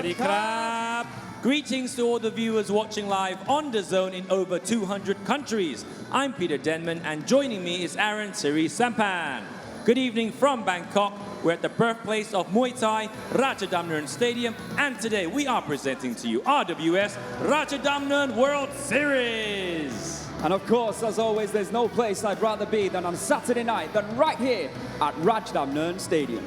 Sawadee krab. Greetings to all the viewers watching live on DAZN in over 200 countries. I'm Peter Denman and joining me is Aaron Siri Sampan. Good evening from Bangkok. We're at the birthplace of Muay Thai, Rajadamnern Stadium, and today we are presenting to you RWS Rajadamnern World Series. And of course, as always, there's no place I'd rather be than on Saturday night than right here at Rajadamnern Stadium.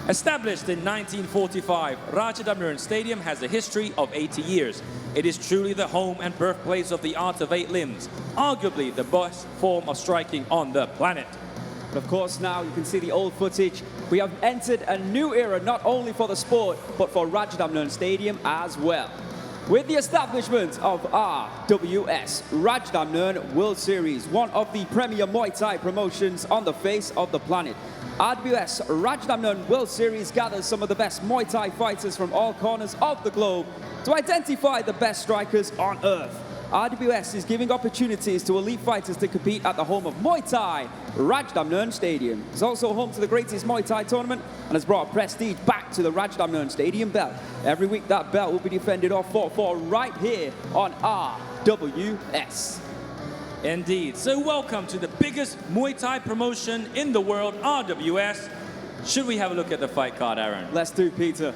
Established in 1945, Rajadamnern Stadium has a history of 80 years. It is truly the home and birthplace of the art of 8 limbs, arguably the best form of striking on the planet. But of course, now you can see the old footage. We have entered a new era, not only for the sport, but for Rajadamnern Stadium as well. With the establishment of RWS, Rajadamnern World Series, one of the premier Muay Thai promotions on the face of the planet. RWS Rajadamnern World Series gathers some of the best Muay Thai fighters from all corners of the globe to identify the best strikers on earth. RWS is giving opportunities to elite fighters to compete at the home of Muay Thai, Rajadamnern Stadium. It's also home to the greatest Muay Thai tournament and has brought prestige back to the Rajadamnern Stadium belt. Every week that belt will be defended or fought for right here on RWS. Indeed. So welcome to the biggest Muay Thai promotion in the world, RWS. Should we have a look at the fight card, Aaron? Let's do, Peter.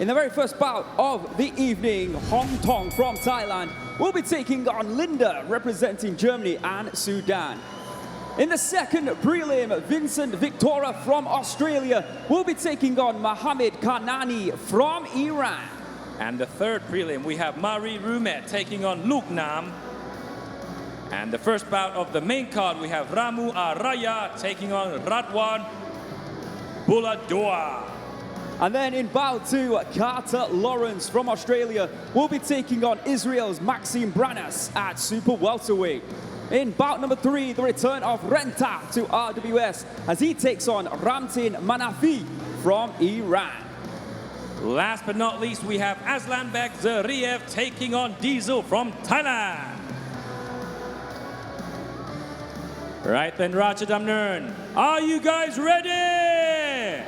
In the very first bout of the evening, Hongthong from Thailand will be taking on Linda, representing Germany and Sudan. In the second prelim, Vincent Wiktora from Australia will be taking on Mohammad Kanani from Iran. And the third prelim, we have Ruumet taking on Looknam. And the first bout of the main card, we have Ramu Araya taking on Radwan, Boulanouar. And then in bout 2, Carter Lawrence from Australia will be taking on Israel's Maxim Branis at super welterweight. In bout number 3, the return of Renta to RWS as he takes on Ramtin Manafi from Iran. Last but not least, we have Aslanbek Zikreev taking on Diesel from Thailand. Right then, Rajadamnern, are you guys ready?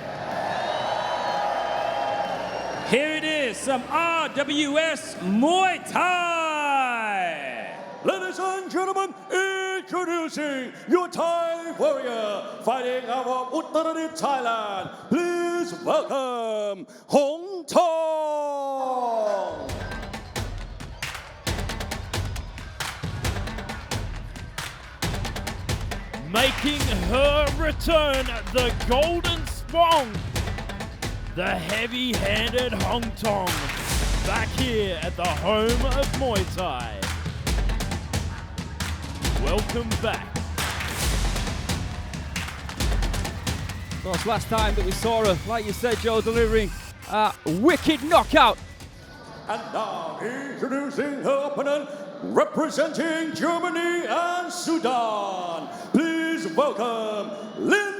Here it is, some RWS Muay Thai. Ladies and gentlemen, introducing your Thai warrior fighting out of Uttaradit, Thailand. Please welcome Hongthong. Making her return, the Golden Swan. The heavy-handed Hongthong, back here at the home of Muay Thai. Welcome back. Of course, last time that we saw her, like you said, Joe, delivering a wicked knockout. And now introducing her opponent, representing Germany and Sudan. Please welcome Linda.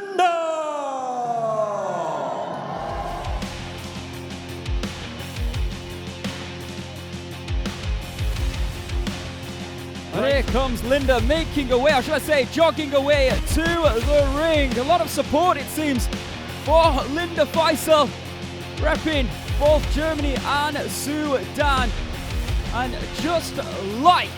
And here comes Linda making her way, or should I say jogging her way to the ring. A lot of support, it seems, for Linda Faisal, repping both Germany and Sudan. And just like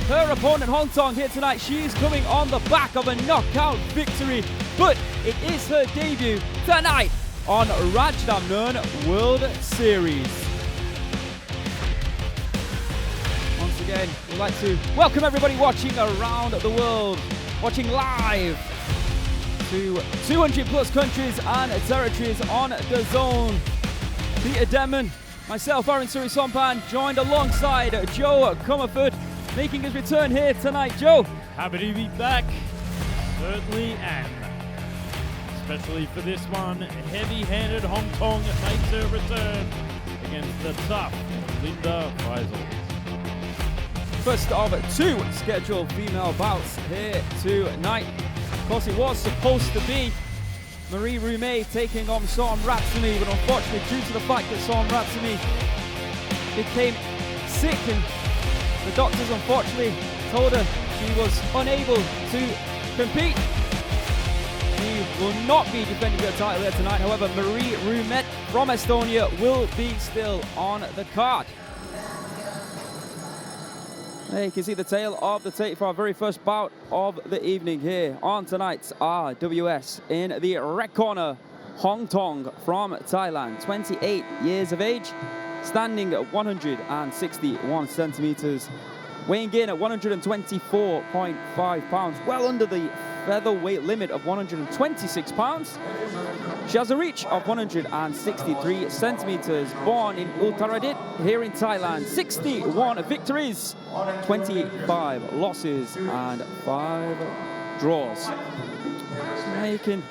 her opponent Hongthong here tonight, she's coming on the back of a knockout victory. But it is her debut tonight on Rajadamnern World Series. Again, we'd like to welcome everybody watching around the world, watching live to 200 plus countries and territories on DAZN. Peter Denman, myself, Aaron Siri Sampan, joined alongside Joe Comerford, making his return here tonight. Joe. Happy to be back, certainly am. Especially for this one, heavy-handed Hongthong makes her return against the tough Linda Faisal. First of 2 scheduled female bouts here tonight. Of course, it was supposed to be Ruumet taking on Ratsumi, but unfortunately, due to the fact that Ratsumi became sick and the doctors unfortunately told her she was unable to compete, she will not be defending her title here tonight. However, Ruumet from Estonia will be still on the card. There you can see the tail of the tape for our very first bout of the evening here on tonight's RWS. In the red corner, Hongthong from Thailand, 28 years of age, standing at 161 centimeters, weighing in at 124.5 pounds, well under the featherweight limit of 126 pounds. She has a reach of 163 centimeters, born in Uttaradit here in Thailand, 61 victories, 25 losses and 5 draws. Now you can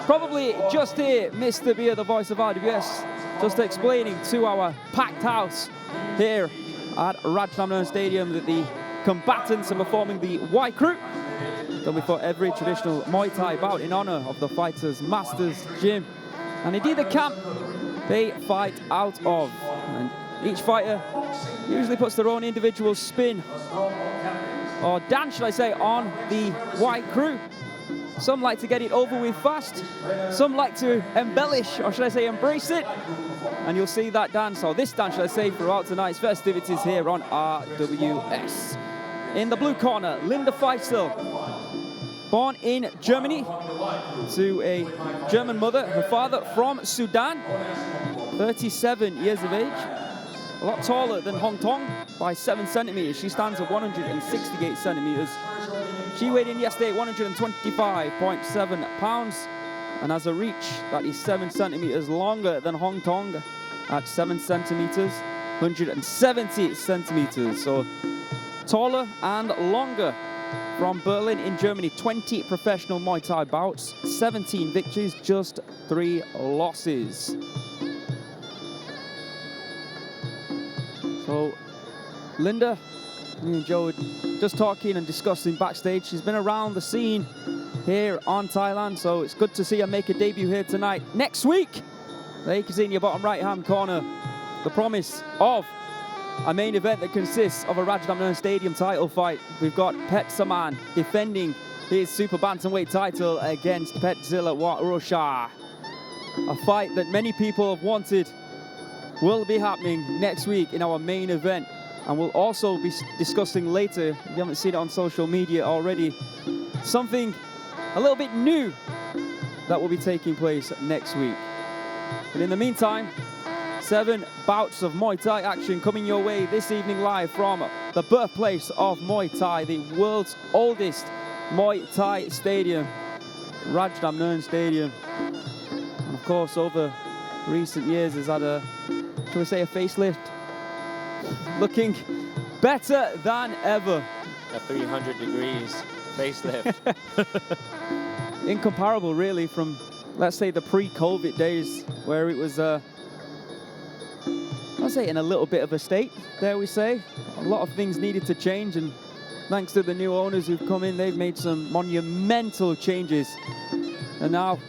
probably just hear Mr. Beer, the voice of RWS, just explaining to our packed house here at Rajadamnern Stadium that the combatants are performing the Y crew, done before every traditional Muay Thai bout in honor of the fighters' masters gym. And indeed the camp they fight out of. And each fighter usually puts their own individual spin, or dance should I say, on the Y crew. Some like to get it over with fast, some like to embellish, or should I say embrace it. And you'll see that dance, or this dance should I say, throughout tonight's festivities here on RWS. In the blue corner, Linda Feistel, born in Germany to a German mother, her father from Sudan, 37 years of age, a lot taller than Hongthong by 7 centimeters. She stands at 168 centimeters. She weighed in yesterday at 125.7 pounds and has a reach that is 7 centimeters longer than Hongthong at 7 centimeters, 170 centimeters. So taller and longer. From Berlin in Germany, 20 professional Muay Thai bouts, 17 victories, just 3 losses. So Linda, me and Joe were just talking and discussing backstage. She's been around the scene here on Thailand, so it's good to see her make a debut here tonight. Next week, there you can see in your bottom right-hand corner the promise of a main event that consists of a Rajadamnern Stadium title fight. We've got Pet Saman defending his super bantamweight title against Petzilla Warosha. A fight that many people have wanted will be happening next week in our main event. And we'll also be discussing later, if you haven't seen it on social media already, something a little bit new that will be taking place next week. But in the meantime, 7 bouts of Muay Thai action coming your way this evening live from the birthplace of Muay Thai, the world's oldest Muay Thai stadium, Rajadamnern Stadium. And of course, over recent years has had a, shall we say, a facelift, looking better than ever. A 300 degrees facelift. Incomparable really from, let's say, the pre-COVID days where it was I'll say in a little bit of a state, dare we say. A lot of things needed to change, and thanks to the new owners who've come in, they've made some monumental changes. And now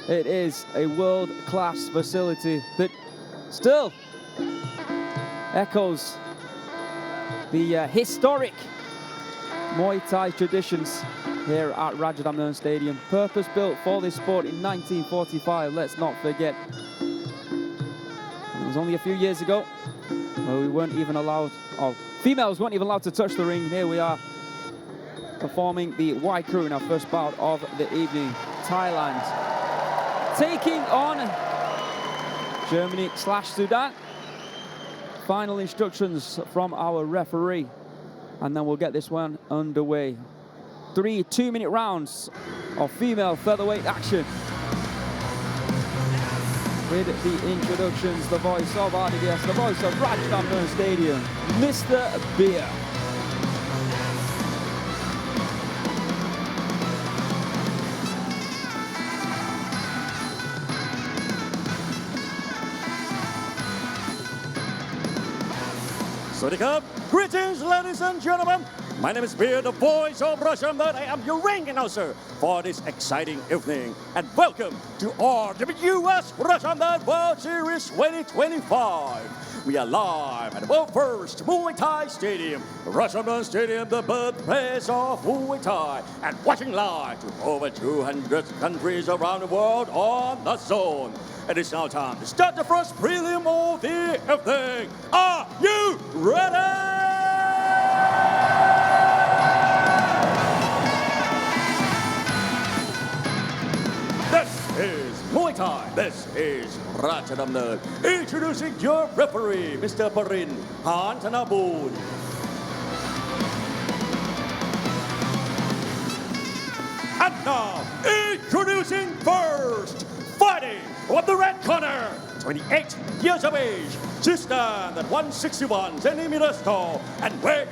it is a world-class facility that still echoes the historic Muay Thai traditions here at Rajadamnern Stadium. Purpose-built for this sport in 1945, let's not forget. It was only a few years ago where we weren't even allowed, or females weren't even allowed to touch the ring. Here we are performing the Y crew in our first bout of the evening. Thailand taking on Germany/Sudan. Final instructions from our referee, and then we'll get this one underway. 3 2-minute rounds of female featherweight action. With the introductions, the voice of RWS, the voice of Rajadamnern Stadium, Mr. Beer. Sawasdee Krub. Greetings, ladies and gentlemen. My name is Beer, the voice of Rajadamnern. I am your ring announcer for this exciting evening. And welcome to RWS Rajadamnern World Series 2025. We are live at the world first Muay Thai Stadium, Rajadamnern Stadium, the birthplace of Muay Thai, and watching live to over 200 countries around the world on the zone. It is now time to start the first prelim of the evening. Are you ready? This is Muay Thai. This is Rajadamnern. Introducing your referee, Mr. Parin Hantanaboon. And now, introducing first, fighting on the red corner, 28 years of age, she stands at 161 centimeters tall and weigh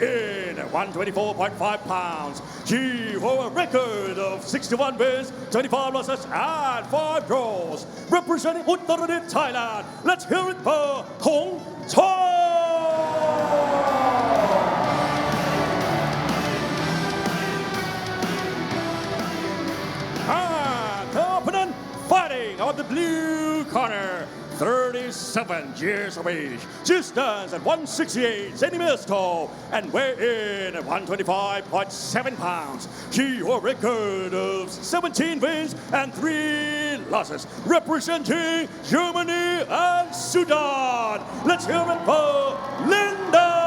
in at 124.5 pounds. She holds a record of 61 wins, 25 losses, and 5 draws. Representing 𝐓𝐇𝐈𝐒, Thailand, let's hear it for Hongthong! And the opponent fighting on the blue corner, 37 years of age. She stands at 168 centimeters tall and weigh in at 125.7 pounds. She holds a record of 17 wins and 3 losses, representing Germany and Sudan. Let's hear it for Linda!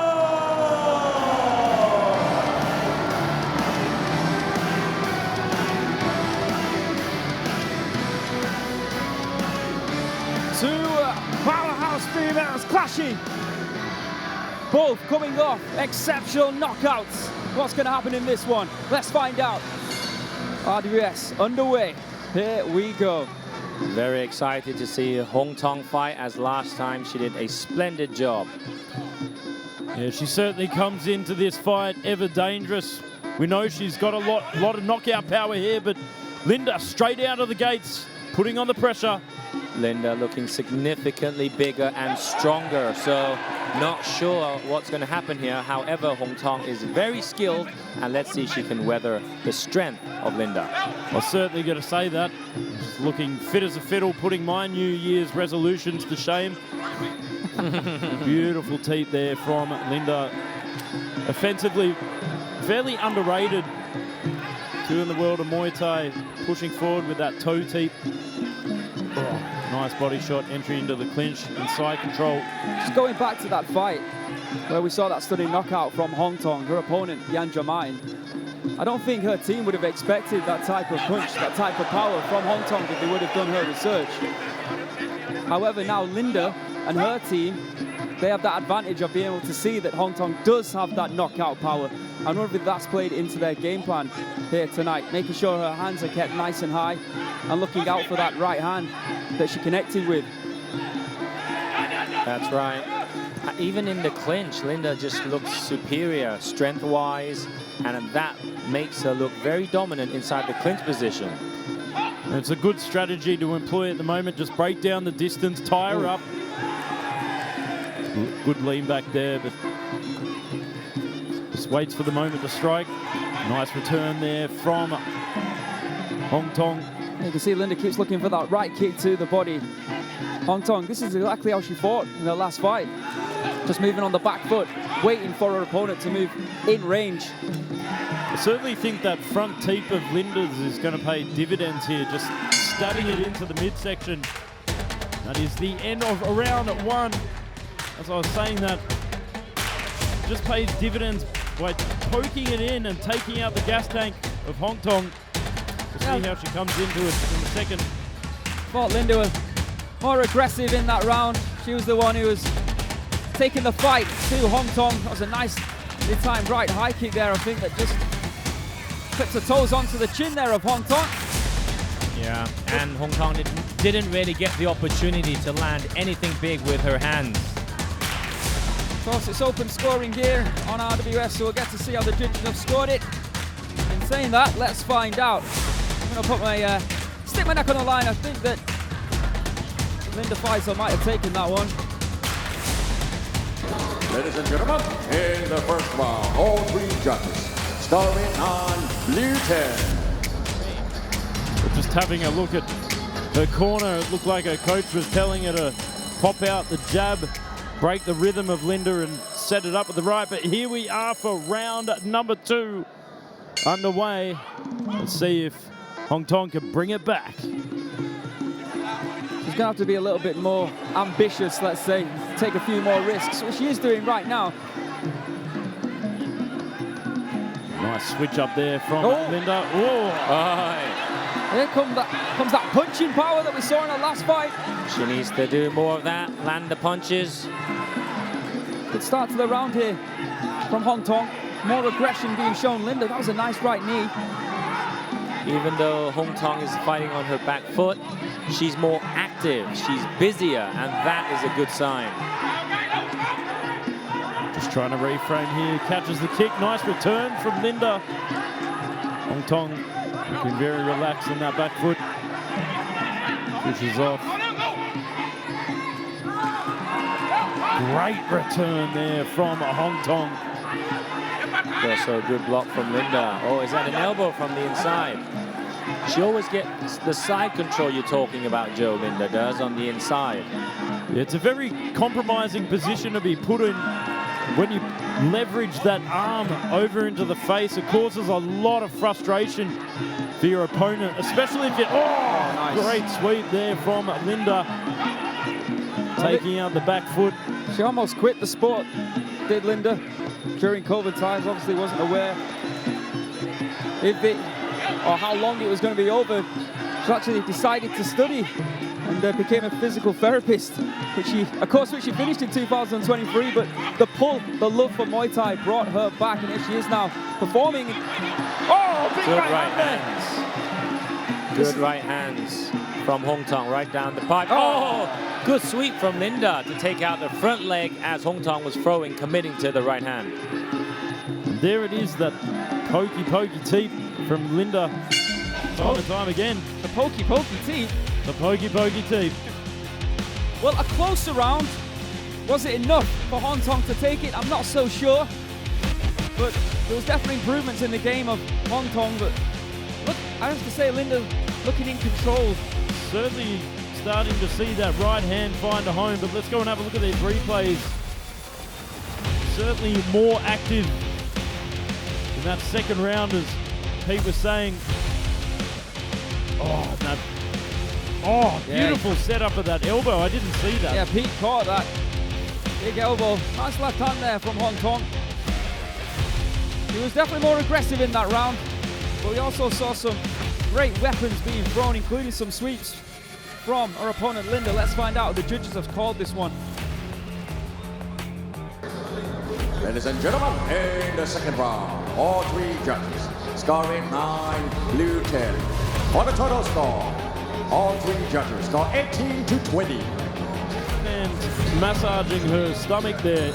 Powerhouse females clashing. Both coming off exceptional knockouts. What's going to happen in this one? Let's find out. RWS underway. Here we go. Very excited to see Hongthong fight, as last time she did a splendid job. Yeah, she certainly comes into this fight ever dangerous. We know she's got a lot of knockout power here, but Linda straight out of the gates, putting on the pressure. Linda looking significantly bigger and stronger, so not sure what's going to happen here. However, Hongthong is very skilled, and let's see if she can weather the strength of Linda. I'm certainly going to say that. Just looking fit as a fiddle, putting my New Year's resolutions to shame. Beautiful teep there from Linda. Offensively, fairly underrated too in the world of Muay Thai, pushing forward with that toe teep. Nice body shot, entry into the clinch, inside control. Just going back to that fight where we saw that stunning knockout from Hongthong, her opponent, Yan Jamain. I don't think her team would have expected that type of punch, that type of power from Hongthong if they would have done her research. However, now Linda and her team, they have that advantage of being able to see that Hongthong does have that knockout power. I wonder if that's played into their game plan here tonight, making sure her hands are kept nice and high and looking out for that right hand that she connected with. That's right. Even in the clinch, Linda just looks superior strength-wise, and that makes her look very dominant inside the clinch position. And it's a good strategy to employ at the moment. Just break down the distance, tie her up. Good lean back there, but just waits for the moment to strike. Nice return there from Hongthong. You can see Linda keeps looking for that right kick to the body. Hongthong, this is exactly how she fought in her last fight. Just moving on the back foot, waiting for her opponent to move in range. I certainly think that front teep of Linda's is going to pay dividends here, just stabbing it into the midsection. That is the end of round 1. As I was saying, that just pays dividends by poking it in and taking out the gas tank of Hongthong. We'll see how she comes into it in the second. Thought Linda was more aggressive in that round. She was the one who was taking the fight to Hongthong. That was a nice timed right high kick there, I think, that just clips her toes onto the chin there of Hongthong. Yeah, and Hongthong didn't really get the opportunity to land anything big with her hands. Of course, it's open scoring here on RWS, so we'll get to see how the judges have scored it. In saying that, let's find out. I'm going to put my stick my neck on the line. I think that Linda Faisal might have taken that one. Ladies and gentlemen, in the first round, all 3 judges starting on blue 10. Just having a look at her corner, it looked like her coach was telling her to pop out the jab break the rhythm of Linda and set it up with the right. But here we are for round number 2 underway. Let's see if Hongthong can bring it back. She's going to have to be a little bit more ambitious, let's say, take a few more risks, which she is doing right now. Nice switch up there from Linda. Here comes that punching power that we saw in her last fight. She needs to do more of that, land the punches. Good start to the round here from Hongthong. More aggression being shown. Linda, that was a nice right knee. Even though Hongthong is fighting on her back foot, she's more active, she's busier, and that is a good sign. Just trying to reframe here, catches the kick, nice return from Linda. Hongthong looking very relaxed on that back foot. Pushes off. Great return there from Hongthong. Also a good block from Linda. Oh, is that an elbow from the inside? She always gets the side control you're talking about, Joe, Linda does, on the inside. Yeah, it's a very compromising position to be put in. When you leverage that arm over into the face, it causes a lot of frustration for your opponent, especially if you... Oh, nice. Great sweep there from Linda. Taking out the back foot. She almost quit the sport, did Linda, during COVID times. Obviously wasn't aware if it or how long it was going to be over. She actually decided to study and became a physical therapist, which she finished in 2023, but the pull, the love for Muay Thai brought her back, and here she is now performing. Oh, big good right hands. Good right hands from Hongthong, right down the pipe. Oh, good sweep from Linda to take out the front leg as Hongthong was throwing, committing to the right hand. And there it is, that pokey teep from Linda. Time and time again. The pokey teep. The pokey teep. Well, a closer round. Was it enough for Hongthong to take it? I'm not so sure. But there was definitely improvements in the game of Hongthong. But look, I have to say, Linda looking in control. Certainly starting to see that right hand find a home. But let's go and have a look at these replays. Certainly more active in that second round, as Pete was saying. Oh, no. Oh, beautiful setup of that elbow. I didn't see that. Yeah, Pete caught that. Big elbow. Nice left hand there from Hongthong. He was definitely more aggressive in that round, but we also saw some great weapons being thrown, including some sweeps from our opponent, Linda. Let's find out. The judges have called this one. Ladies and gentlemen, in the second round, all 3 judges scoring 9, blue 10. On the total score, all 3 judges score 18-20. And massaging her stomach there,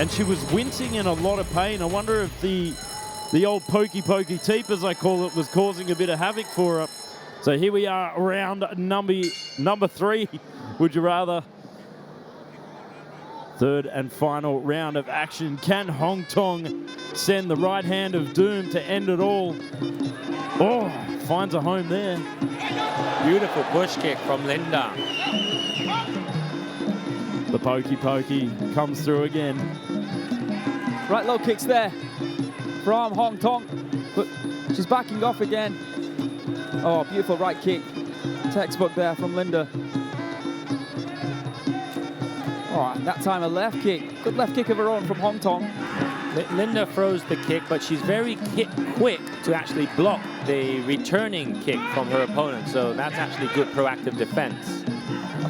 and she was wincing in a lot of pain. I wonder if the old pokey teep, as I call it, was causing a bit of havoc for her. So here we are, round number 3, would you rather? Third and final round of action. Can Hongthong send the right hand of doom to end it all? Oh, finds a home there. Beautiful push kick from Linda. The pokey comes through again. Right low kicks there from Hongthong, but she's backing off again. Oh, beautiful right kick. Textbook there from Linda. Oh, and that time a left kick. Good left kick of her own from Hongthong. Linda throws the kick, but she's very quick to actually block the returning kick from her opponent. So that's actually good proactive defense.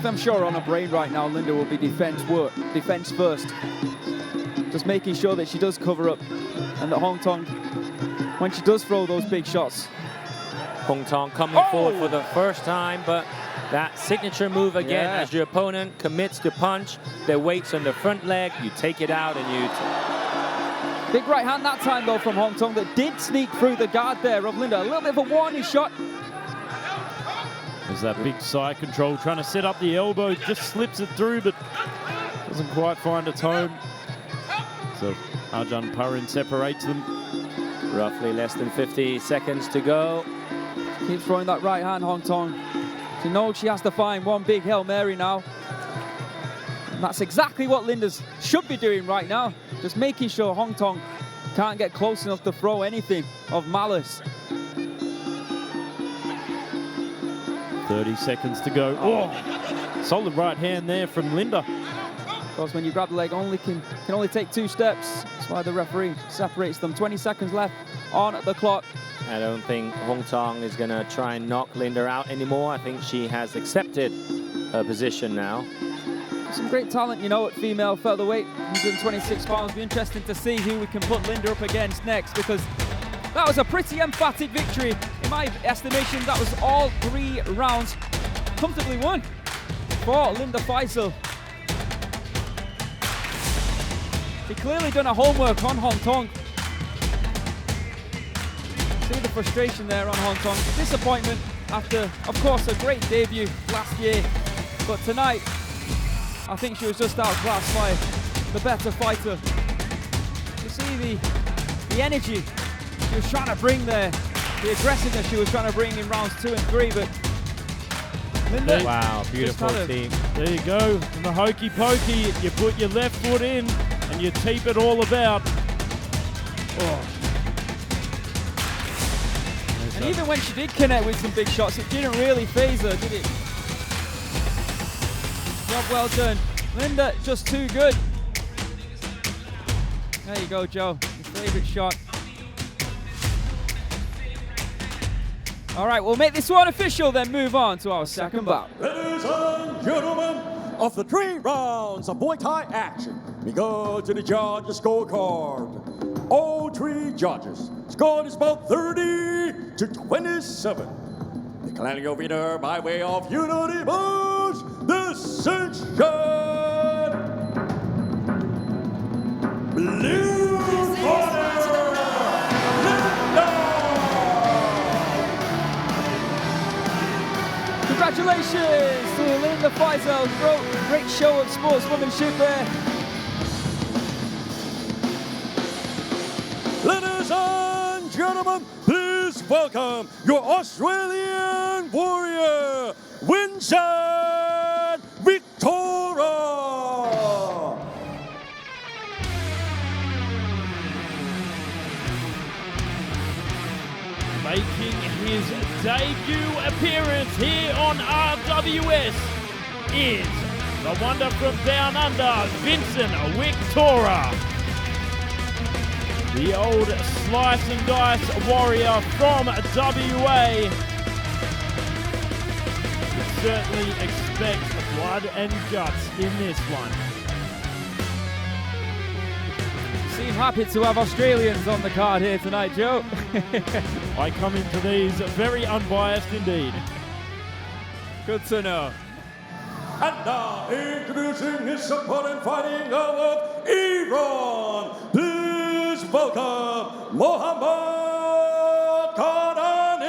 I'm sure on her brain right now, Linda will be defense first. Just making sure that she does cover up, and that Hongthong, when she does throw those big shots. Hongthong coming forward for the first time, but that signature move again, as your opponent commits to punch, their weight's on the front leg, you take it out and you... Big right hand that time though from Hongthong that did sneak through the guard there of Linda. A little bit of a warning shot. There's that big side control, trying to set up the elbow, just slips it through, but doesn't quite find its home. So Arjan Parin separates them. Roughly less than 50 seconds to go. Keeps throwing that right hand, Hongthong. She knows she has to find one big Hail Mary now. That's exactly what Linda's should be doing right now. Just making sure Hongthong can't get close enough to throw anything of malice. 30 seconds to go. Oh, solid right hand there from Linda. Of course, when you grab the leg, can only take 2 steps. That's why the referee separates them. 20 seconds left on the clock. I don't think Hongthong is going to try and knock Linda out anymore. I think she has accepted her position now. Some great talent, you know, at female featherweight, 126 pounds. Be interesting to see who we can put Linda up against next, because that was a pretty emphatic victory. In my estimation, that was all 3 rounds comfortably won for Linda 𝐓𝐇𝐈𝐒. He clearly done a homework on Hongthong. See the frustration there on Hongthong. Disappointment after, of course, a great debut last year. But tonight, I think she was just outclassed by the better fighter. You see the energy she was trying to bring there, the aggressiveness she was trying to bring in rounds 2 and 3, but Linda, wow, beautiful team. There you go, and the hokey pokey, you put your left foot in and you tape it all about. Oh. And even when she did connect with some big shots, it didn't really phase her, did it? Job well done. Linda, just too good. There you go, Joe. Your favorite shot. All right, we'll make this one official, then move on to our second bout. Ladies and gentlemen, of the 3 rounds of Muay Thai action, we go to the judges' scorecard. All 3 judges scored is about 30 to 27. Declaring your winner by way of unity votes, decision. Blue corner, Renta. Congratulations to Linda 𝐓𝐇𝐈𝐒. Great show of sportswomanship there. Ladies and gentlemen, please welcome your Australian warrior, Vincent Wiktora. Making his debut appearance here on RWS is the wonder from down under, Vincent Wiktora. The old slice and dice warrior from WA. You certainly expect blood and guts in this one. Seem happy to have Australians on the card here tonight, Joe. I come into these very unbiased indeed. Good to know. And now introducing his opponent fighting out of Iran. Please welcome Mohammad Kanani.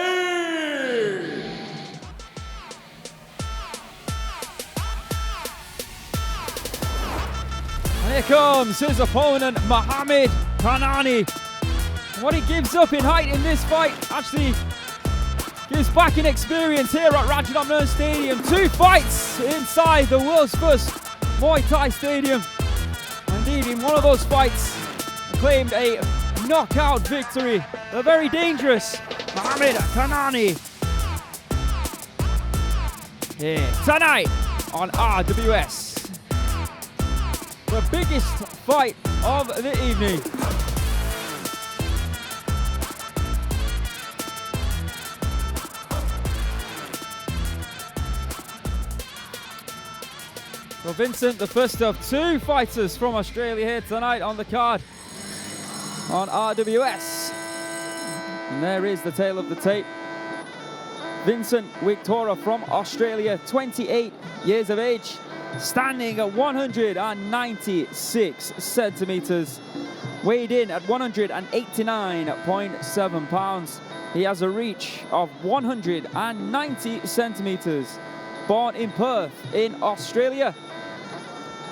And here comes his opponent, Mohammad Kanani. What he gives up in height in this fight actually gives back in experience here at Rajadamnern Stadium. 2 fights inside the world's first Muay Thai stadium. Indeed, in one of those fights, claimed a knockout victory. The very dangerous Mohammad Kanani. Here tonight on RWS. The biggest fight of the evening. So Vincent, the first of 2 fighters from Australia here tonight on the card on RWS. And there is the tail of the tape. Vincent Wiktora from Australia, 28 years of age, standing at 196 centimeters, weighed in at 189.7 pounds. He has a reach of 190 centimeters. Born in Perth in Australia.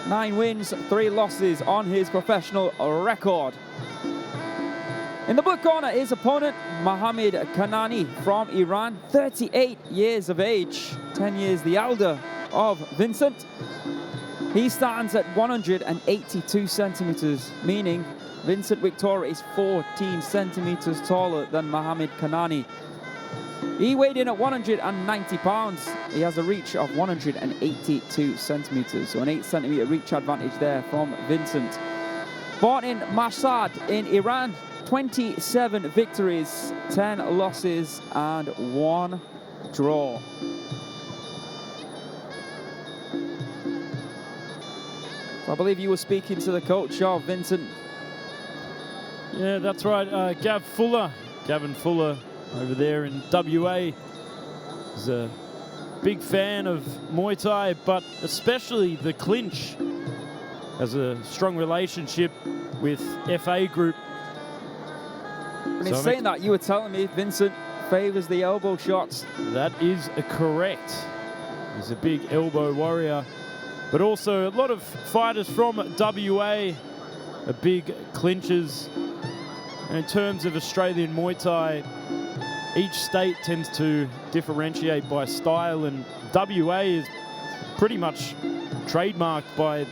9 wins, 3 losses on his professional record. In the blue corner, his opponent, Mohammad Kanani from Iran, 38 years of age, 10 years the elder of Vincent. He stands at 182 centimeters, meaning Vincent Wiktora is 14 centimeters taller than Mohammad Kanani. He weighed in at 190 pounds. He has a reach of 182 centimeters, so an 8 centimeter reach advantage there from Vincent. Born in Mashhad in Iran, 27 victories, 10 losses, and 1 draw. So I believe you were speaking to the coach of Vincent. Yeah, that's right. Gavin Fuller over there in WA is a big fan of Muay Thai, but especially the clinch. Has a strong relationship with FA Group. And in saying that, you were telling me Vincent favors the elbow shots. That is correct. He's a big elbow warrior, but also a lot of fighters from WA are big clinchers. And in terms of Australian Muay Thai, each state tends to differentiate by style, and WA is pretty much trademarked by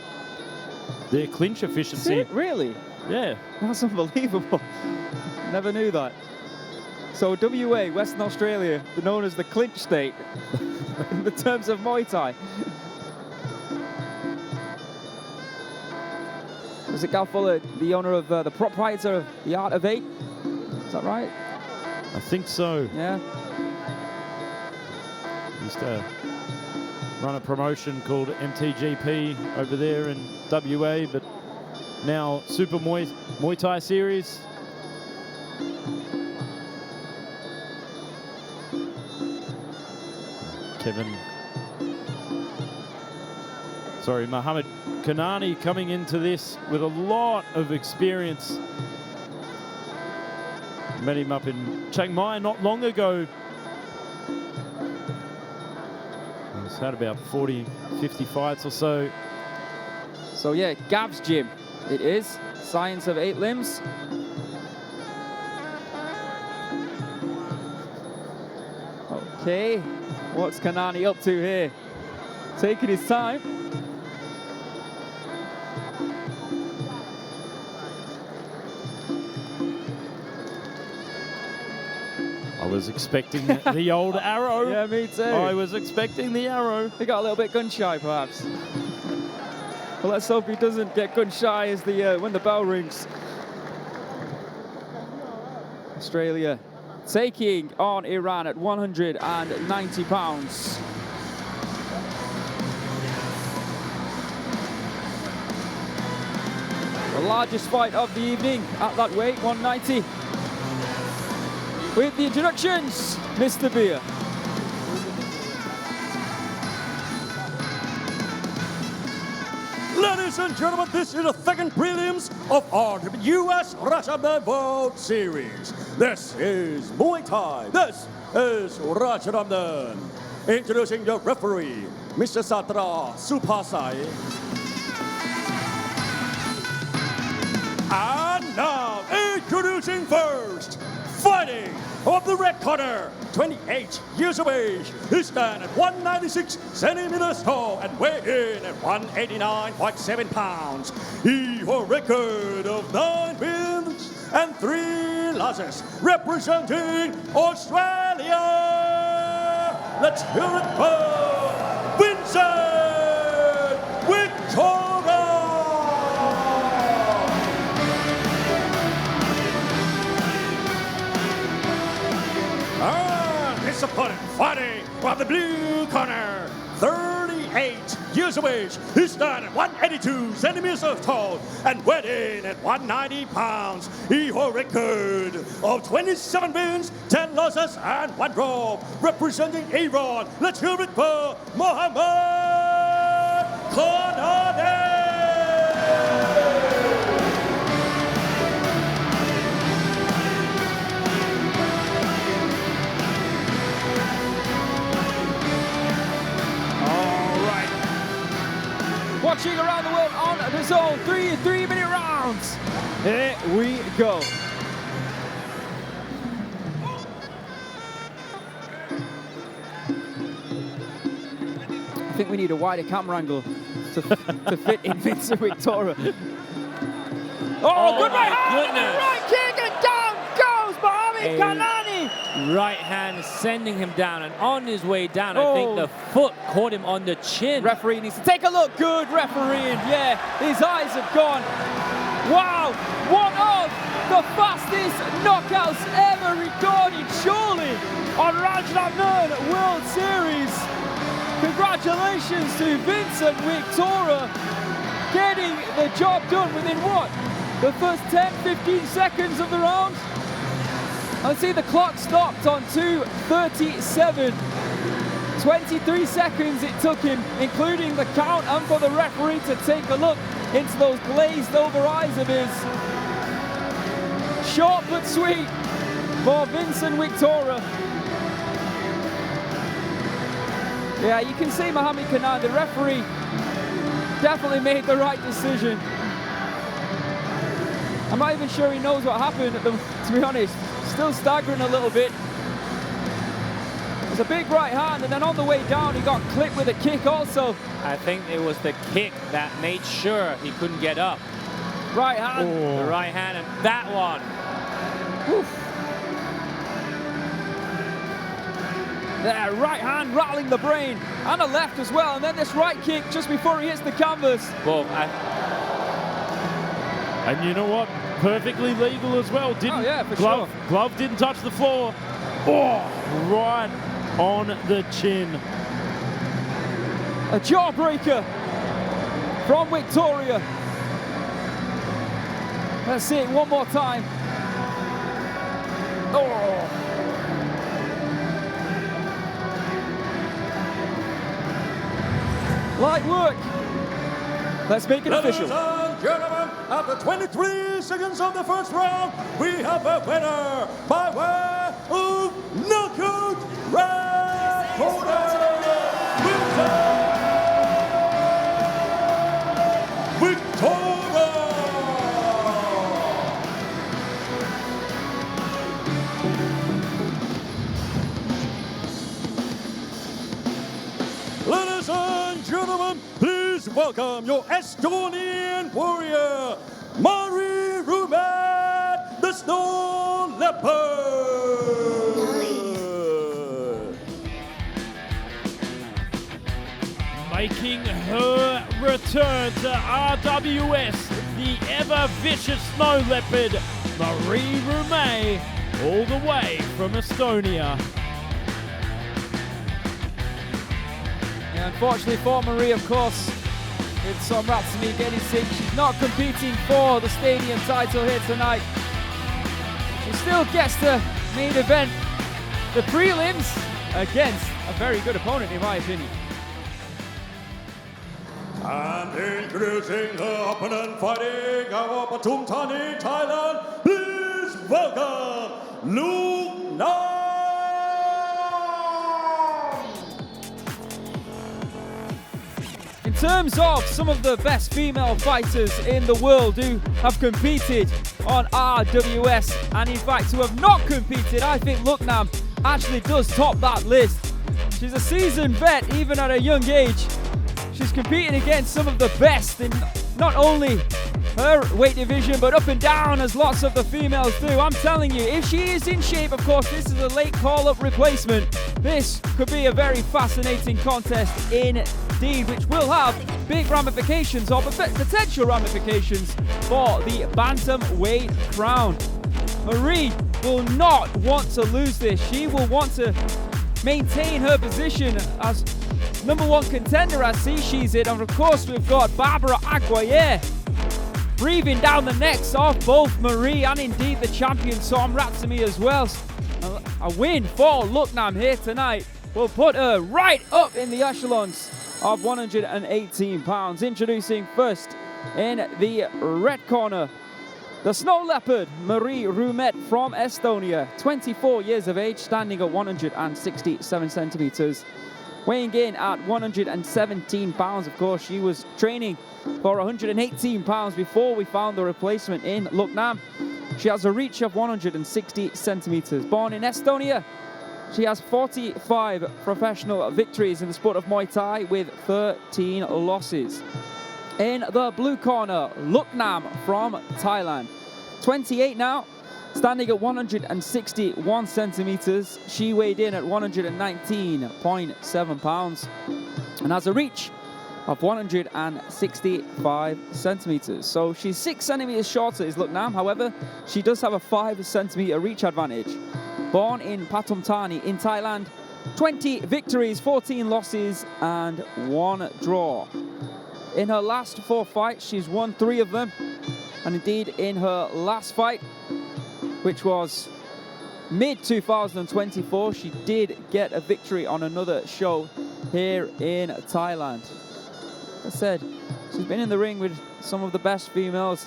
their clinch efficiency. Really? Yeah. That's unbelievable. Never knew that. So WA, Western Australia, they're known as the clinch state in the terms of Muay Thai. Was it Gav Fuller, the owner of the proprietor of the 𝐓𝐇𝐈𝐒? Is that right? I think so. Yeah. Used to run a promotion called MTGP over there in WA, but now Super Muay Thai Series. Mohammad Kanani coming into this with a lot of experience. Met him up in Chiang Mai not long ago. He's had about 40, 50 fights or so. So yeah, Gav's gym. It is Science of 8 Limbs. Okay, what's Kanani up to here? Taking his time. I was expecting the old arrow. Yeah, me too. I was expecting the arrow. He got a little bit gun shy, perhaps. Well, let's hope he doesn't get gun shy as when the bell rings. Australia taking on Iran at 190 pounds. The largest fight of the evening at that weight, 190. With the introductions, Mr. Beer. Ladies and gentlemen, this is the second prelims of RWS Rajadamnern World Series. This is Muay Thai. This is Rajadamnern. Introducing your referee, Mr. Satra Supasai. And now, introducing first, fighting of the red corner, 28 years of age. He stands at 196 centimeters tall and weighed in at 189.7 pounds. He has a record of 9 wins and 3 losses, representing Australia. Let's hear it for Vincent Wiktora. His opponent fighting from the blue corner, 38 years of age. He stands at 182 centimeters tall and weighed in at 190 pounds. He has a record of 27 wins, 10 losses, and 1 draw, representing Iran. Let's hear it for Mohammad Kanani. Watching around the world on DAZN, 3 3-minute rounds. Here we go. I think we need a wider camera angle. to fit in Vincent Wiktora. Oh, good right hand! Goodness. Right kick, and down goes Mohammad Kanani! Right hand sending him down, and on his way down, I think the foot caught him on the chin. Referee needs to take a look. Good refereeing. Yeah, his eyes have gone. Wow, one of the fastest knockouts ever recorded, surely, on Rajadamnern World Series. Congratulations to Vincent Wiktora, getting the job done within what? The first 10-15 seconds of the round? I see the clock stopped on 2:37. 23 seconds it took him, including the count, and for the referee to take a look into those glazed over eyes of his. Short but sweet for Vincent Wiktora. Yeah, you can see Mohammad Kanani, the referee, definitely made the right decision. I'm not even sure he knows what happened, to be honest. Still staggering a little bit. It's a big right hand, and then on the way down, he got clipped with a kick also. I think it was the kick that made sure he couldn't get up. Right hand. The right hand, and that one. Oof. There, right hand rattling the brain, and a left as well, and then this right kick just before he hits the canvas. Well, And you know what? Perfectly legal as well. Didn't sure. Glove didn't touch the floor. Oh, right on the chin. A jawbreaker from Wiktora. Let's see it one more time. Oh. Light work. Let's make it official. Ladies and gentlemen, after 23 seconds of the first round, we have a winner by way of knockout recorder. Wiktora! Ladies and gentlemen, please welcome your Estonian warrior, Ruumet, the Snow Leopard. Making her return to RWS, the ever-vicious Snow Leopard, Ruumet, all the way from Estonia. Yeah, unfortunately for Marie, of course, with some Ratsumi getting sick, she's not competing for the stadium title here tonight. She still gets the main event, the prelims, against a very good opponent in my opinion. And introducing the opponent fighting out of Pathum Thani, Thailand, please welcome Looknam. In terms of some of the best female fighters in the world who have competed on RWS, and in fact who have not competed, I think Looknam actually does top that list. She's a seasoned vet even at a young age. She's competing against some of the best in not only her weight division, but up and down as lots of the females do. I'm telling you, if she is in shape, of course, this is a late call-up replacement. This could be a very fascinating contest indeed, which will have big ramifications or potential ramifications for the bantamweight crown. Marie will not want to lose this. She will want to maintain her position as #1 contender as she's it. And of course, we've got Barbara Aguirre breathing down the necks of both Marie and indeed the champion Tom Ratsumi as well. A win for Looknam here tonight will put her right up in the echelons of 118 pounds. Introducing first in the red corner, the Snow Leopard, Ruumet from Estonia, 24 years of age, standing at 167 centimeters. Weighing in at 117 pounds, of course, she was training for 118 pounds before we found the replacement in Looknam. She has a reach of 160 centimeters. Born in Estonia, she has 45 professional victories in the sport of Muay Thai with 13 losses. In the blue corner, Looknam from Thailand. 28 now, standing at 161 centimeters. She weighed in at 119.7 pounds and has a reach of 165 centimeters. So she's 6 centimeters shorter is Looknam. However, she does have a 5 centimeter reach advantage. Born in Pathum Thani in Thailand, 20 victories, 14 losses, and 1 draw. In her last 4 fights, she's won 3 of them. And indeed, in her last fight, which was mid-2024, she did get a victory on another show here in Thailand. Like I said, she's been in the ring with some of the best females.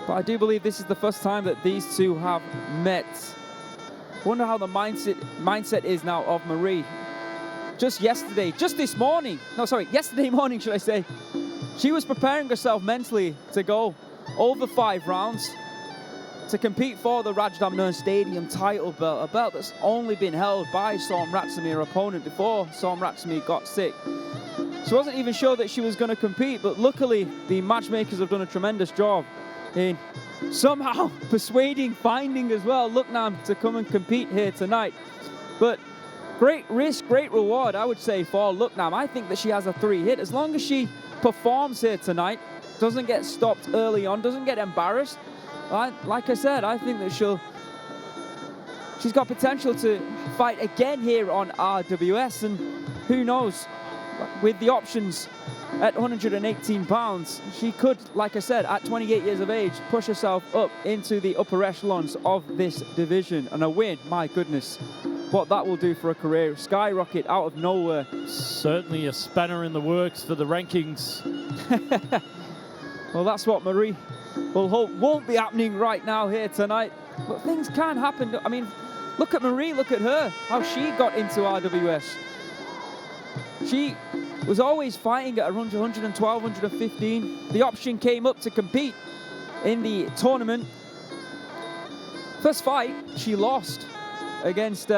But I do believe this is the first time that these two have met. I wonder how the mindset is now of Marie. Yesterday morning, should I say, she was preparing herself mentally to go over 5 rounds to compete for the Rajadamnern Stadium title belt, a belt that's only been held by Sitsongpeenong, her opponent, before Sitsongpeenong got sick. She wasn't even sure that she was going to compete, but luckily the matchmakers have done a tremendous job in somehow finding as well Looknam to come and compete here tonight. But great risk, great reward, I would say, for Looknam. I think that she has a 3 hit. As long as she performs here tonight, doesn't get stopped early on, doesn't get embarrassed, like I said, I think that she's got potential to fight again here on RWS, and who knows, with the options at 118 pounds, she could, like I said, at 28 years of age, push herself up into the upper echelons of this division. And a win, my goodness, what that will do for a career. Skyrocket out of nowhere. Certainly a spanner in the works for the rankings. Well, that's what Marie will hope won't be happening right now here tonight. But things can happen. I mean, look at Marie, look at her, how she got into RWS. She was always fighting at around 112, 115. The option came up to compete in the tournament. First fight, she lost against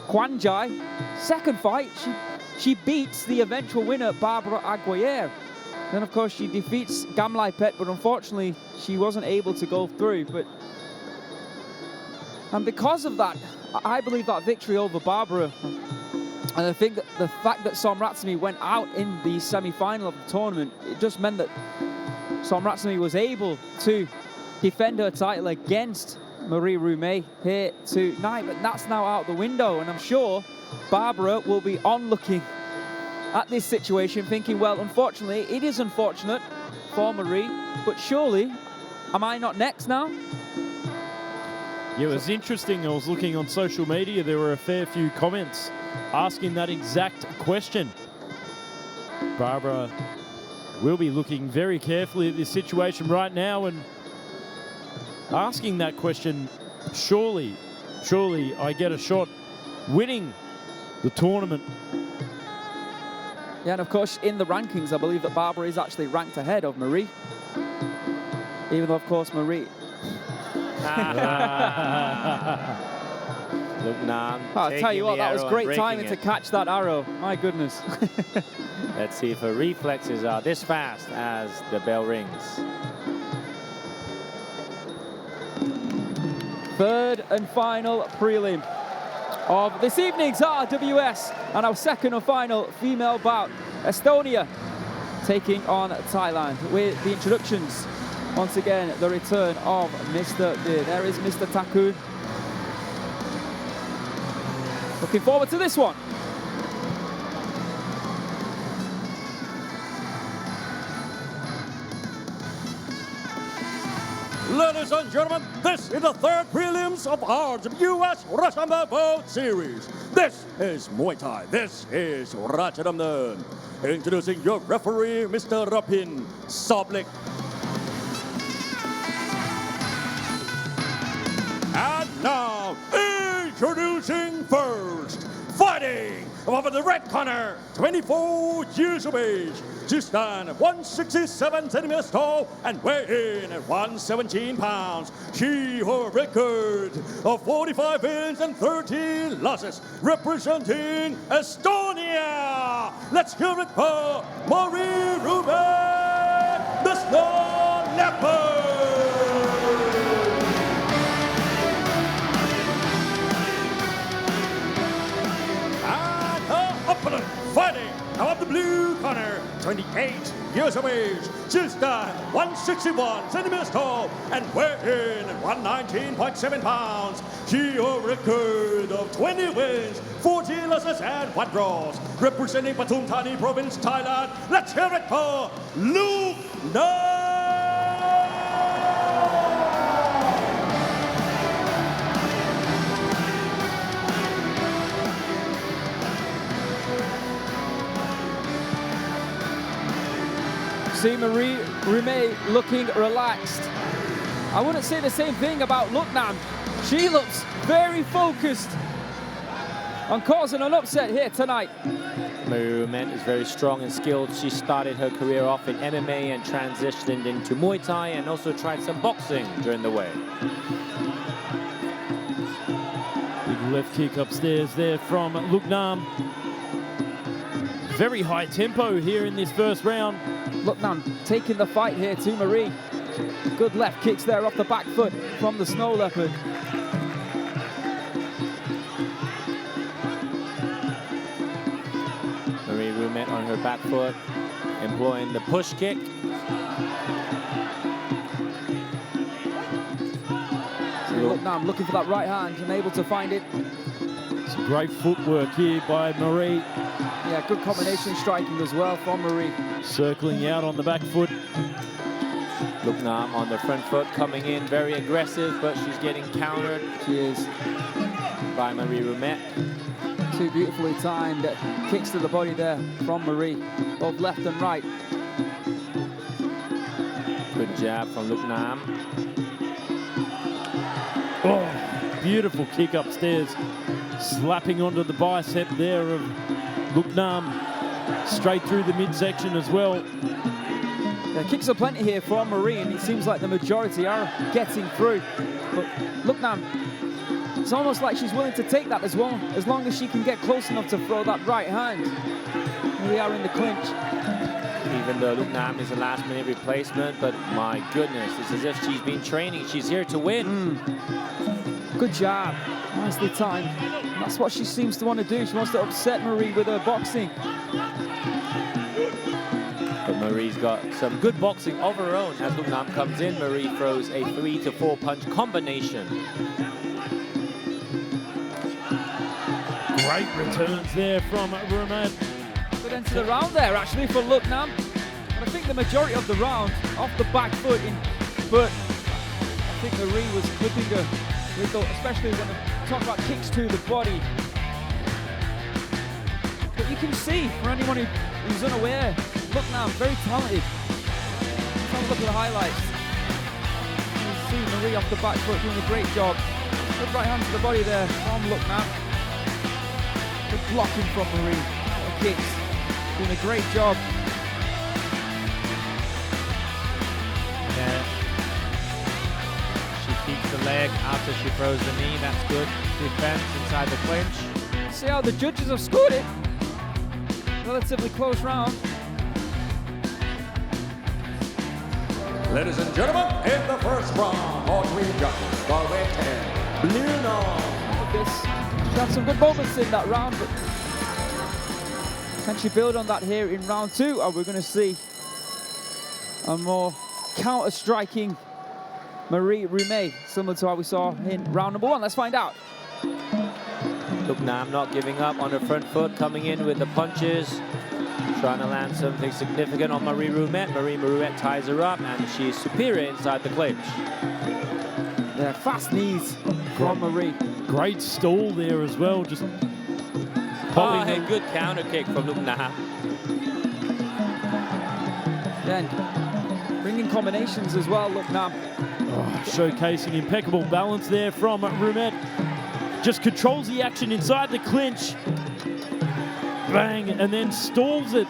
Kwanjai. Second fight, she beats the eventual winner, Barbara Aguirre. Then, of course, she defeats Gamlai Pet, but unfortunately, she wasn't able to go through. And because of that, I believe that victory over Barbara, and I think that the fact that Sitsongpeenong went out in the semi-final of the tournament, it just meant that Sitsongpeenong was able to defend her title against Marie Ruumet here tonight. But that's now out the window, and I'm sure Barbara will be onlooking at this situation, thinking, well, unfortunately, it is unfortunate for Marie, but surely, am I not next now? Yeah, it was interesting. I was looking on social media. There were a fair few comments asking that exact question. Barbara will be looking very carefully at this situation right now and asking that question, surely I get a shot winning the tournament. Yeah, and of course, in the rankings, I believe that Barbara is actually ranked ahead of Marie. Even though, of course, Marie... Looknam. I'll tell you what, that was great timing to catch that arrow. My goodness. Let's see if her reflexes are this fast as the bell rings. Third and final prelim of this evening's RWS, and our second and final female bout. Estonia taking on Thailand with the introductions. Once again, the return of Mr. Beer. There is Mr. Takun. Looking forward to this one. Ladies and gentlemen, this is the third prelims of RWS Russian Bout Series. This is Muay Thai. This is Rajadamnern. Introducing your referee, Mr. Rapin Soblik. And now, introducing first, fighting over the red corner, 24 years of age. She stands at 167 centimeters tall and weigh in at 117 pounds. She her record of 45 wins and 13 losses, representing Estonia, Let's hear it for Ruumet, the Snow Leopard. And her opponent fighting out of the blue corner, 28 years of age. She's done 161 centimeters tall and weighing 119.7 pounds. She has a record of 20 wins, 40 losses and 1 draws. Representing Pathum Thani Province, Thailand, let's hear it for Looknam. See Ruumet looking relaxed. I wouldn't say the same thing about Looknam. She looks very focused on causing an upset here tonight. Ruumet is very strong and skilled. She started her career off in MMA and transitioned into Muay Thai and also tried some boxing during the way. Big left kick upstairs there from Looknam. Very high tempo here in this first round. Looknam taking the fight here to Marie. Good left kicks there off the back foot from the Snow Leopard. Ruumet on her back foot, employing the push kick. Looknam looking for that right hand and able to find it. Some great footwork here by Marie. Yeah, good combination striking as well from Marie. Circling out on the back foot. Looknam on the front foot, coming in very aggressive, but she's getting countered. She is. By Ruumet. Two beautifully timed kicks to the body there from Marie, both left and right. Good jab from Looknam. Oh, beautiful kick upstairs. Slapping onto the bicep there of Looknam. Straight through the midsection as well. Yeah, kicks are plenty here for Marie, and it seems like the majority are getting through. But Looknam, it's almost like she's willing to take that as well, as long as she can get close enough to throw that right hand. Here we are in the clinch. Even though Looknam is a last-minute replacement, but my goodness, it's as if she's been training. She's here to win. Good job. Nicely timed. And that's what she seems to want to do. She wants to upset Marie with her boxing. But Marie's got some good boxing of her own. As Looknam comes in, Marie throws a 3 to 4 punch combination. Great returns there from Ruumet. Good end to the round there, actually, for Looknam. But I think the majority of the round off the back foot, but I think Marie was clipping her, especially when I talk about kicks to the body. But you can see, for anyone who's unaware, Looknam, very talented. Let's have a look at the highlights. You can see Marie off the back foot doing a great job. Good right hand to the body there from Looknam. Good blocking from Marie. Kicks. Doing a great job. Yeah. She keeps the leg after she throws the knee. That's good. Defense inside the clinch. See how the judges have scored it. Relatively close round. Ladies and gentlemen, in the first round, all three judges, the red and blue north. She had some good moments in that round, but can she build on that here in round 2? Or we're going to see a more counter-striking Marie Ruumet, similar to how we saw in round number 1. Let's find out. Looknam not giving up on her front foot, coming in with the punches, trying to land something significant on Marie Ruumet. Marie Ruumet ties her up, and she is superior inside the clinch. Yeah, fast knees from Marie. Great stall there as well, just popping a good counter kick from Looknam. And bringing combinations as well, Looknam. Showcasing impeccable balance there from Ruumet. Just controls the action inside the clinch. Bang, and then stalls it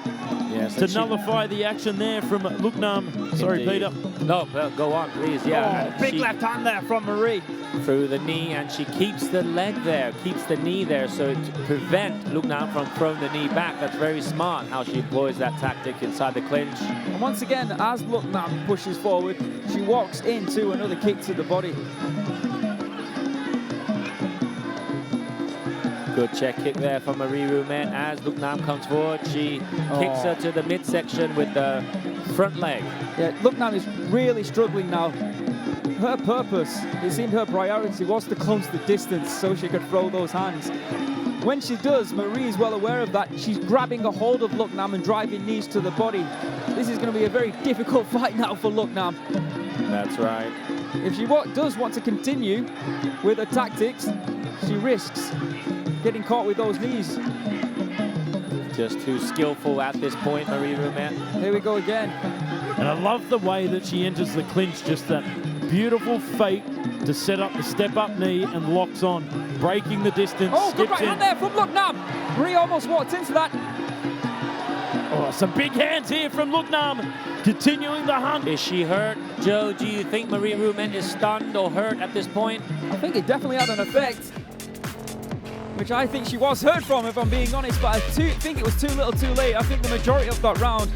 to nullify the action there from Looknam. Sorry, Indeed. Peter. No, go on, please. Yeah. Oh, big She- left hand there from Marie. through the knee, and she keeps the leg there, keeps the knee there, so to prevent Looknam from throwing the knee back. That's very smart how she employs that tactic inside the clinch. And once again, as Looknam pushes forward, she walks into another kick to the body. Good check kick there from Marie Ruumet. As Looknam comes forward, she kicks her to the midsection with the front leg. Yeah, Looknam is really struggling now. Her purpose, it seemed her priority was to close the distance so she could throw those hands. When she does, Marie is well aware of that. She's grabbing a hold of Looknam and driving knees to the body. This is going to be a very difficult fight now for Looknam. That's right. If she does want to continue with her tactics, she risks getting caught with those knees. Just too skillful at this point, Marie Ruumet. Here we go again. And I love the way that she enters the clinch, just that beautiful fake to set up the step-up knee and locks on, breaking the distance, Oh, good skips right in. hand there from Looknam. Marie almost walked into that. Oh, some big hands here from Looknam, continuing the hunt. Is she hurt? Joe, do you think Marie Ruumet is stunned or hurt at this point? I think it definitely had an effect, which I think she was hurt from, if I'm being honest, but I think it was too little too late. I think the majority of that round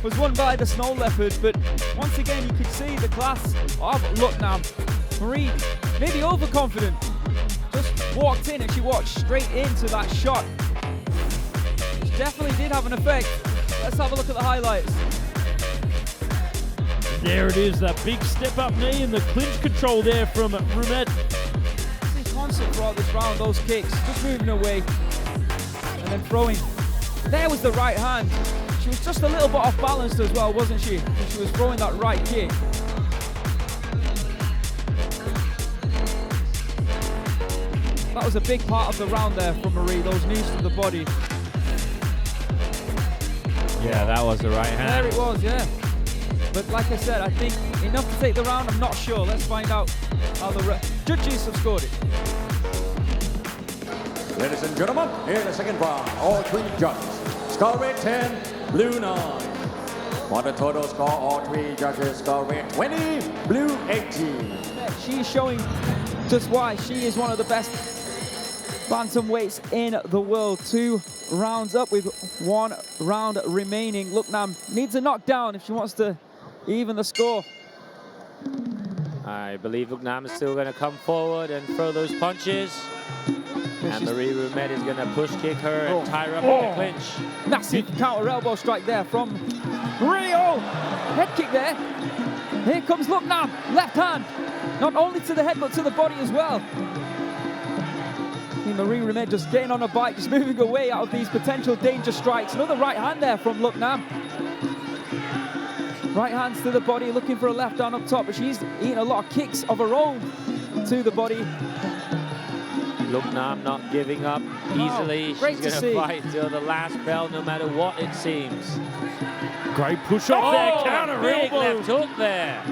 was won by the Snow Leopard, but once again, you could see the class of Looknam. Marie, maybe overconfident, just walked in and she walked straight into that shot. It definitely did have an effect. Let's have a look at the highlights. There it is, that big step-up knee and the clinch control there from Ruumet. Constant throughout this round, those kicks, just moving away and then throwing. There was the right hand. She was just a little bit off balanced as well, wasn't she? When she was throwing that right kick. That was a big part of the round there from Marie, those knees to the body. Yeah, that was the right hand. There it was, yeah. But like I said, I think enough to take the round, I'm not sure. Let's find out how the judges have scored it. Ladies and gentlemen, in the second round, all three judges. Score rate 10, blue 9. For the total score, all three judges score rate 20, blue 18. She's showing just why she is one of the best bantamweights in the world. 2 rounds up with 1 round remaining. Looknam needs a knockdown if she wants to even the score. I believe Looknam is still going to come forward and throw those punches. And Marie Ruumet is going to push kick her and tie her up in the clinch. Massive counter elbow strike there from Marie. Oh, head kick there. Here comes Looknam, left hand. Not only to the head, but to the body as well. Marie Ruumet just getting on a bike, just moving away out of these potential danger strikes. Another right hand there from Looknam. Right hands to the body, looking for a left down up top, but she's eating a lot of kicks of her own to the body. Looknam not giving up easily. Great She's to going see. to fight till the last bell, no matter what it seems. Great push off there, Oh, counter big elbow. left hook there.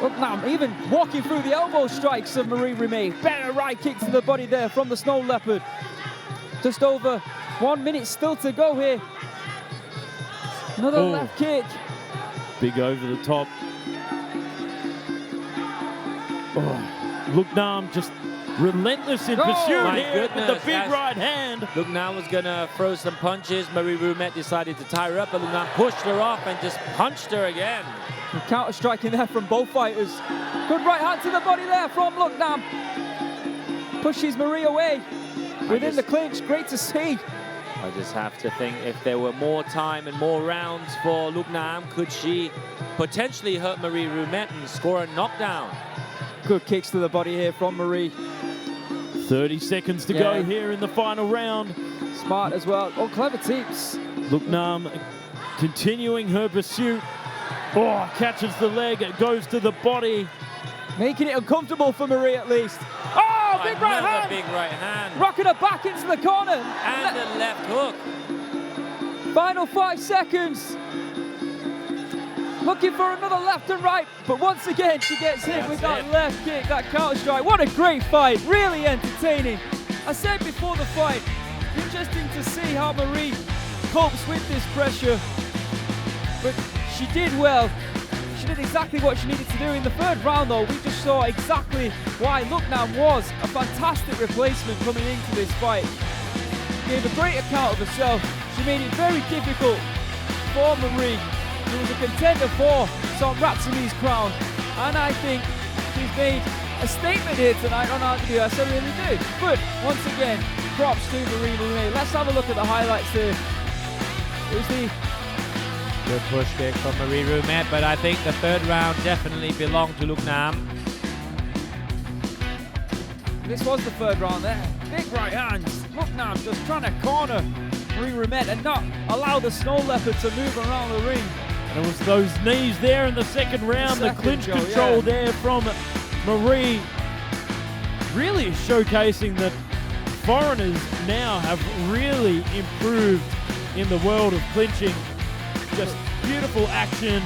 Looknam even walking through the elbow strikes of Marie Ruumet. Better right kick to the body there from the Snow Leopard. Just over 1 minute still to go here. Another left kick. Big over the top. Oh, Looknam just relentless in pursuit my here with the goodness, big that's- right hand. Looknam was going to throw some punches. Marie Ruumet decided to tie her up, but Looknam pushed her off and just punched her again. Counter striking there from both fighters. Good right hand to the body there from Looknam. Pushes Marie away within the clinch. Great to see. I just have to think, if there were more time and more rounds for Looknam, could she potentially hurt Marie Ruumet and score a knockdown? Good kicks to the body here from Marie. 30 seconds to go here in the final round. Smart as well. Oh, clever tips. Looknam continuing her pursuit. Oh, catches the leg, it goes to the body. Making it uncomfortable for Marie at least. Oh, big right Another hand. big right hand. Rocking her back into the corner. And a left hook. Final 5 seconds. Looking for another left and right, but once again she gets hit with that left kick, that counter strike. What a great fight, really entertaining. I said before the fight, interesting to see how Marie copes with this pressure, but she did well. She did exactly what she needed to do in the third round, though. We just saw exactly why Looknam was a fantastic replacement coming into this fight. Gave a great account of herself. She made it very difficult for Marie, who was a contender for Ratsami's crown. And I think she's made a statement here tonight on RWS, I really do. But once again, props to Marie Ruumet. Let's have a look at the highlights here. Here's the Good push kick from Marie Ruumet, but I think the third round definitely belonged to Looknam. This was the third round there. Big right hands. Looknam just trying to corner Marie Ruumet and not allow the snow leopard to move around the ring. And it was those knees there in the second round, the clinch control there from Marie. Really showcasing that foreigners now have really improved in the world of clinching. Just beautiful action,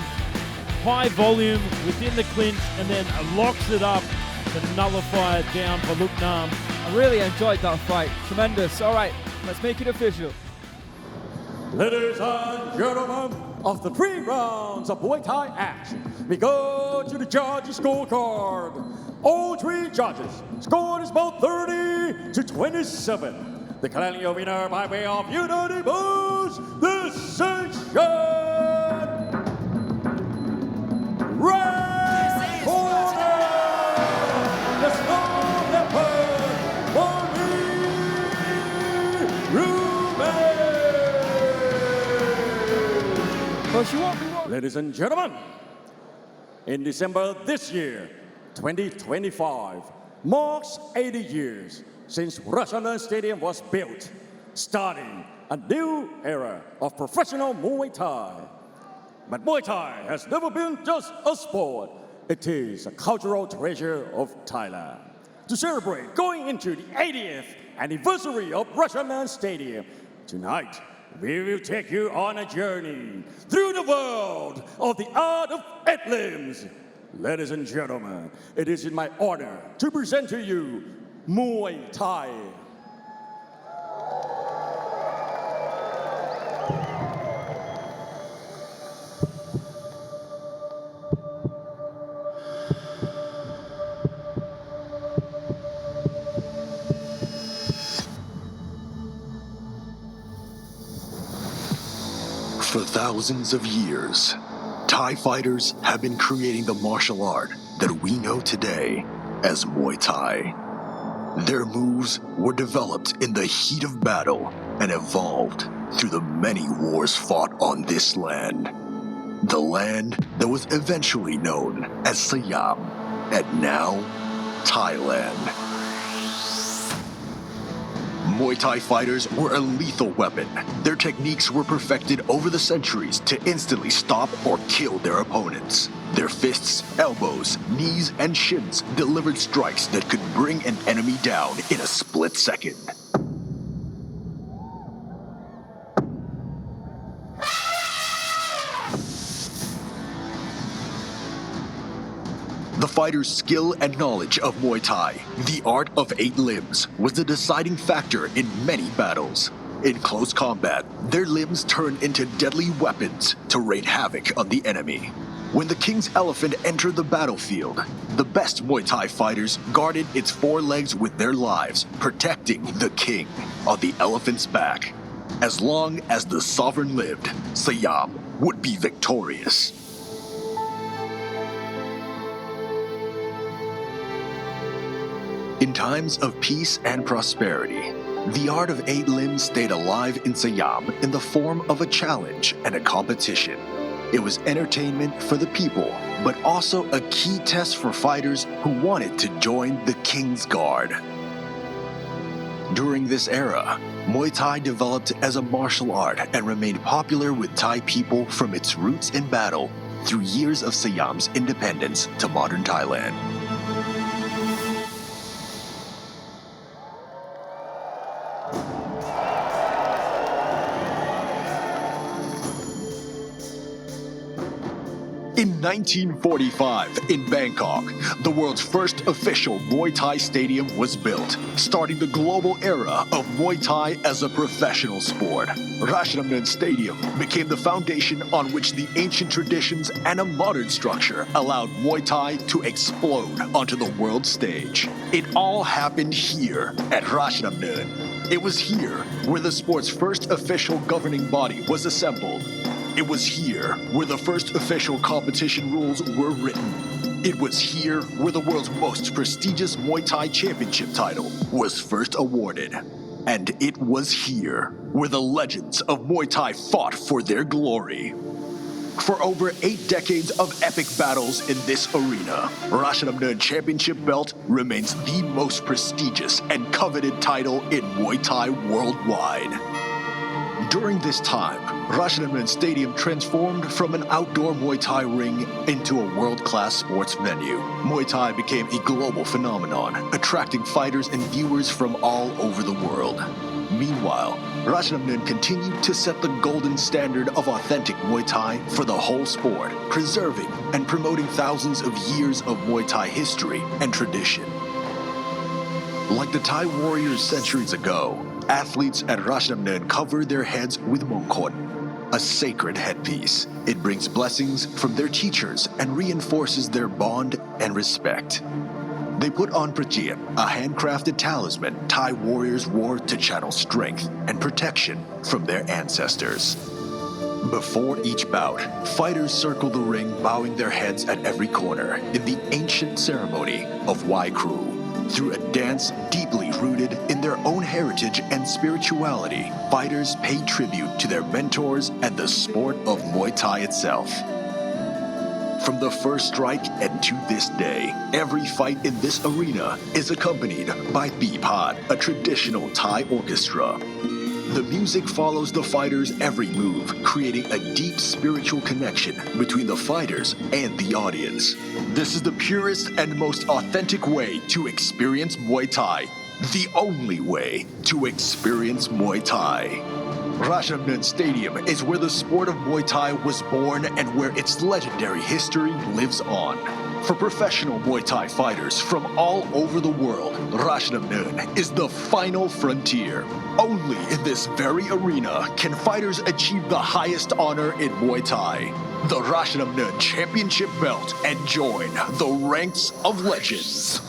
high volume within the clinch, and then locks it up to nullify it down for Looknam. I really enjoyed that fight. Tremendous. All right, let's make it official. Ladies and gentlemen, of the 3 rounds of Muay Thai action, we go to the judges' scorecard. All 3 judges scored is about 30-27. The Kanani winner by way of unanimous decision. Red corner, the snow leopard, Ruumet. Well, she won't be wrong. Ladies and gentlemen, in December this year, 2025, marks 80 years since Rajadamnern Stadium was built, starting a new era of professional Muay Thai. But Muay Thai has never been just a sport. It is a cultural treasure of Thailand. To celebrate going into the 80th anniversary of Rajadamnern Stadium, tonight we will take you on a journey through the world of the art of 8 limbs. Ladies and gentlemen, it is in my honor to present to you Muay Thai. For thousands of years, Thai fighters have been creating the martial art that we know today as Muay Thai. Their moves were developed in the heat of battle and evolved through the many wars fought on this land. The land that was eventually known as Siam, and now Thailand. Muay Thai fighters were a lethal weapon. Their techniques were perfected over the centuries to instantly stop or kill their opponents. Their fists, elbows, knees, and shins delivered strikes that could bring an enemy down in a split second. The fighter's skill and knowledge of Muay Thai, the art of 8 limbs, was the deciding factor in many battles. In close combat, their limbs turned into deadly weapons to rain havoc on the enemy. When the king's elephant entered the battlefield, the best Muay Thai fighters guarded its 4 legs with their lives, protecting the king on the elephant's back. As long as the sovereign lived, Siam would be victorious. In times of peace and prosperity, the art of 8 limbs stayed alive in Siam in the form of a challenge and a competition. It was entertainment for the people, but also a key test for fighters who wanted to join the King's Guard. During this era, Muay Thai developed as a martial art and remained popular with Thai people from its roots in battle through years of Siam's independence to modern Thailand. In In 1945, in Bangkok, the world's first official Muay Thai stadium was built, starting the global era of Muay Thai as a professional sport. Rajadamnern Stadium became the foundation on which the ancient traditions and a modern structure allowed Muay Thai to explode onto the world stage. It all happened here at Rajadamnern. It was here where the sport's first official governing body was assembled. It was here where the first official competition rules were written. It was here where the world's most prestigious Muay Thai championship title was first awarded. And it was here where the legends of Muay Thai fought for their glory. For over 8 decades of epic battles in this arena, Rajadamnern Championship Belt remains the most prestigious and coveted title in Muay Thai worldwide. During this time, Rajadamnern Stadium transformed from an outdoor Muay Thai ring into a world-class sports venue. Muay Thai became a global phenomenon, attracting fighters and viewers from all over the world. Meanwhile, Rajadamnern continued to set the golden standard of authentic Muay Thai for the whole sport, preserving and promoting thousands of years of Muay Thai history and tradition. Like the Thai warriors centuries ago, athletes at Rajadamnern cover their heads with mongkot, a sacred headpiece. It brings blessings from their teachers and reinforces their bond and respect. They put on prajiat, a handcrafted talisman Thai warriors wore to channel strength and protection from their ancestors. Before each bout, fighters circle the ring, bowing their heads at every corner in the ancient ceremony of Wiktora. Through a dance deeply rooted in their own heritage and spirituality, fighters pay tribute to their mentors and the sport of Muay Thai itself. From the first strike and to this day, every fight in this arena is accompanied by Bipad, a traditional Thai orchestra. The music follows the fighters' every move, creating a deep spiritual connection between the fighters and the audience. This is the purest and most authentic way to experience Muay Thai. The only way to experience Muay Thai. Rajadamnern Stadium is where the sport of Muay Thai was born and where its legendary history lives on. For professional Muay Thai fighters from all over the world, Rajadamnern is the final frontier. Only in this very arena can fighters achieve the highest honor in Muay Thai, the Rajadamnern Championship Belt, and join the ranks of legends.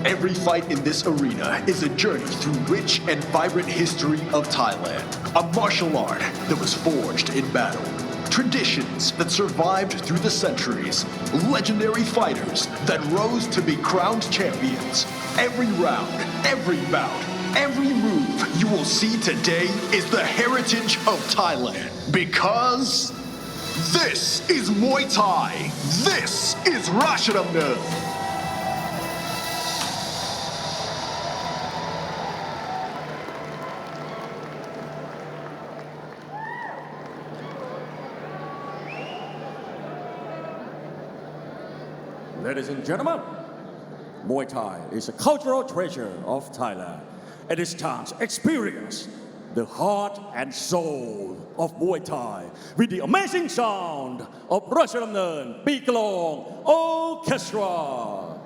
Every fight in this arena is a journey through rich and vibrant history of Thailand. A martial art that was forged in battle. Traditions that survived through the centuries. Legendary fighters that rose to be crowned champions. Every round, every bout, every move you will see today is the heritage of Thailand. Because this is Muay Thai. This is Rajadamnern. Ladies and gentlemen, Muay Thai is a cultural treasure of Thailand. It is time to experience the heart and soul of Muay Thai with the amazing sound of Rajadamnern Komkliaw Orchestra.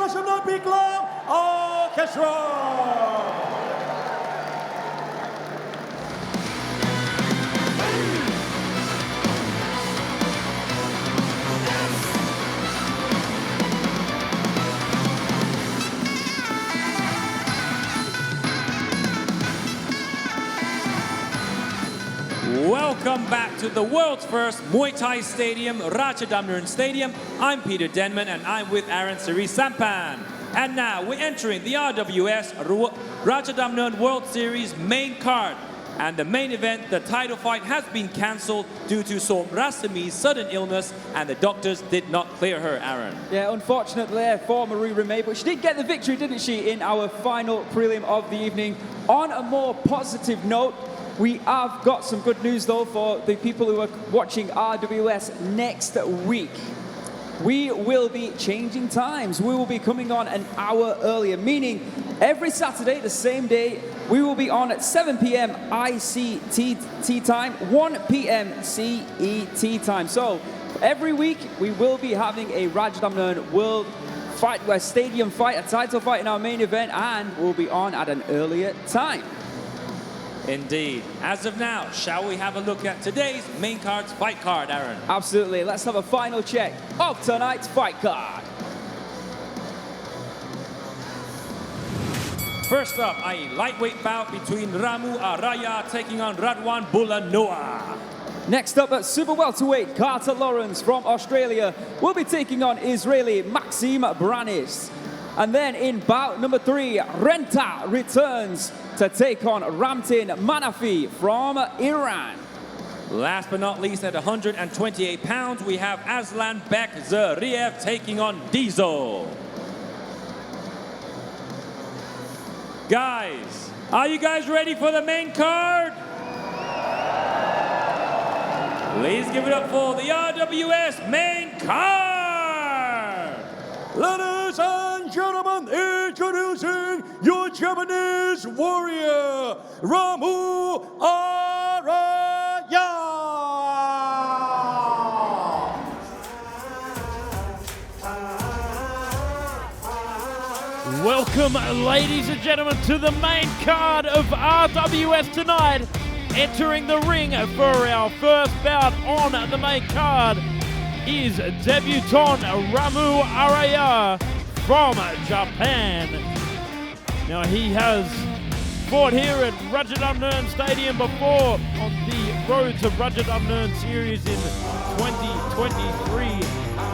International Big Long Orchestra. Welcome back to the world's first Muay Thai stadium, Rajadamnern Stadium. I'm Peter Denman and I'm with Aaron Siri Sampan. And now we're entering the RWS Rajadamnern World Series main card. And the main event, the title fight, has been cancelled due to Som Rasami's sudden illness and the doctors did not clear her, Aaron. Yeah, unfortunately for Ruumet, but she did get the victory, didn't she, in our final prelim of the evening. On a more positive note, we have got some good news though for the people who are watching RWS next week. We will be changing times. We will be coming on an hour earlier, meaning every Saturday, the same day, we will be on at 7 p.m. ICT time, 1 p.m. CET time. So every week we will be having a Rajadamnern World Fight West Stadium fight, a title fight in our main event, and we'll be on at an earlier time. Indeed. As of now, shall we have a look at today's main card's fight card, Aaron? Absolutely. Let's have a final check of tonight's fight card. First up, a lightweight bout between Ramu Araya taking on Radwan Boulanouar. Next up at super welterweight, Carter Lawrence from Australia will be taking on Israeli Maxim Branis. And then in bout number 3, Renta returns to take on Ramtin Manafi from Iran. Last but not least, at 128 pounds, we have Aslanbek Zikreev taking on Diesel. Guys, are you guys ready for the main card? Please give it up for the RWS main card. Ladies and gentlemen, introducing your Japanese warrior, Ramu Araya. Welcome, ladies and gentlemen, to the main card of RWS tonight. Entering the ring for our first bout on the main card is debutant Ramu Araya from Japan. Now, he has fought here at Rajadamnern Stadium before on the Road to Rajadamnern series in 2023,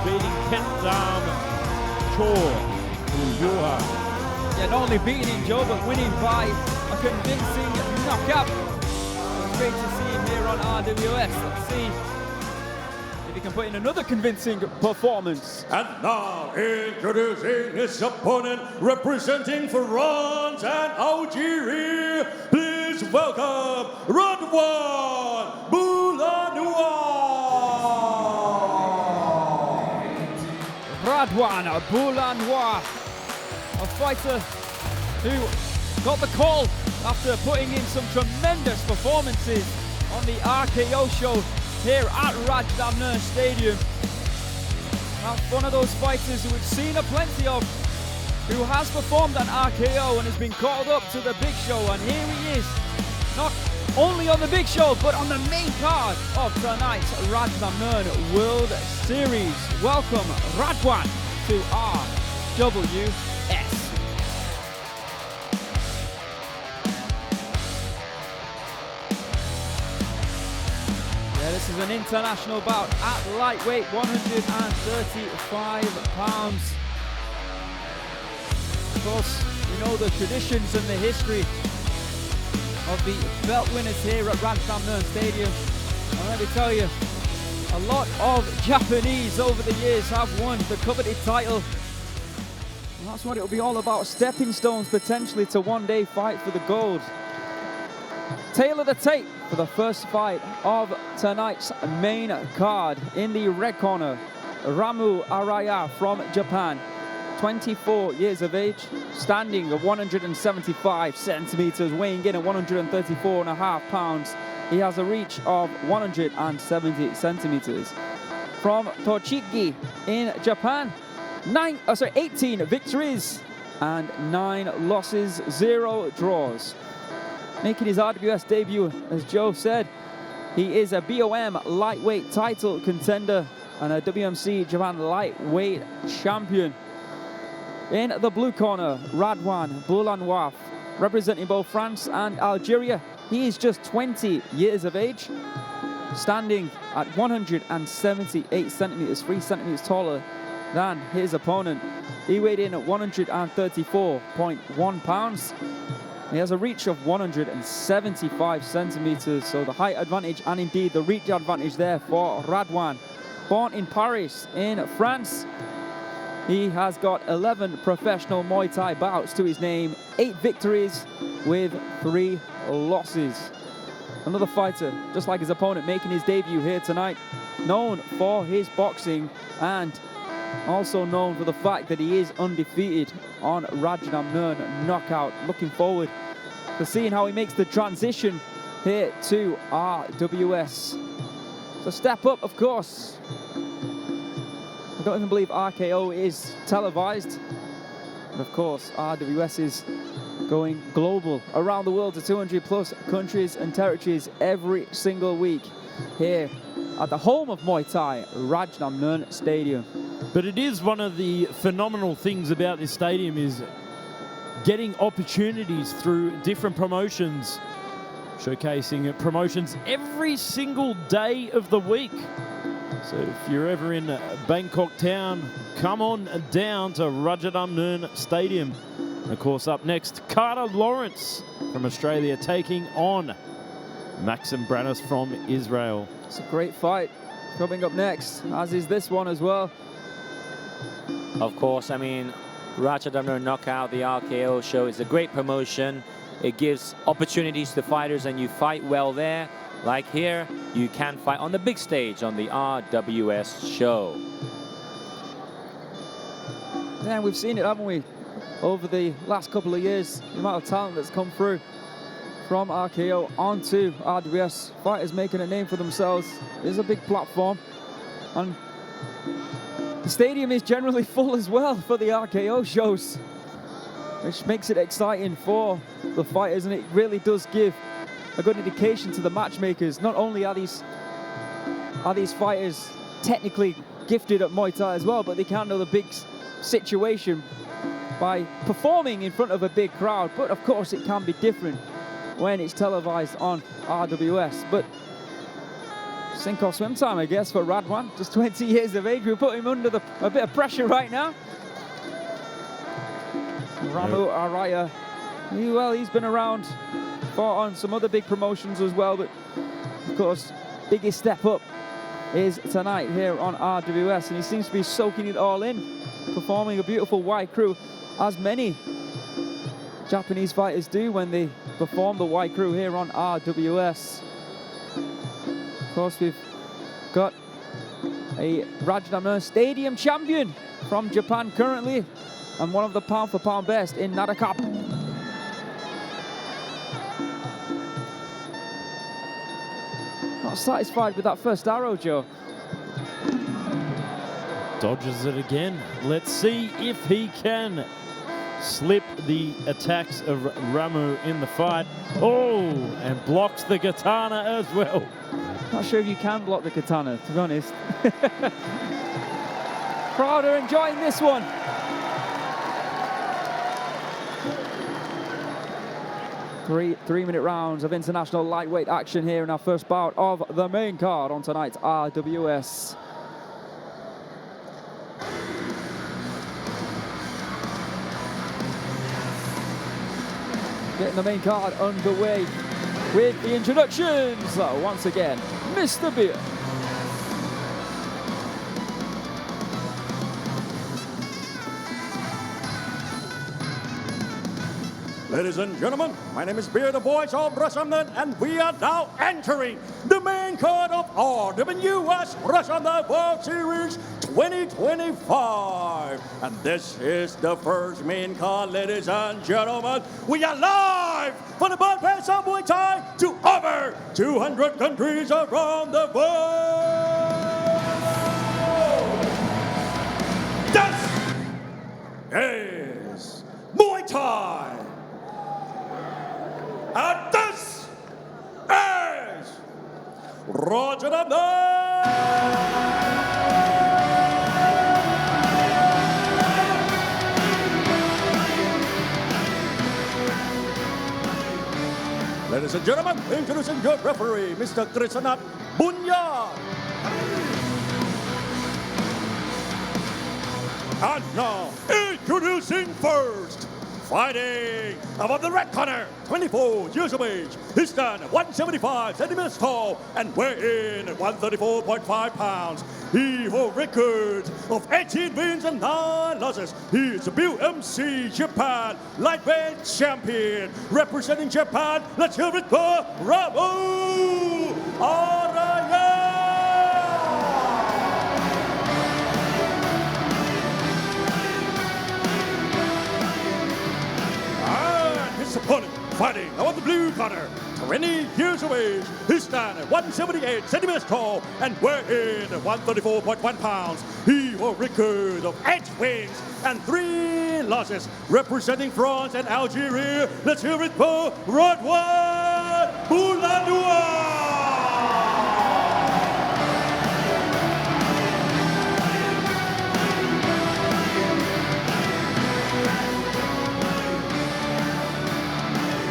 beating Kentam Chor. Yeah, not only beating him, Joe, but winning by a convincing knockout. It's great to see him here on RWS. Let's see if he can put in another convincing performance. And now introducing his opponent, representing France and Algeria. Please welcome Radwan Boulanouar. Radwan Boulanouar, a fighter who got the call after putting in some tremendous performances on the RKO show here at Rajadamnern Stadium. That's one of those fighters who we've seen a plenty of, who has performed on RKO and has been called up to the big show, and here he is, not only on the big show, but on the main card of tonight's Rajadamnern World Series. Welcome, Radwan, to RWS. Yeah, this is an international bout at lightweight, 135 pounds. Of course, you know the traditions and the history of the belt winners here at Rajadamnern Stadium. And let me tell you, a lot of Japanese over the years have won the coveted title. And that's what it'll be all about, stepping stones potentially to one day fight for the gold. Tail of the tape for the first fight of tonight's main card. In the red corner, Ramu Araya from Japan, 24 years of age, standing at 175 centimeters, weighing in at 134.5 pounds. He has a reach of 170 centimeters. From Tochigi in Japan, 18 victories and 9 losses, 0 draws. Making his RWS debut, as Joe said, he is a BOM lightweight title contender and a WMC Japan lightweight champion. In the blue corner, Radwan Boulanouar, representing both France and Algeria. He is just 20 years of age, standing at 178 centimeters, 3 centimeters taller than his opponent. He weighed in at 134.1 pounds. He has a reach of 175 centimeters, so the height advantage and indeed the reach advantage there for Radwan. Born in Paris, in France, he has got 11 professional Muay Thai bouts to his name, 8 victories with 3 losses. Another fighter, just like his opponent, making his debut here tonight, known for his boxing and also known for the fact that he is undefeated on Rajadamnern knockout. Looking forward to seeing how he makes the transition here to RWS. So step up, of course. I don't even believe RKO is televised. But of course, RWS is going global around the world to 200 plus countries and territories every single week here at the home of Muay Thai, Rajadamnern Stadium. But it is one of the phenomenal things about this stadium is getting opportunities through different promotions, showcasing promotions every single day of the week. So if you're ever in Bangkok town, come on down to Rajadamnern Stadium. And of course, up next, Carter Lawrence from Australia taking on Maxim Branis from Israel. It's a great fight coming up next, as is this one as well. Of course, I mean, Rajadamnern Knockout, the RKO show, is a great promotion. It gives opportunities to fighters and you fight well there. Like here, you can fight on the big stage on the RWS show. Yeah, we've seen it, haven't we? Over the last couple of years, the amount of talent that's come through from RKO onto RWS. Fighters making a name for themselves. It's a big platform. And the stadium is generally full as well for the RKO shows, which makes it exciting for the fighters, and it really does give a good indication to the matchmakers. Not only are these fighters technically gifted at Muay Thai as well, but they can know the big situation by performing in front of a big crowd. But of course it can be different when it's televised on RWS. But sink or swim time, I guess, for Radwan. Just 20 years of age. We'll put him under a bit of pressure right now. Ramu Araya, he's been around, fought on some other big promotions as well, but of course, biggest step up is tonight here on RWS, and he seems to be soaking it all in, performing a beautiful white crew, as many Japanese fighters do when they perform the white crew here on RWS. Of course, we've got a Rajadamnern Stadium champion from Japan currently, and one of the pound-for-pound best in Nadakap. Not satisfied with that first arrow, Joe. Dodges it again. Let's see if he can slip the attacks of Ramu in the fight. Oh, and blocks the katana as well. Not sure if you can block the katana, to be honest. Crowd are enjoying this one. Three-minute rounds of international lightweight action here in our first bout of the main card on tonight's RWS. Getting the main card underway with the introductions. Once again, Mr. Beer. Ladies and gentlemen, my name is Beer, the voice of Rajadamnern, and we are now entering the main card of RWS Rajadamnern World Series 2025. And this is the first main card, ladies and gentlemen. We are live from the birthplace of Muay Thai to over 200 countries around the world. This Rajadamnern! Ladies and gentlemen, introducing your referee, Mr. Krisanat Bunyan. And now, introducing first, fighting above the red corner, 24 years of age. He stands 175 centimeters tall and weigh in at 134.5 pounds. He holds records of 18 wins and 9 losses. He is a WMC Japan lightweight champion. Representing Japan, let's hear it for Ramu Araya! His opponent fighting on the blue corner, 20 years of age. He stands at 178 centimeters tall and weigh in at 134.1 pounds. He holds a record of 8 wins and 3 losses. Representing France and Algeria, let's hear it for Radwan Boulanouar!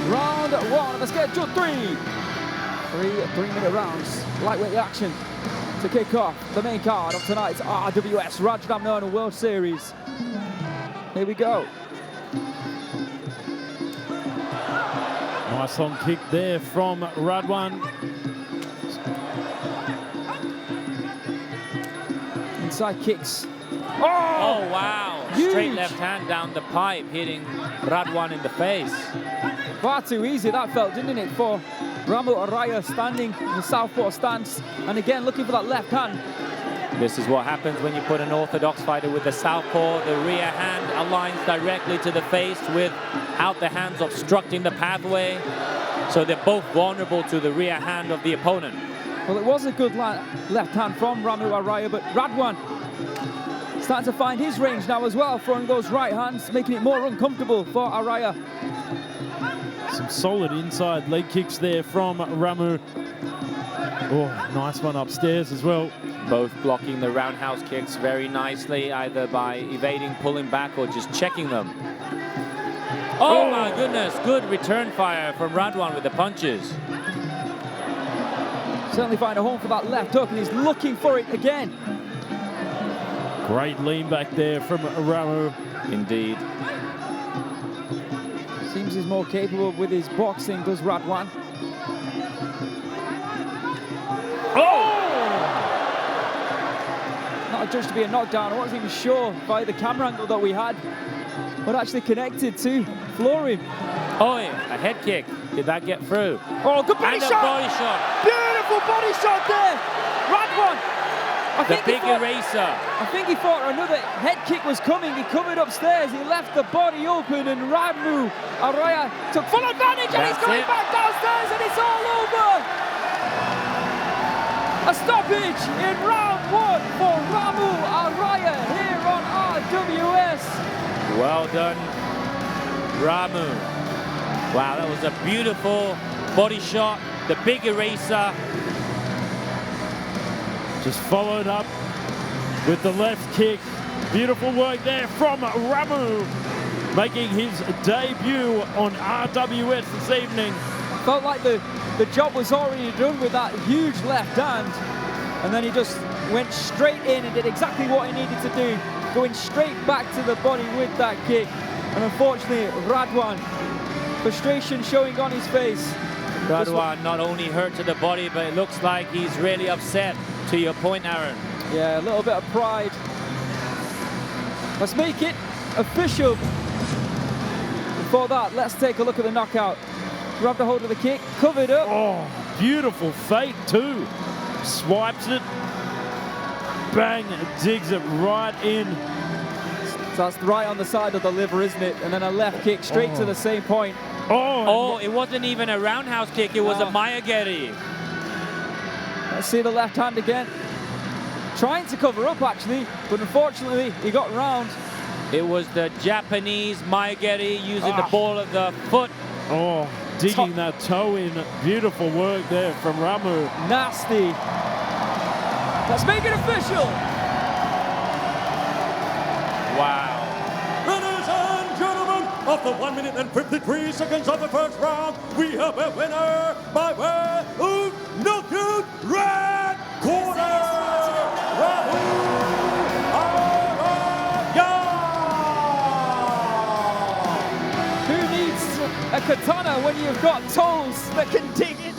Round 1 of the schedule 3. 3-minute rounds. Lightweight action to kick off the main card of tonight's RWS Rajadamnern World Series. Here we go. Nice long kick there from Radwan. Inside kicks. Oh, wow. Huge. Straight left hand down the pipe, hitting Radwan in the face. Far too easy that felt, didn't it, for Ramu Araya standing in the southpaw stance. And again, looking for that left hand. This is what happens when you put an orthodox fighter with the southpaw. The rear hand aligns directly to the face without the hands obstructing the pathway. So they're both vulnerable to the rear hand of the opponent. Well, it was a good left hand from Ramu Araya, but Radwan starting to find his range now as well, throwing those right hands, making it more uncomfortable for Araya. Some solid inside leg kicks there from Ramu. Oh, nice one upstairs as well. Both blocking the roundhouse kicks very nicely, either by evading, pulling back, or just checking them. Oh my goodness, good return fire from Radwan with the punches. Certainly find a home for that left hook, and he's looking for it again. Great lean back there from Ramu. Indeed. Seems he's more capable with his boxing, does Radwan. Not judged to be a knockdown. I wasn't even sure by the camera angle that we had, but actually connected to flooring. Oh, yeah, a head kick. Did that get through? Oh, good body and shot! A body shot. Beautiful body shot there! Radwan! The big eraser. I think he thought another head kick was coming. He covered upstairs. He left the body open, and Ramu Araya took full advantage, and he's going back downstairs, and it's all over. A stoppage in round 1 for Ramu Araya here on RWS. Well done, Ramu. Wow, that was a beautiful body shot. The big eraser. Just followed up with the left kick. Beautiful work there from Ramu, making his debut on RWS this evening. Felt like the job was already done with that huge left hand, and then he just went straight in and did exactly what he needed to do, going straight back to the body with that kick. And unfortunately, Radwan, frustration showing on his face. Radwan not only hurt to the body, but it looks like he's really upset, to your point, Aaron. Yeah, a little bit of pride. Let's make it official. Before that, let's take a look at the knockout. Grabbed a hold of the kick, covered up. Oh, beautiful fake too. Swipes it, bang, digs it right in. So that's right on the side of the liver, isn't it? And then a left kick straight to the same point. Oh, it wasn't even a roundhouse kick, it was a Mayageri. Let's see the left hand again. Trying to cover up, actually, but unfortunately, he got round. It was the Japanese Mayageri using the ball of the foot. Oh, digging that toe in. Beautiful work there from Ramu. Nasty. Let's make it official. Wow. Ladies and gentlemen, after 1 minute and 53 seconds of the first round, we have a winner by way of knockout red corner, Ramu Araya. Who needs a katana when you've got toes that can dig it?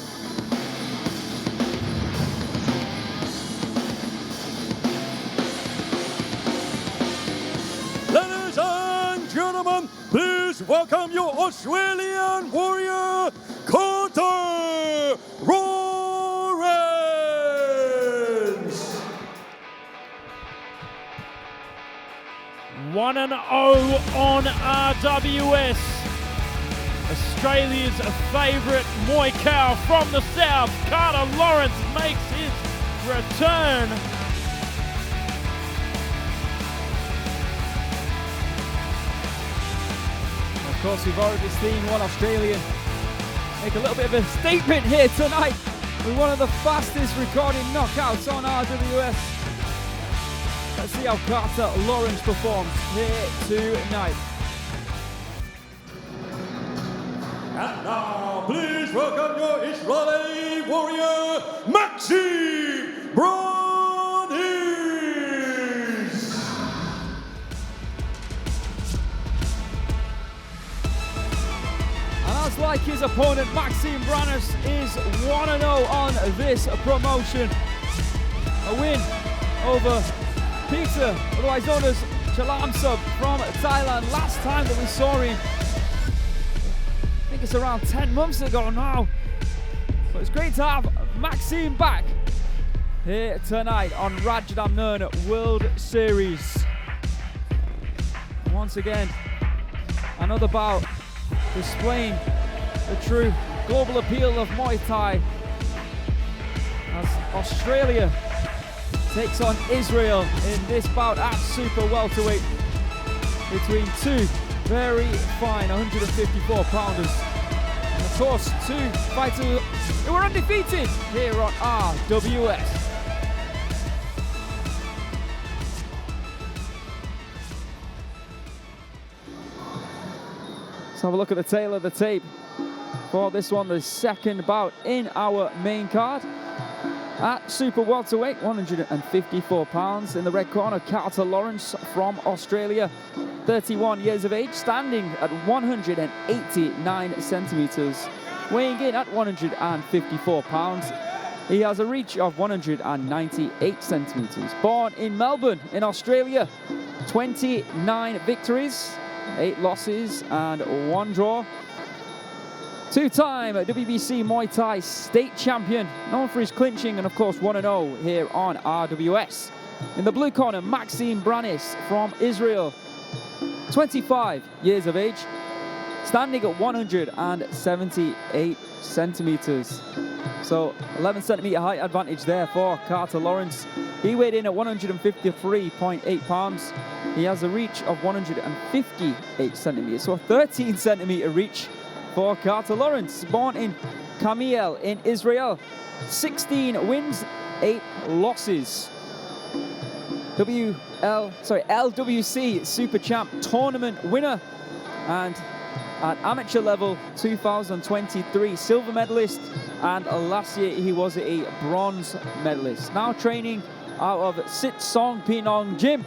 Ladies and gentlemen, please welcome your Australian warrior, Carter Lawrence. 1-0 on RWS. Australia's favourite Muay cow from the south, Carter Lawrence, makes his return. Of course, we've already seen one Australian make a little bit of a statement here tonight with one of the fastest recorded knockouts on RWS. Let's see how Carter Lawrence performs here tonight. And now, please welcome your Israeli warrior, Maxim Branis. And as like his opponent, Maxim Branis is 1-0 on this promotion. A win over Peter, otherwise known as Chalamsub from Thailand. Last time that we saw him, I think it's around 10 months ago now. But it's great to have Maxim back here tonight on Rajadamnern World Series. Once again, another bout displaying the true global appeal of Muay Thai as Australia takes on Israel in this bout at super welterweight between two very fine 154 pounders. And of course, two fighters who were undefeated here on RWS. Let's have a look at the tail of the tape for this one, the second bout in our main card. At super welterweight, 154 pounds. In the red corner, Carter Lawrence from Australia, 31 years of age, standing at 189 centimeters, weighing in at 154 pounds. He has a reach of 198 centimeters. Born in Melbourne, in Australia, 29 victories, 8 losses and 1 draw. Two-time WBC Muay Thai state champion, known for his clinching and of course 1-0 here on RWS. In the blue corner, Maxim Branis from Israel, 25 years of age, standing at 178 centimeters. So 11 centimeter height advantage there for Carter Lawrence. He weighed in at 153.8 pounds. He has a reach of 158 centimeters, so a 13 centimeter reach for Carter Lawrence. Born in Komkliaw in Israel, 16 wins, 8 losses. LWC Super Champ tournament winner, and at amateur level 2023 silver medalist, and last year he was a bronze medalist. Now training out of Sitsongpeenong gym,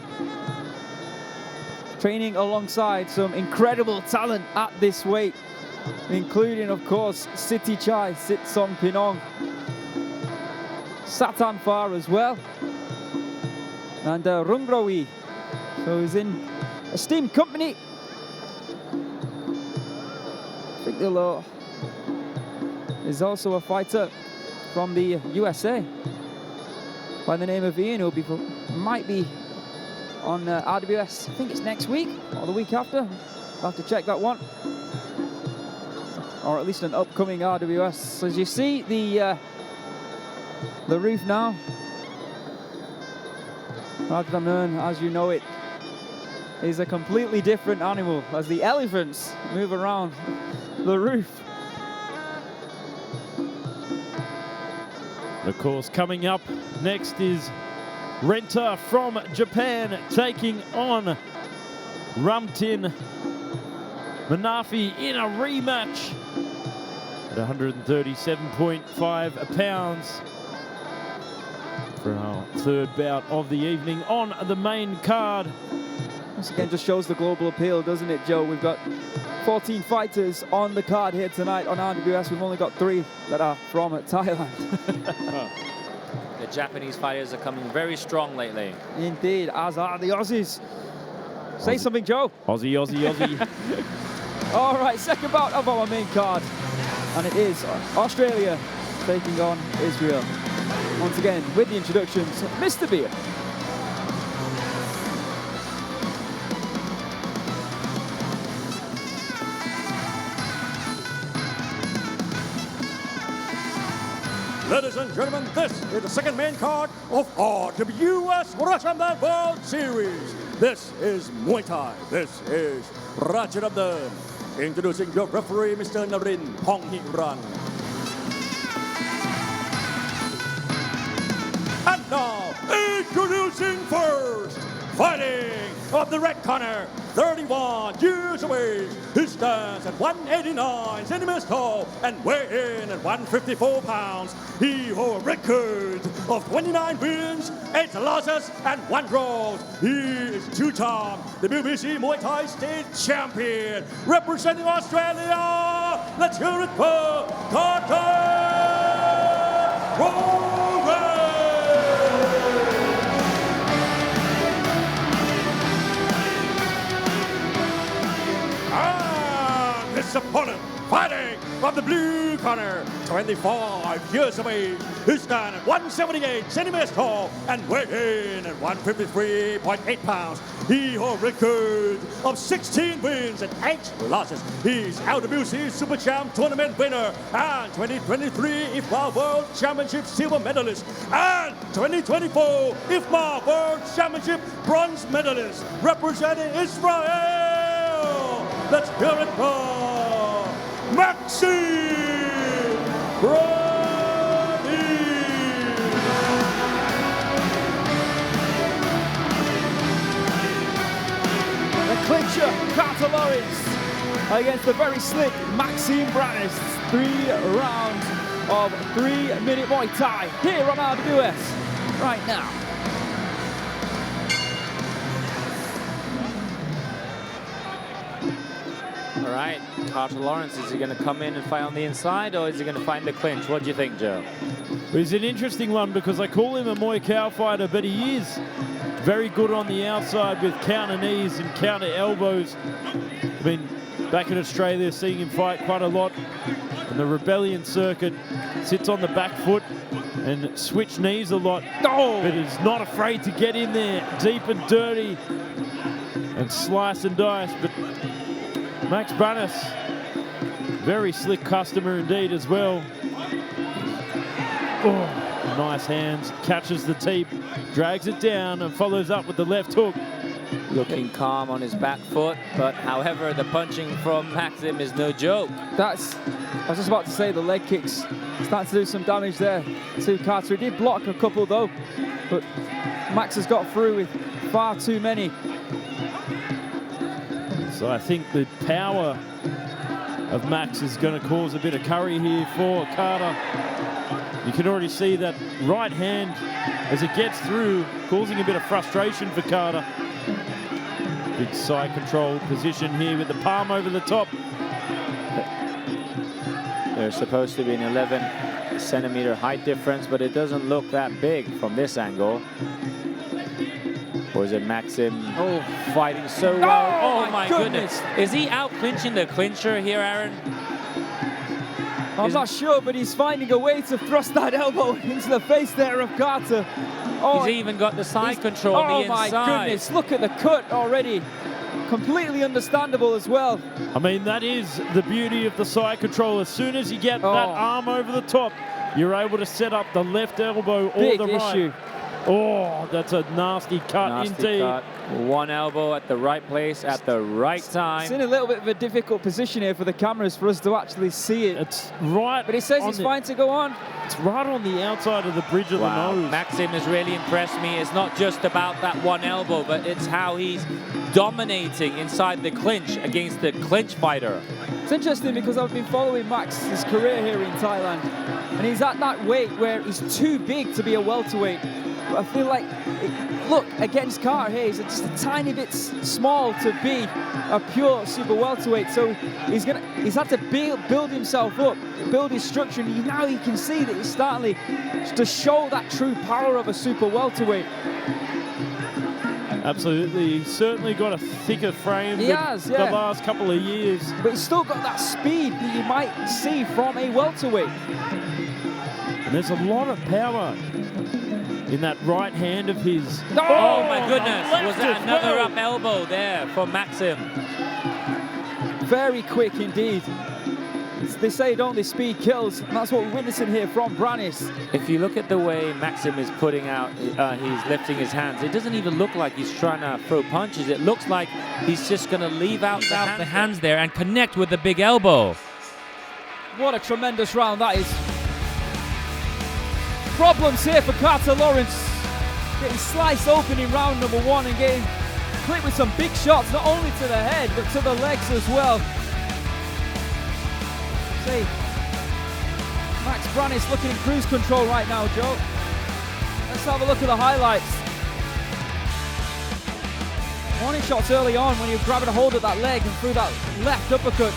training alongside some incredible talent at this weight, including of course City Chai, Sitsongpeenong, Satan Far as well, and Rungrowi, so he's in esteemed company. I think there's also a fighter from the USA by the name of Ian, who might be on RWS. I think it's next week or the week after. I'll have to check that one, or at least an upcoming RWS. So as you see the roof now, Rajadamnern, as you know it, is a completely different animal as the elephants move around the roof. Of course, coming up next is Renta from Japan taking on Ramtin Manafi in a rematch at 137.5 pounds for our third bout of the evening on the main card. This again just shows the global appeal, doesn't it, Joe? We've got 14 fighters on the card here tonight on RWS. We've only got 3 that are from Thailand. The Japanese fighters are coming very strong lately. Indeed, as are the Aussies. Say something, Joe. Aussie, Aussie, Aussie. All right, second bout of our main card. And it is Australia taking on Israel. Once again, with the introductions, Mr. Beer. Ladies and gentlemen, this is the second main card of RWS Rajadamnern World Series. This is Muay Thai. This is Rajadamnern. Introducing your referee, Mr. Narin Ponghiran. And now, introducing first, fighting of the red corner, 31 years of age. He stands at 189 centimeters tall and weigh in at 154 pounds. He holds a record of 29 wins, 8 losses, and 1 draw. He is 2-time WBC Muay Thai state champion. Representing Australia, let's hear it for Ruumet. His opponent, fighting from the blue corner, 25 years of age. He stands at 178 centimeters tall and weigh in at 153.8 pounds. He holds a record of 16 wins and 8 losses. He's RWS Super Champ Tournament winner and 2023 IFMA World Championship silver medalist and 2024 IFMA World Championship bronze medalist representing Israel. Let's hear it for Maxim Branis. The clincher, Carter Lawrence, against the very slick Maxim Branis. 3 rounds of 3-minute Muay Thai here on RWS right now. All right, Carter Lawrence, is he going to come in and fight on the inside, or is he going to find the clinch? What do you think, Joe? He's an interesting one because I call him a Muay Thai fighter, but he is very good on the outside with counter knees and counter elbows. I've been back in Australia seeing him fight quite a lot on the Rebellion circuit. Sits on the back foot and switch knees a lot, but he's not afraid to get in there deep and dirty and slice and dice. But Max Branis, very slick customer indeed as well. Oh, nice hands, catches the teep, drags it down and follows up with the left hook. Looking calm on his back foot, but however, the punching from Maxim is no joke. I was just about to say, the leg kicks start to do some damage there to Carter. He did block a couple though, but Max has got through with far too many. So I think the power of Max is going to cause a bit of curry here for Carter. You can already see that right hand as it gets through, causing a bit of frustration for Carter. Big side control position here with the palm over the top. There's supposed to be an 11-centimeter height difference, but it doesn't look that big from this angle. Or is it Maxim fighting so well? Oh my goodness. Is he out clinching the clincher here, Aaron? I'm not sure, but he's finding a way to thrust that elbow into the face there of Carter. He's even got the side control on the inside. Oh my goodness, look at the cut already. Completely understandable as well. I mean, that is the beauty of the side control. As soon as you get that arm over the top, you're able to set up the left elbow or the right. Big issue. Oh, that's a nasty cut Nasty indeed. cut. One elbow at the right place at the right It's time. in a little bit of a difficult position here for the cameras for us to actually see it. It's right. But he says on it's the- fine to go on. It's right on the outside of the bridge of Wow, the nose. Maxim has really impressed me. It's not just about that one elbow, but it's how he's dominating inside the clinch against the clinch fighter. It's interesting because I've been following Max's career here in Thailand, and he's at that weight where he's too big to be a welterweight. But I feel like, look, against Carter here, he's just a tiny bit small to be a pure super welterweight. So he's had to build himself up, build his structure, and now you can see that he's starting to show that true power of a super welterweight. Absolutely. He's certainly got a thicker frame He than has, the yeah. last couple of years. But he's still got that speed that you might see from a welterweight. And there's a lot of power in that right hand of his. Oh my goodness, left was that as another well. up elbow there for Maxim? Very quick indeed. They say, don't they, speed kills, and that's what we're witnessing here from Branis. If you look at the way Maxim is putting out, he's lifting his hands, it doesn't even look like he's trying to throw punches. It looks like he's just going to leave out the hands there and connect with the big elbow. What a tremendous round that is. Problems here for Carter Lawrence. Getting sliced open in round number one and getting clipped with some big shots, not only to the head, but to the legs as well. See, Max Branis looking in cruise control right now, Joe. Let's have a look at the highlights. Warning shots early on when he was grabbing a hold of that leg and threw that left uppercut.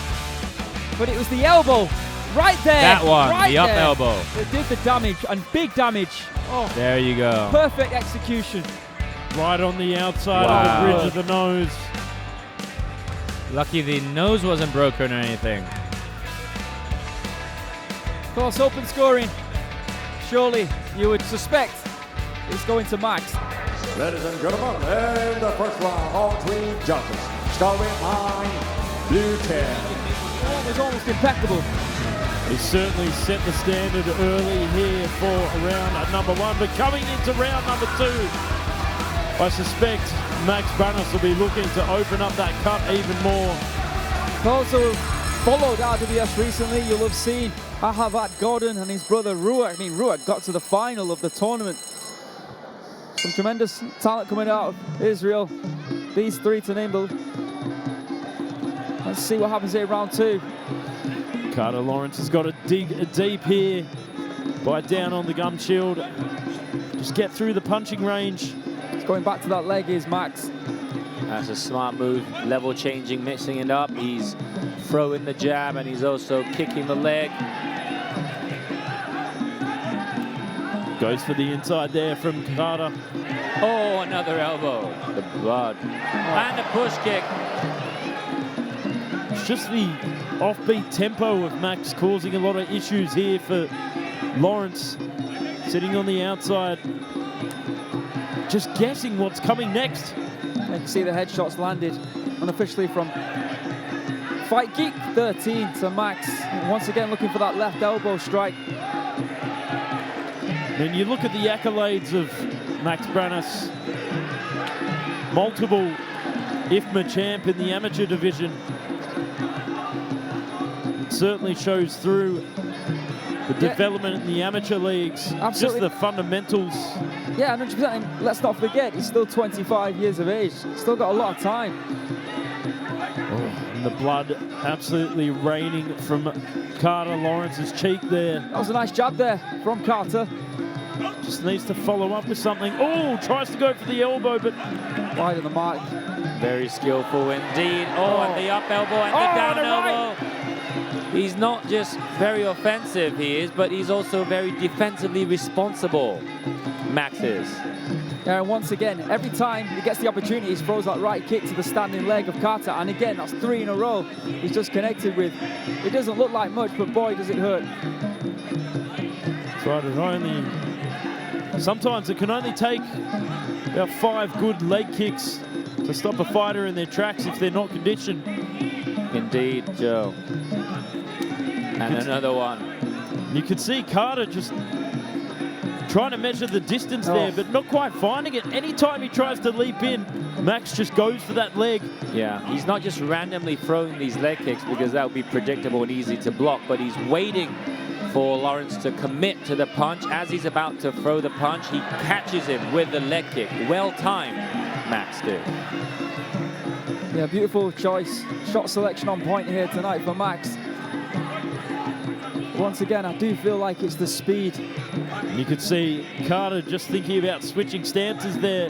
But it was the elbow right there. That one, right the up there, elbow. that did the damage, and big damage. Oh, There you go. perfect execution. Right on the outside Wow. of the bridge of the nose. Lucky the nose wasn't broken or anything. Of course, open scoring. Surely you would suspect it's going to Max. Ladies and gentlemen, in the first round, all three judges scoring on blue team. It was almost impeccable. He certainly set the standard early here for round number one, but coming into round number two, I suspect Max Branis will be looking to open up that cut even more. Also followed RWS recently, you'll have seen 𝐓𝐇𝐈𝐒 Gordon and his brother Ruumet. Ruumet got to the final of the tournament. Some tremendous talent coming out of Israel. These three to name. Let's see what happens here in round two. Carter Lawrence has got to dig deep here. Bite down on the gum shield. Just get through the punching range. It's going back to that leg is Max. That's a smart move, level changing, mixing it up. He's throwing the jab and he's also kicking the leg. Goes for the inside there from Carter. Oh, another elbow. The blood. And a push kick. It's just the offbeat tempo of Max causing a lot of issues here for Lawrence. Sitting on the outside, just guessing what's coming next. You can see the headshots landed unofficially from Fight Geek 13 to Max. Once again looking for that left elbow strike. When you look at the accolades of Max Branis, multiple 𝐓𝐇𝐈𝐒 champ in the amateur division, it certainly shows through the development in the amateur leagues. Absolutely. Just the fundamentals. Yeah, 100%. And let's not forget, he's still 25 years of age. Still got a lot of time. And the blood absolutely raining from Carter Lawrence's cheek there. That was a nice jab there from Carter. Just needs to follow up with something. Oh, tries to go for the elbow, but Wide of the mark. Very skillful indeed. Oh, and the up elbow and the down elbow. He's not just very offensive, he is, but he's also very defensively responsible. Max is. And once again, every time he gets the opportunity, he throws that right kick to the standing leg of Carter. And again, that's 3 in a row he's just connected with. It doesn't look like much, but boy, does it hurt. that's right, it only... Sometimes it can only take about 5 good leg kicks to stop a fighter in their tracks if they're not conditioned. Indeed, Joe. And another one. You can see Carter just trying to measure the distance there, but not quite finding it. Anytime he tries to leap in, Max just goes for that leg. Yeah, he's not just randomly throwing these leg kicks because that would be predictable and easy to block, but he's waiting for Lawrence to commit to the punch. As he's about to throw the punch, he catches him with the leg kick. Well timed, Max did. Yeah, beautiful choice. Shot selection on point here tonight for Max. Once again, I do feel like it's the speed. You could see Carter just thinking about switching stances there,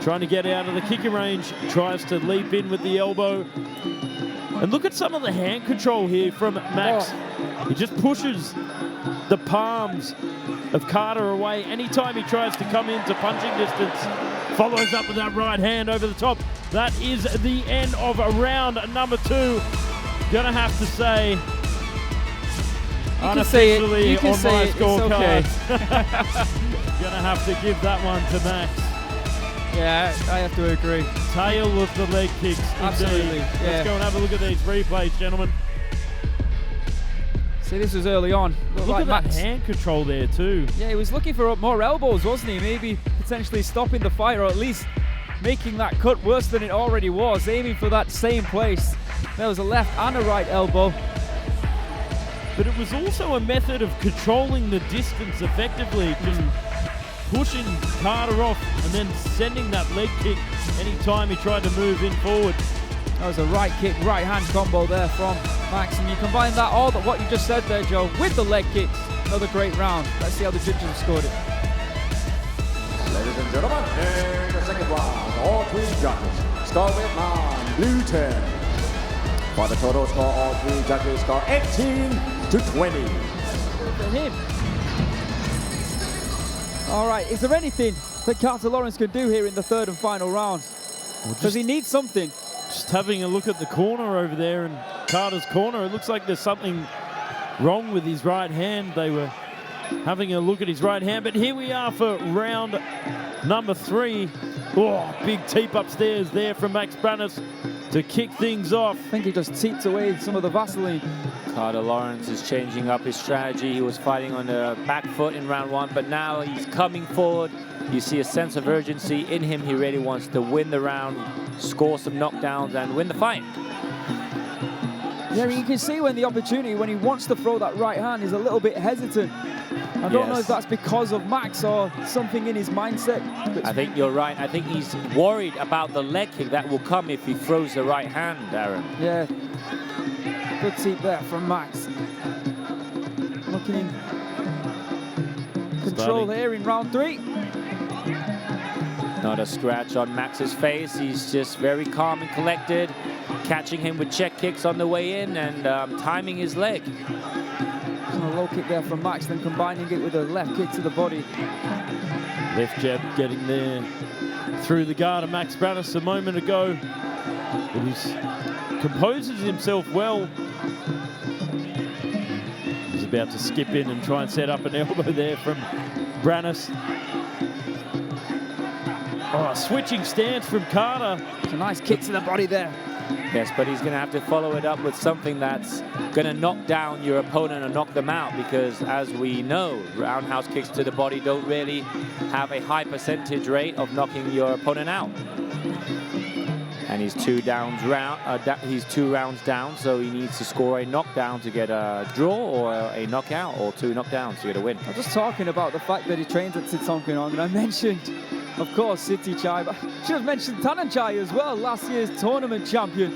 trying to get out of the kicking range, tries to leap in with the elbow. And look at some of the hand control here from Max. He just pushes the palms of Carter away anytime he tries to come into punching distance. Follows up with that right hand over the top. That is the end of round number 2. Gonna have to say, unofficially you can on say my it. scorecard, It's okay. gonna have to give that one to Max. Yeah, I have to agree. Tail of the leg kicks. Absolutely. Indeed. Yeah. Let's go and have a look at these replays, gentlemen. See, this was early on. Look like at Max. that hand control there too. Yeah, he was looking for more elbows, wasn't he? Maybe potentially stopping the fight, or at least making that cut worse than it already was, aiming for that same place. There was a left and a right elbow. But it was also a method of controlling the distance effectively, just pushing Carter off and then sending that leg kick anytime he tried to move in forward. That was a right kick, right hand combo there from Max. And you combine that, all that what you just said there, Joe, with the leg kicks. Another great round. Let's see how the judges have scored it. Ladies and gentlemen, in the second round, all 3 judges score with blue 10. For the total score, all 3 judges score 18 to 20. For him. All right, is there anything that Carter Lawrence can do here in the 3rd and final round? Because he needs something. Just having a look at the corner over there, and Carter's corner, it looks like there's something wrong with his right hand. They were having a look at his right hand, but here we are for round number 3. Oh, big teep upstairs there from Max Branis to kick things off. I think he just teeped away some of the Vaseline. Carter Lawrence is changing up his strategy. He was fighting on the back foot in round 1, but now he's coming forward. You see a sense of urgency in him. He really wants to win the round, score some knockdowns, and win the fight. Yeah, you can see when the opportunity, when he wants to throw that right hand, he's a little bit hesitant. I don't know if that's because of Max or something in his mindset. I think you're right. I think he's worried about the leg kick that will come if he throws the right hand, Aaron. Yeah. Good teep there from Max. Looking in control here in round 3. Not a scratch on Max's face. He's just very calm and collected, catching him with check kicks on the way in and timing his leg. A low kick there from Max, then combining it with a left kick to the body. Left jab getting there through the guard of Max Branis a moment ago. But he composes himself well. He's about to skip in and try and set up an elbow there from Branis. Oh, switching stance from Carter. It's a nice kick to the body there. Yes, but he's going to have to follow it up with something that's going to knock down your opponent and knock them out, because as we know, roundhouse kicks to the body don't really have a high percentage rate of knocking your opponent out. And he's 2 rounds down, so he needs to score a knockdown to get a draw, or a knockout, or 2 knockdowns to get a win. I'm just talking about the fact that he trains at Sitsongpeenong, and I mentioned, of course, Sitichai, but I should have mentioned Tananchai as well, last year's tournament champion.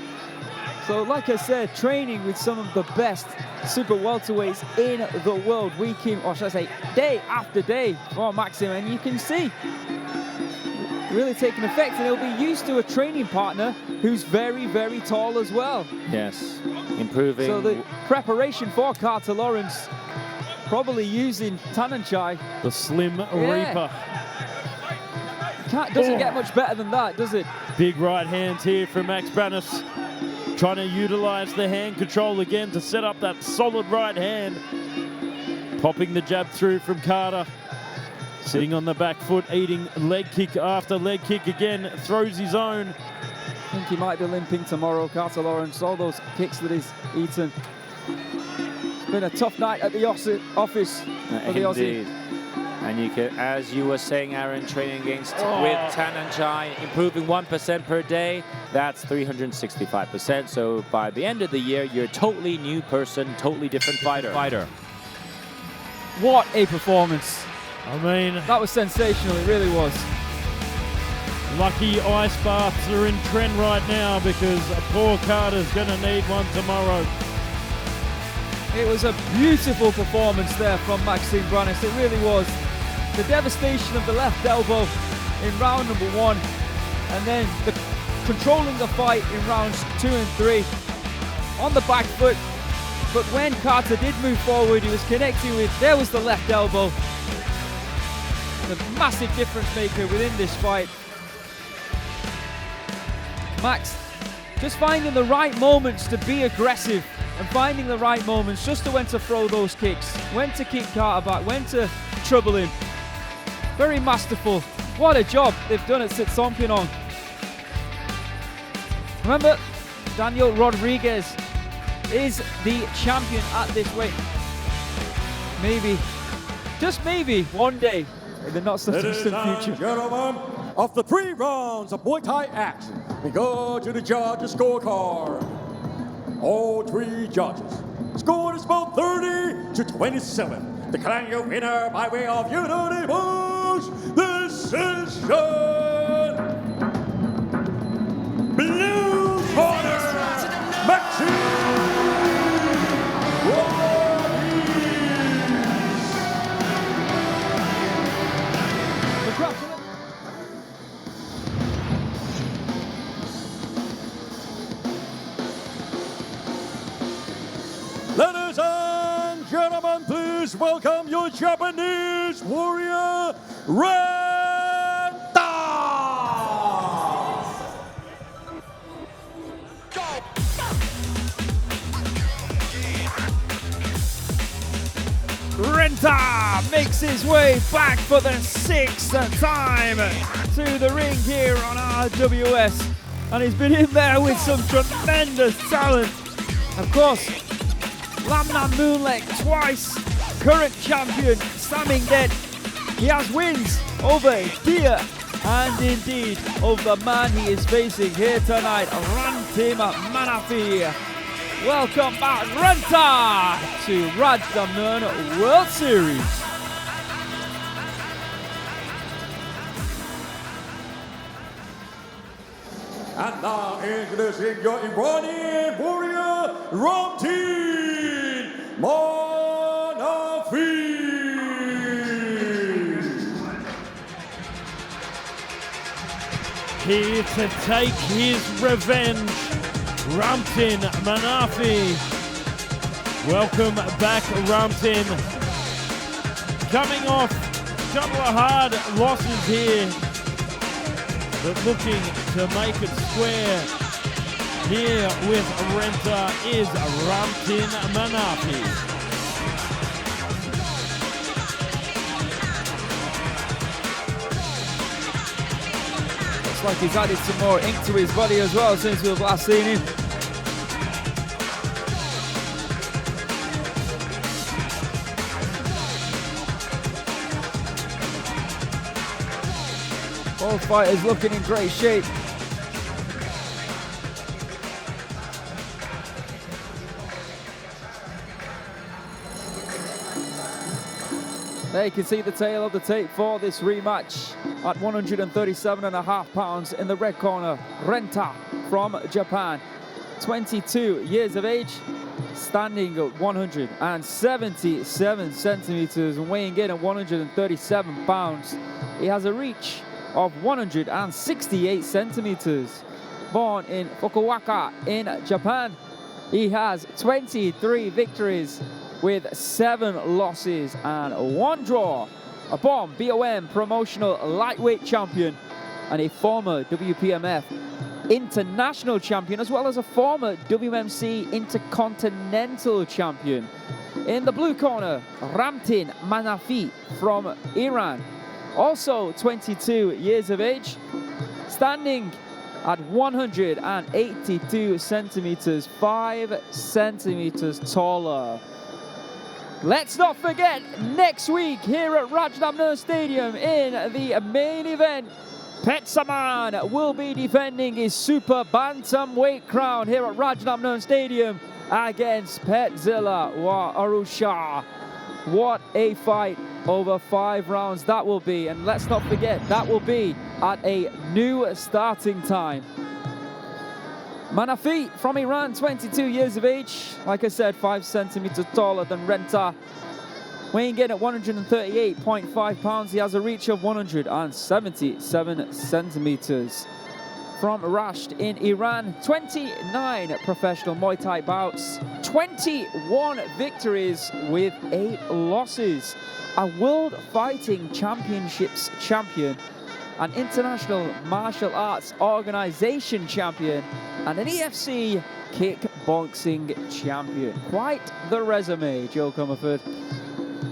So, like I said, training with some of the best super welterweights in the world, week in, or should I say, day after day for Maxim, and you can see really taking effect, and he'll be used to a training partner who's very, very tall as well. Yes, improving. So the preparation for Carter Lawrence, probably using Tananchai. The Slim Reaper. Doesn't get much better than that, does it? Big right hands here from Max Branis. Trying to utilize the hand control again to set up that solid right hand. Popping the jab through from Carter. Sitting on the back foot, eating leg kick after leg kick again. Throws his own. I think he might be limping tomorrow, Carter Lawrence. All those kicks that he's eaten. It's been a tough night at the office for the Aussie. And you can, as you were saying, Aaron, training against with Tananjai, improving 1% per day, that's 365%. So by the end of the year, you're a totally new person, totally different fighter. What a performance. I mean, That was sensational, it really was. lucky ice baths are in trend right now because poor Carter's going to need one tomorrow. It was a beautiful performance there from Maxim Branis, it really was. The devastation of the left elbow in round number 1, and then controlling the fight in rounds 2 and 3 on the back foot. But when Carter did move forward, he was connecting with, there was the left elbow. The massive difference maker within this fight. Max just finding the right moments to be aggressive and finding the right moments just to when to throw those kicks, when to kick Carter back, when to trouble him. Very masterful. What a job they've done at Sitsongpeenong. Remember, Daniel Rodriguez is the champion at this weight. Maybe, just maybe, one day in the not so distant future. Gentlemen, after 3 rounds of Muay Thai action, we go to the judges' scorecard. All 3 judges scored is about 30-27. The Kanani winner by way of unanimous decision. Blue corner, Maxim. Ladies and gentlemen, please welcome your Japanese warrior, Renta! Renta makes his way back for the 6th time to the ring here on RWS, and he's been in there with some tremendous talent. Of course, Lamnan Moonleg twice, current champion Saming Dead. He has wins over Dia and indeed over the man he is facing here tonight, Ramtin Manafi. Welcome back, Renta, to Rajadamnern World Series. And now introducing your Iranian warrior, Ramtin Manafi. Here to take his revenge, Ramtin Manafi. Welcome back, Ramtin. Coming off a couple of hard losses here, but looking to make it square here with Renta is Ramtin Manafi. Looks like he's added some more ink to his body as well since we've last seen him. Both fighters looking in great shape. There you can see the tail of the tape for this rematch at 137.5 pounds in the red corner. Renta from Japan, 22 years of age, standing at 177 centimeters and weighing in at 137 pounds. He has a reach of 168 centimeters. Born in Fukuoka in Japan, he has 23 victories with 7 losses and 1 draw. A BOM promotional lightweight champion and a former WPMF international champion, as well as a former WMC intercontinental champion. In the blue corner, Ramtin Manafi from Iran, also 22 years of age, standing at 182 centimeters, 5 centimeters taller. Let's not forget, next week here at Rajadamnern Stadium in the main event, Petsaman will be defending his super bantamweight crown here at Rajadamnern Stadium against Petzilla Arusha. What a fight over 5 rounds that will be. And let's not forget, that will be at a new starting time. Manafi from Iran, 22 years of age. Like I said, 5 centimeters taller than Renta. Weighing in at 138.5 pounds. He has a reach of 177 centimeters. From Rasht in Iran, 29 professional Muay Thai bouts, 21 victories with 8 losses. A World Fighting Championships champion, an International Martial Arts Organization champion, and an EFC kickboxing champion. Quite the resume, Joe Comerford.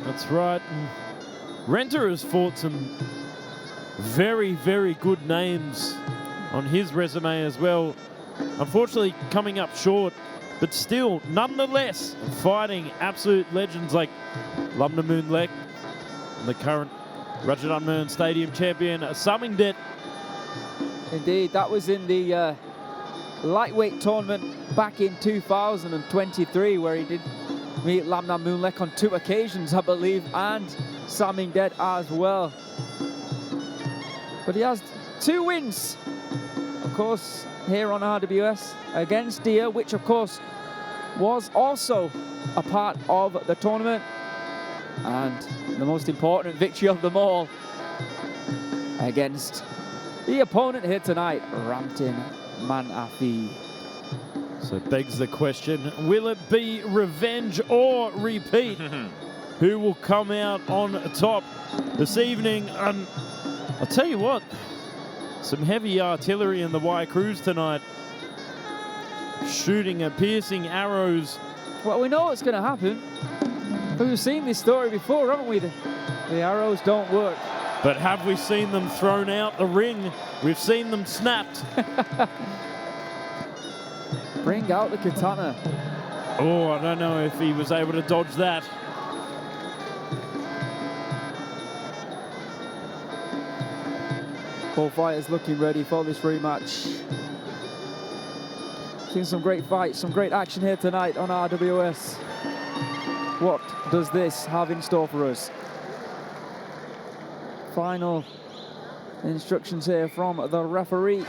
That's right. Renta has fought some very, very good names on his resume as well. Unfortunately, coming up short, but still, nonetheless, fighting absolute legends like Liamtanawat, the current Rajadamnern Stadium champion, Samingdet. Indeed, that was in the lightweight tournament back in 2023, where he did meet Liamtanawat on 2 occasions, I believe, and Samingdet as well. But he has 2 wins, of course, here on RWS against Dia, which of course was also a part of the tournament, and the most important victory of them all against the opponent here tonight, Ramtin Manafi. So it begs the question, will it be revenge or repeat? Who will come out on top this evening? I'll tell you what, some heavy artillery in the Y Crews tonight, shooting piercing arrows. Well, we know what's going to happen. We've seen this story before, haven't we? The arrows don't work. But have we seen them thrown out the ring? We've seen them snapped. Bring out the katana. Oh, I don't know if he was able to dodge that. Both fighters looking ready for this rematch. Seen some great fights, some great action here tonight on RWS. What does this have in store for us? Final instructions here from the referee,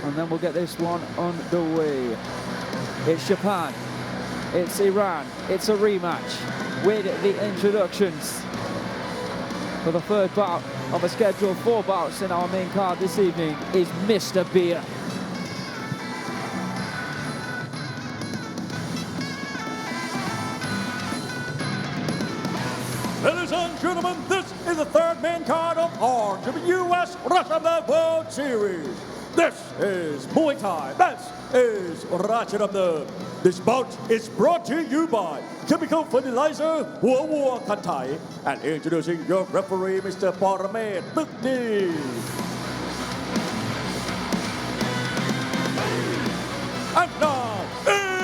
and then we'll get this one underway. It's Japan, it's Iran, it's a rematch with the introductions for the 3rd bout of a scheduled 4 bouts in our main card this evening is Mr. Beer. Ladies and gentlemen, this is the 3rd main card of RWS Rajadamnern World Series. This is Muay Thai. This is Rajadamnern. This bout is brought to you by Chemical Fertilizer Workpoint, and introducing your referee, Mr. Mohammad. And now,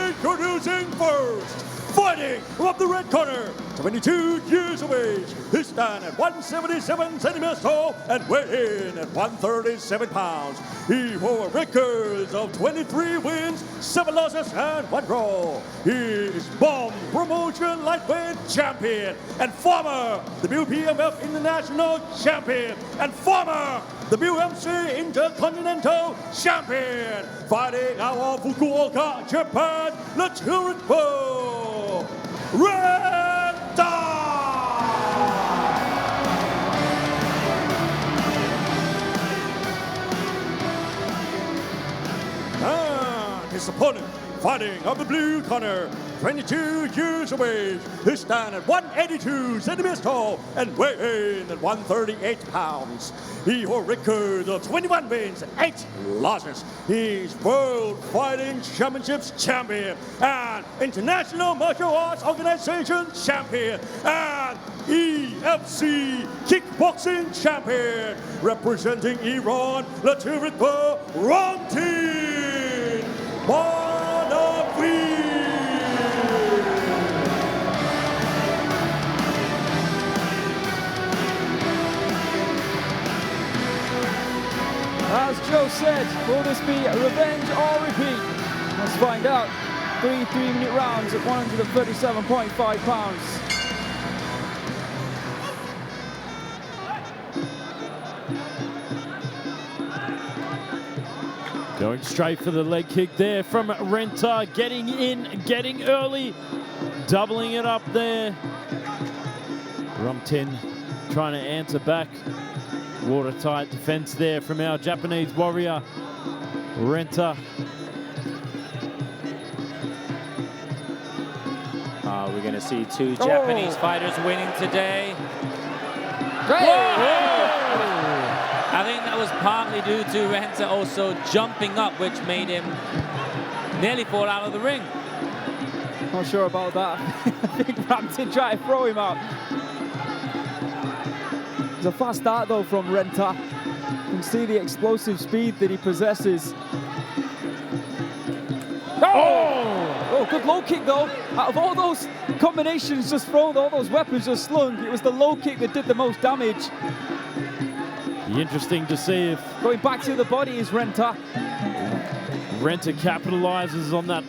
introducing first, fighting from the red corner, 22 years of age. He stands at 177 centimeters tall and weigh in at 137 pounds. He holds records of 23 wins, 7 losses, and 1 draw. He is Bomb Promotion Lightweight Champion and former WPMF International Champion and former WMC Intercontinental Champion. Fighting out of Fukuoka, Japan, let's hear it for Renta! And his opponent, fighting of the blue corner, 22 years of age. He stands at 182 centimeters tall and weigh in at 138 pounds. He holds records of 21 wins, 8 losses. He's World Fighting Championships champion and International Martial Arts Organization champion and EFC kickboxing champion. Representing Iran, let's hear it for Ramtin Manafi. As Joe said, will this be revenge or repeat? Let's find out. 3 3-minute rounds at 137.5 pounds. Going straight for the leg kick there from Renta, getting in, getting early, doubling it up there. Ramtin trying to answer back. Watertight defense there from our Japanese warrior, Renta. We're going to see two Japanese fighters winning today. I think that was partly due to Renta also jumping up, which made him nearly fall out of the ring. Not sure about that. I think Ramtin tried to throw him out. It's a fast start though from Renta. You can see the explosive speed that he possesses. Oh, good low kick though. Out of all those combinations just thrown, all those weapons just slung, it was the low kick that did the most damage. Be interesting to see if going back to the body is Renta. Renta capitalizes on that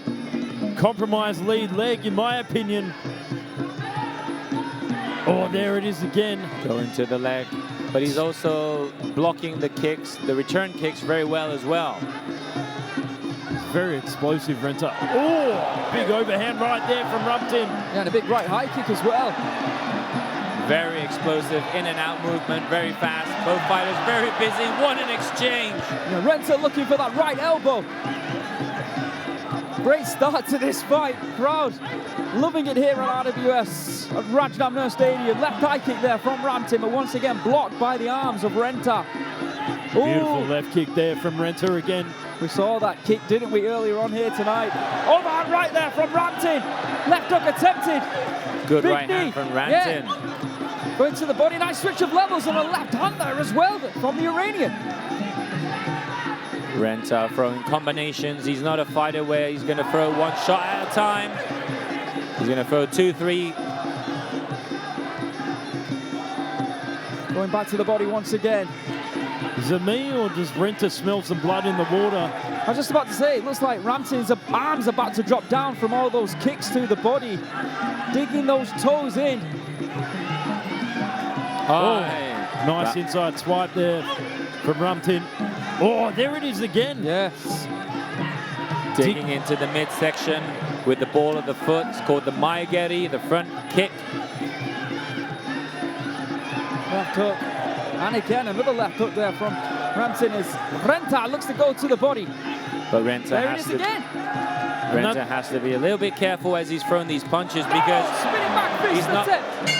compromised lead leg, in my opinion. Oh, there it is again. Going to the leg. But he's also blocking the kicks, the return kicks very well as well. Very explosive, Renta. Oh, big overhand right there from Ramtin. Yeah, and a big right high kick as well. Very explosive in and out movement, very fast. Both fighters very busy. What an exchange. Yeah, Renta looking for that right elbow. Great start to this fight. Crowd loving it here at RWS at Rajadamnern Stadium. Left high kick there from Ramtin, but once again blocked by the arms of Renta. Beautiful left kick there from Renta again. We saw that kick, didn't we, earlier on here tonight? Overhand right there from Ramtin. Left hook attempted. Good Big right knee. hand from Ramtin. Yeah. Going to the body, nice switch of levels and a left hand there as well from the Iranian. Renta throwing combinations. He's not a fighter where he's going to throw one shot at a time. He's going to throw 2, 3. Going back to the body once again. Is it me or does Renta smell some blood in the water? I was just about to say, it looks like Ramtin's arms about to drop down from all those kicks to the body. Digging those toes in. Oh, nice inside swipe there from Ramtin. Oh, there it is again. Yes. Digging into the midsection with the ball of the foot. It's called the Maigeri, the front kick. Left hook. And again, another left hook there from Ramtin as Renta looks to go to the body. But Renta has to be a little bit careful as he's throwing these punches because he's not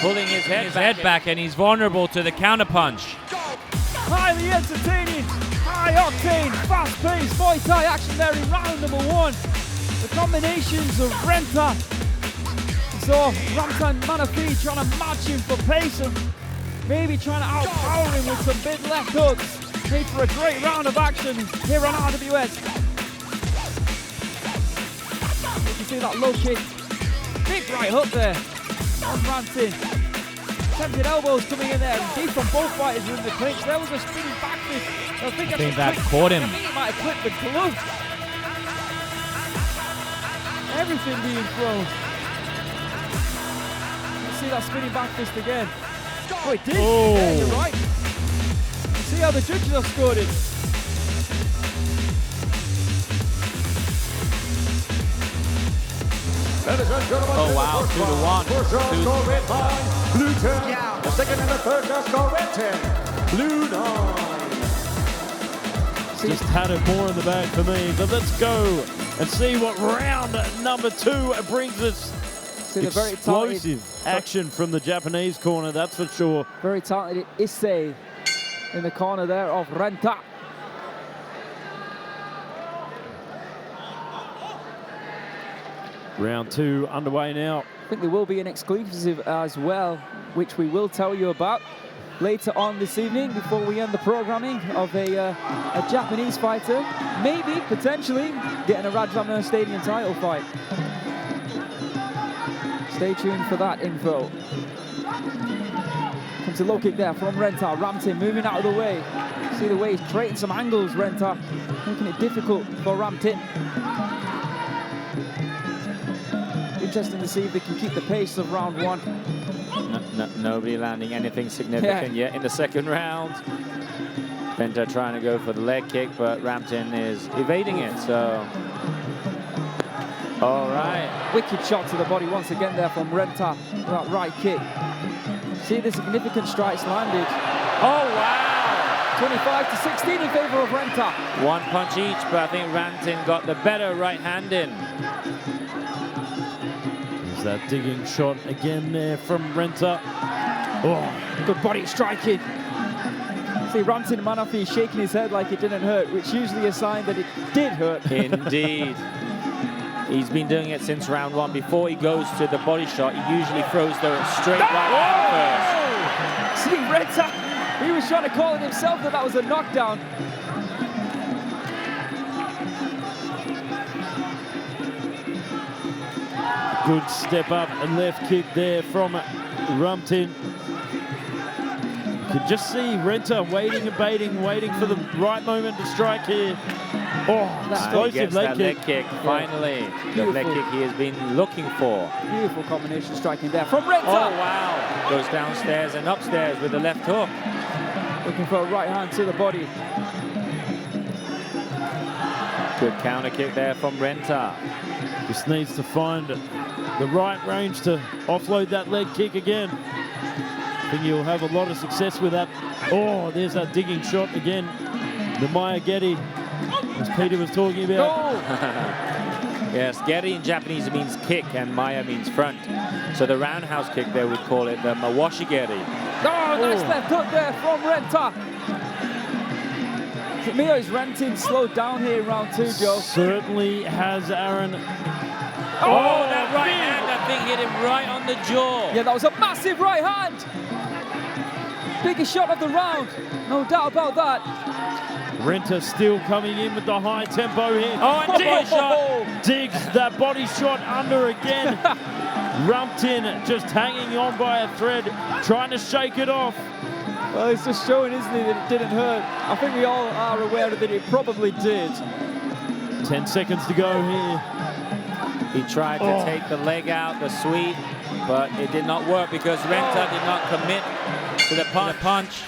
pulling his head back and he's vulnerable to the counter punch. Highly entertaining, high octane, fast-paced Muay Thai action there in round number 1. The combinations of Renta. So Ramtin Manafi trying to match him for pace and maybe trying to outpower him with some big left hooks. Made for a great round of action here on RWS. You can see that low kick. Big right hook there on Ramtin. Attempted elbows coming in there. Deep from both fighters in the clinch. There was a spinning back fist. I think spinning back caught him. I think he might have clipped the glove. Everything being thrown. You see that spinning back fist again. Oh, it did. Oh. Yeah, you're right. See how the judges have scored it. Oh, wow, 2-1. Blue 10. The second and the third just go red 10. Blue 9. Just had it more in the bag for me, but let's go and see what round number 2 brings us. See the very explosive action from the Japanese corner, that's for sure. Very talented Issei in the corner there of Renta. Round 2 underway now. I think there will be an exclusive as well, which we will tell you about later on this evening before we end the programming of a Japanese fighter, maybe, potentially, getting a Rajadamnern Stadium title fight. Stay tuned for that info. Comes a low kick there from Renta. Ramtin moving out of the way. See the way he's creating some angles, Renta, making it difficult for Ramtin. Interesting to see if they can keep the pace of round one. Nobody landing anything significant yet in the second round. Renta trying to go for the leg kick, but Ramtin is evading it, so... All right. Wicked shot to the body once again there from Renta. That right kick. See the significant strikes landed. Oh, wow! 25 to 16 in favor of Renta. One punch each, but I think Ramtin got the better right hand in. There's that digging shot again there from Renta. Oh, good body striking. See Ramtin Manafi shaking his head like it didn't hurt, which usually a sign that it did hurt. Indeed. He's been doing it since round one. Before he goes to the body shot, he usually throws the straight right hand first. See Renta, he was trying to call it himself that was a knockdown. Good step up and left kick there from Ramtin. You can just see Renta waiting and baiting, waiting for the right moment to strike here. Oh, explosive leg kick. Finally. The leg kick he has been looking for. Beautiful combination striking there from Renta. Oh, wow. Goes downstairs and upstairs with the left hook. Looking for a right hand to the body. Good counter kick there from Renta. Just needs to find the right range to offload that leg kick again. I think he'll have a lot of success with that. Oh, there's that digging shot again. The 𝐓𝐇𝐈𝐒, as Peter was talking about. Oh. Yes, 𝐓𝐇𝐈𝐒 in Japanese means kick and 𝐓𝐿𝐒 means front. So the roundhouse kick there, we'd call it the 𝐓𝐿𝐒 𝐓𝐇𝐈𝐒. Oh, nice left hook there from Renta. Mio is Ramtin slowed down here in round two, Joe. Certainly has, Aaron. Oh, that right hand, I think, hit him right on the jaw. Yeah, that was a massive right hand. Biggest shot of the round, no doubt about that. Renta still coming in with the high tempo here. Oh, and dig shot. Digs that body shot under again. Ramtin just hanging on by a thread, trying to shake it off. Well, it's just showing, isn't it, that it didn't hurt. I think we all are aware that it probably did. 10 seconds to go here. He tried to take the leg out, the sweep, but it did not work because Renta did not commit to the punch.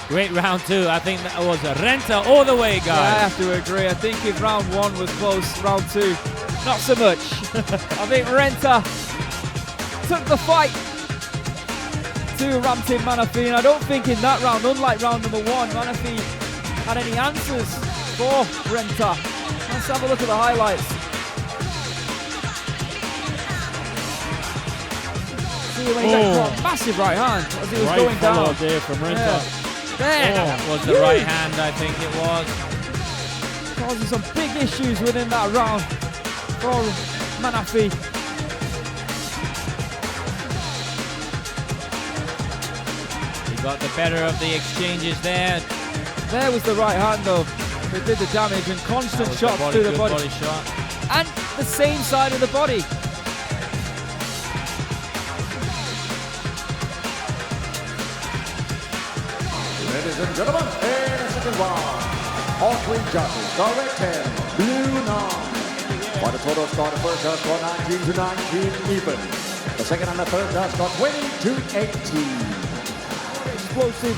Great round two. I think that was a Renta all the way, guys. Yeah, I have to agree. I think if round one was close, round two, not so much. I think Renta took the fight to Ramtin Manafi, and I don't think in that round, unlike round number one, Manafi had any answers for Renta. Let's have a look at the highlights. See when he got a massive right hand as he was going down. There from Renta. Yeah. There. That was the right hand, I think it was. Causing some big issues within that round for Manafi. He got the better of the exchanges there. There was the right hand though. It did the damage and constant shots to the body shot. and the same side of the body. Ladies and gentlemen, in the second round, all three judges directed Boulanouar. For the total score, the first does score 19 to 19 even. The second and the third does score 20 to 18. Explosive.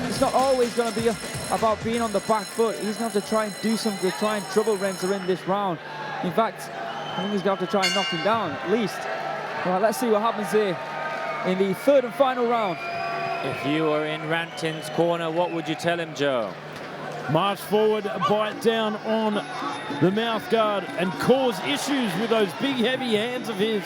It's not always going to be about being on the back foot. He's going to have to try and do something to try and trouble Renta in this round. In fact, I think he's going to have to try and knock him down at least. All right, let's see what happens here in the third and final round. If you were in Ramtin's corner, what would you tell him, Joe? March forward, bite down on the mouth guard and cause issues with those big heavy hands of his.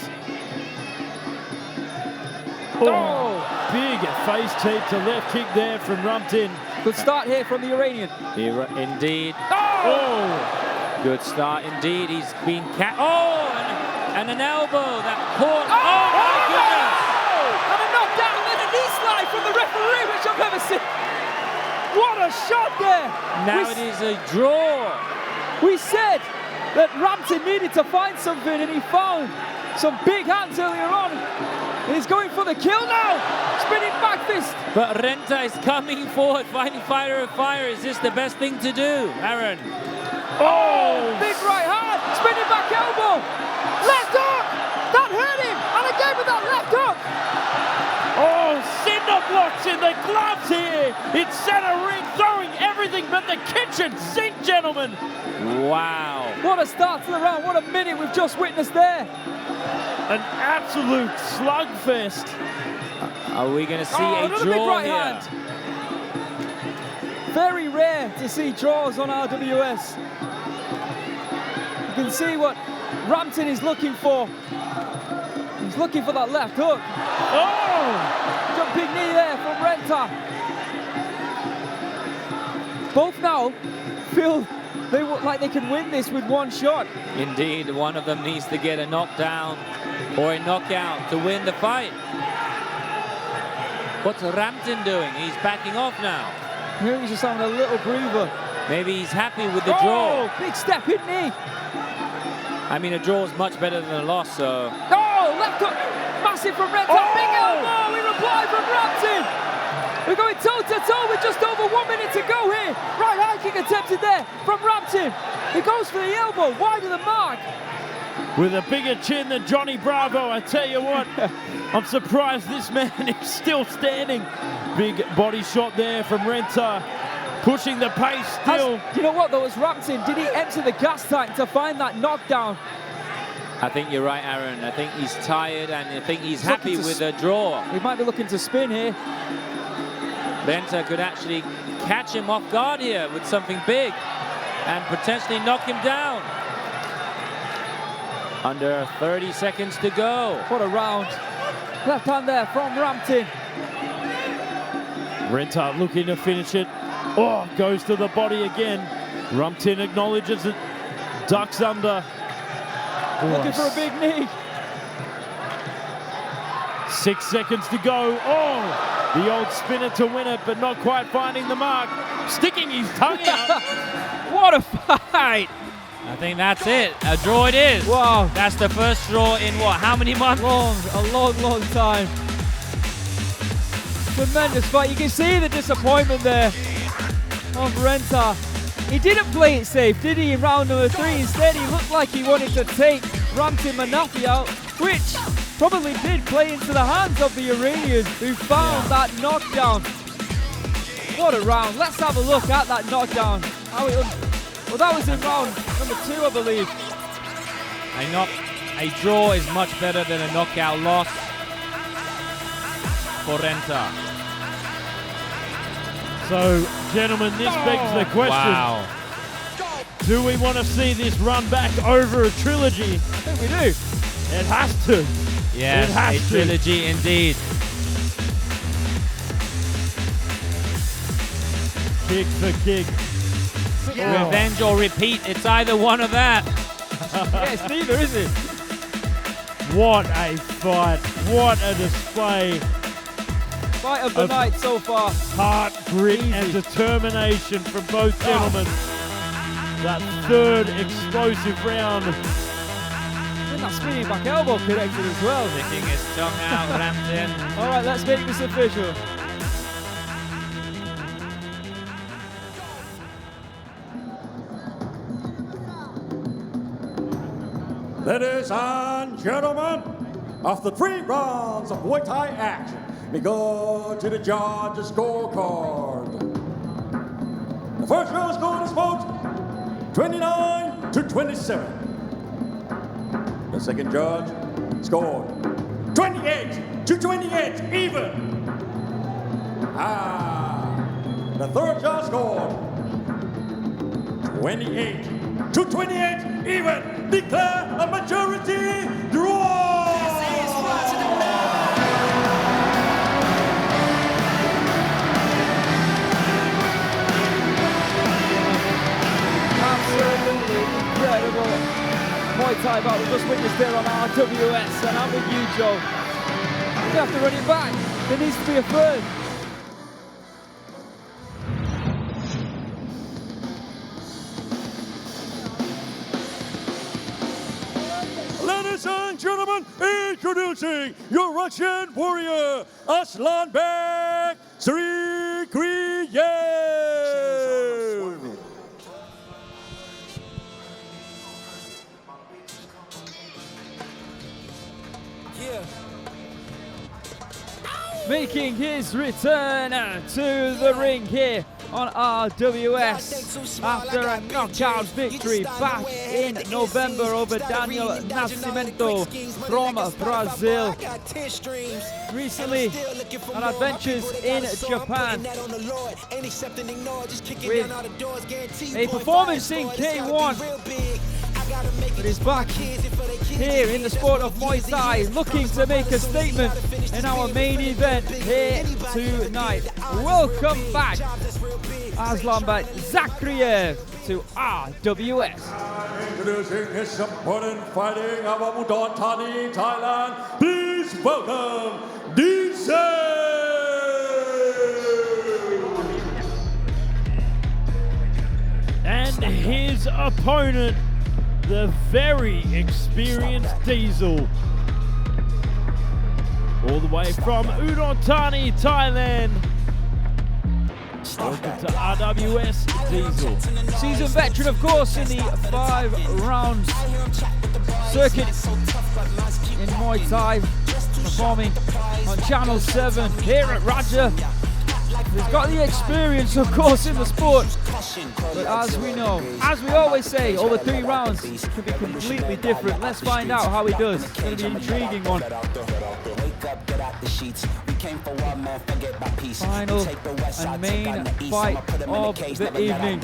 Oh, big face tape to left kick there from Ramtin. Good start here from the Iranian. Indeed. Oh! Good start indeed. He's been and an elbow that caught. Oh my goodness! And a knockdown and a knee slide from the referee, which I've never seen. What a shot there! Now it is a draw. We said that Ramtin needed to find something, and he found some big hands earlier on. He's going for the kill now. Spinning back fist. But Renta is coming forward, fighting fire of fire. Is this the best thing to do, Aaron? Oh, big right hand. Spinning back elbow. Left hook. That hurt him. And again with that left hook. Oh, cinder blocks in the gloves here. It's center ring, throwing everything but the kitchen sink, gentlemen. Wow. What a start to the round. What a minute we've just witnessed there. An absolute slugfest. Are we going to see a another big draw right here? hand. Very rare to see draws on RWS. You can see what Ramtin is looking for. He's looking for that left hook. Oh! Jumping knee there from Renta. Both now feel like they can win this with one shot. Indeed, one of them needs to get a knockdown or a knockout to win the fight. What's Ramtin doing? He's backing off now. Here he's just having a little breather. Maybe he's happy with the draw. Oh, big step in knee. I mean, a draw is much better than a loss, so... Oh, left hook. Massive from Renta. Big elbow. We reply from Ramtin. We're going toe-to-toe with just over 1 minute to go here. Right high kick attempted there from Ramtin. He goes for the elbow, wide of the mark. With a bigger chin than Johnny Bravo, I tell you what, I'm surprised this man is still standing. Big body shot there from Renta, pushing the pace still. You know what, though, as Ramtin, did he enter the gas tank to find that knockdown? I think you're right, Aaron. I think he's tired and I think he's happy with the draw. He might be looking to spin here. Renta could actually catch him off guard here with something big and potentially knock him down. Under 30 seconds to go. What a round. Left hand there from Ramtin. Renta looking to finish it. Oh, goes to the body again. Ramtin acknowledges it. Ducks under. Looking for a big knee. 6 seconds to go. Oh, the old spinner to win it, but not quite finding the mark. Sticking his tongue out. What a fight. I think that's it. A draw it is. Wow. That's the first draw in what, how many months? A long time. Tremendous fight. You can see the disappointment there of Renta. He didn't play it safe, did he, in round number 3? Instead, he looked like he wanted to take Ramtin Manafi out, which probably did play into the hands of the Iranian, who found that knockdown. What a round. Let's have a look at that knockdown. Well, that was in round number 2, I believe. A draw is much better than a knockout loss for Renta. So, gentlemen, this begs the question. Wow. Do we want to see this run back over a trilogy? I think we do. It has to. Yes, it has a to. trilogy indeed. Kick for kick. Revenge or repeat, it's either one of that. Yeah, it's neither, is it? What a fight. What a display. Fight of the night so far. Heart, grit, and determination from both gentlemen. That third explosive round. And that spinning back elbow connected as well. Sticking his tongue out, Ramtin. All right, let's make this official. Ladies and gentlemen, after 3 rounds of Muay Thai action, we go to the judges' scorecard. The first round score is about 29-27. The second judge scored 28-28, even. The third judge scored 28-28, even. Declare a majority draw. Absolutely incredible Muay Thai battle we just witnessed there on RWS, and I'm with you, Joe. We have to run it back. There needs to be a third. Ladies and gentlemen, it introducing your Russian warrior, Aslanbek Zikreev. Making his return to the ring here on RWS after a knockout victory back in November over Daniel Nascimento from Brazil. Recently on adventures in Japan with a performance in K1. But he's back here in the sport of Muay Thai, looking to make a statement in our main event here tonight. Welcome back, Aslanbek Zikreev, to RWS. Introducing his opponent fighting out of Udon Thani, Thailand. Please welcome DAZN. And his opponent, the very experienced Diesel. All the way from Udon Thani, Thailand. Welcome to RWS, Diesel. Seasoned veteran, of course, in the 5 rounds circuit in Muay Thai, performing on Channel 7 here at Raja. He's got the experience, of course, in the sport. But as we know, as we always say, over 3 rounds can be completely different. Let's find out how he does. It's going to be an intriguing one. Final and main fight of the evening.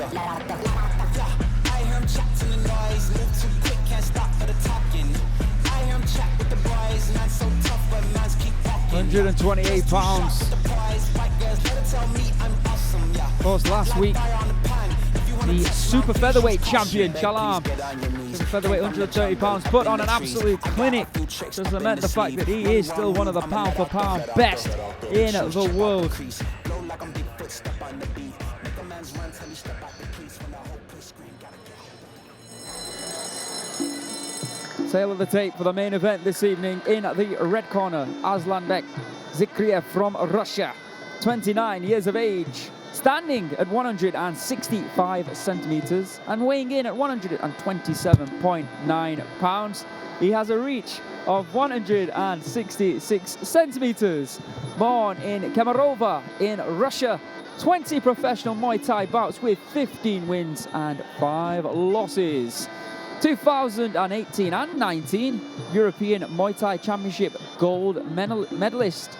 128 pounds. Of course, last week, the super featherweight champion, Chalam, super featherweight 130 pounds, put on an absolute clinic to cement the fact that he is still one of the pound for pound best in the world. Tail of the tape for the main event this evening. In the red corner, Aslanbek Zikreev from Russia, 29 years of age, standing at 165 centimeters and weighing in at 127.9 pounds. He has a reach of 166 centimeters. Born in Kemerovo in Russia, 20 professional Muay Thai bouts with 15 wins and 5 losses. 2018 and 19 European Muay Thai Championship gold medalist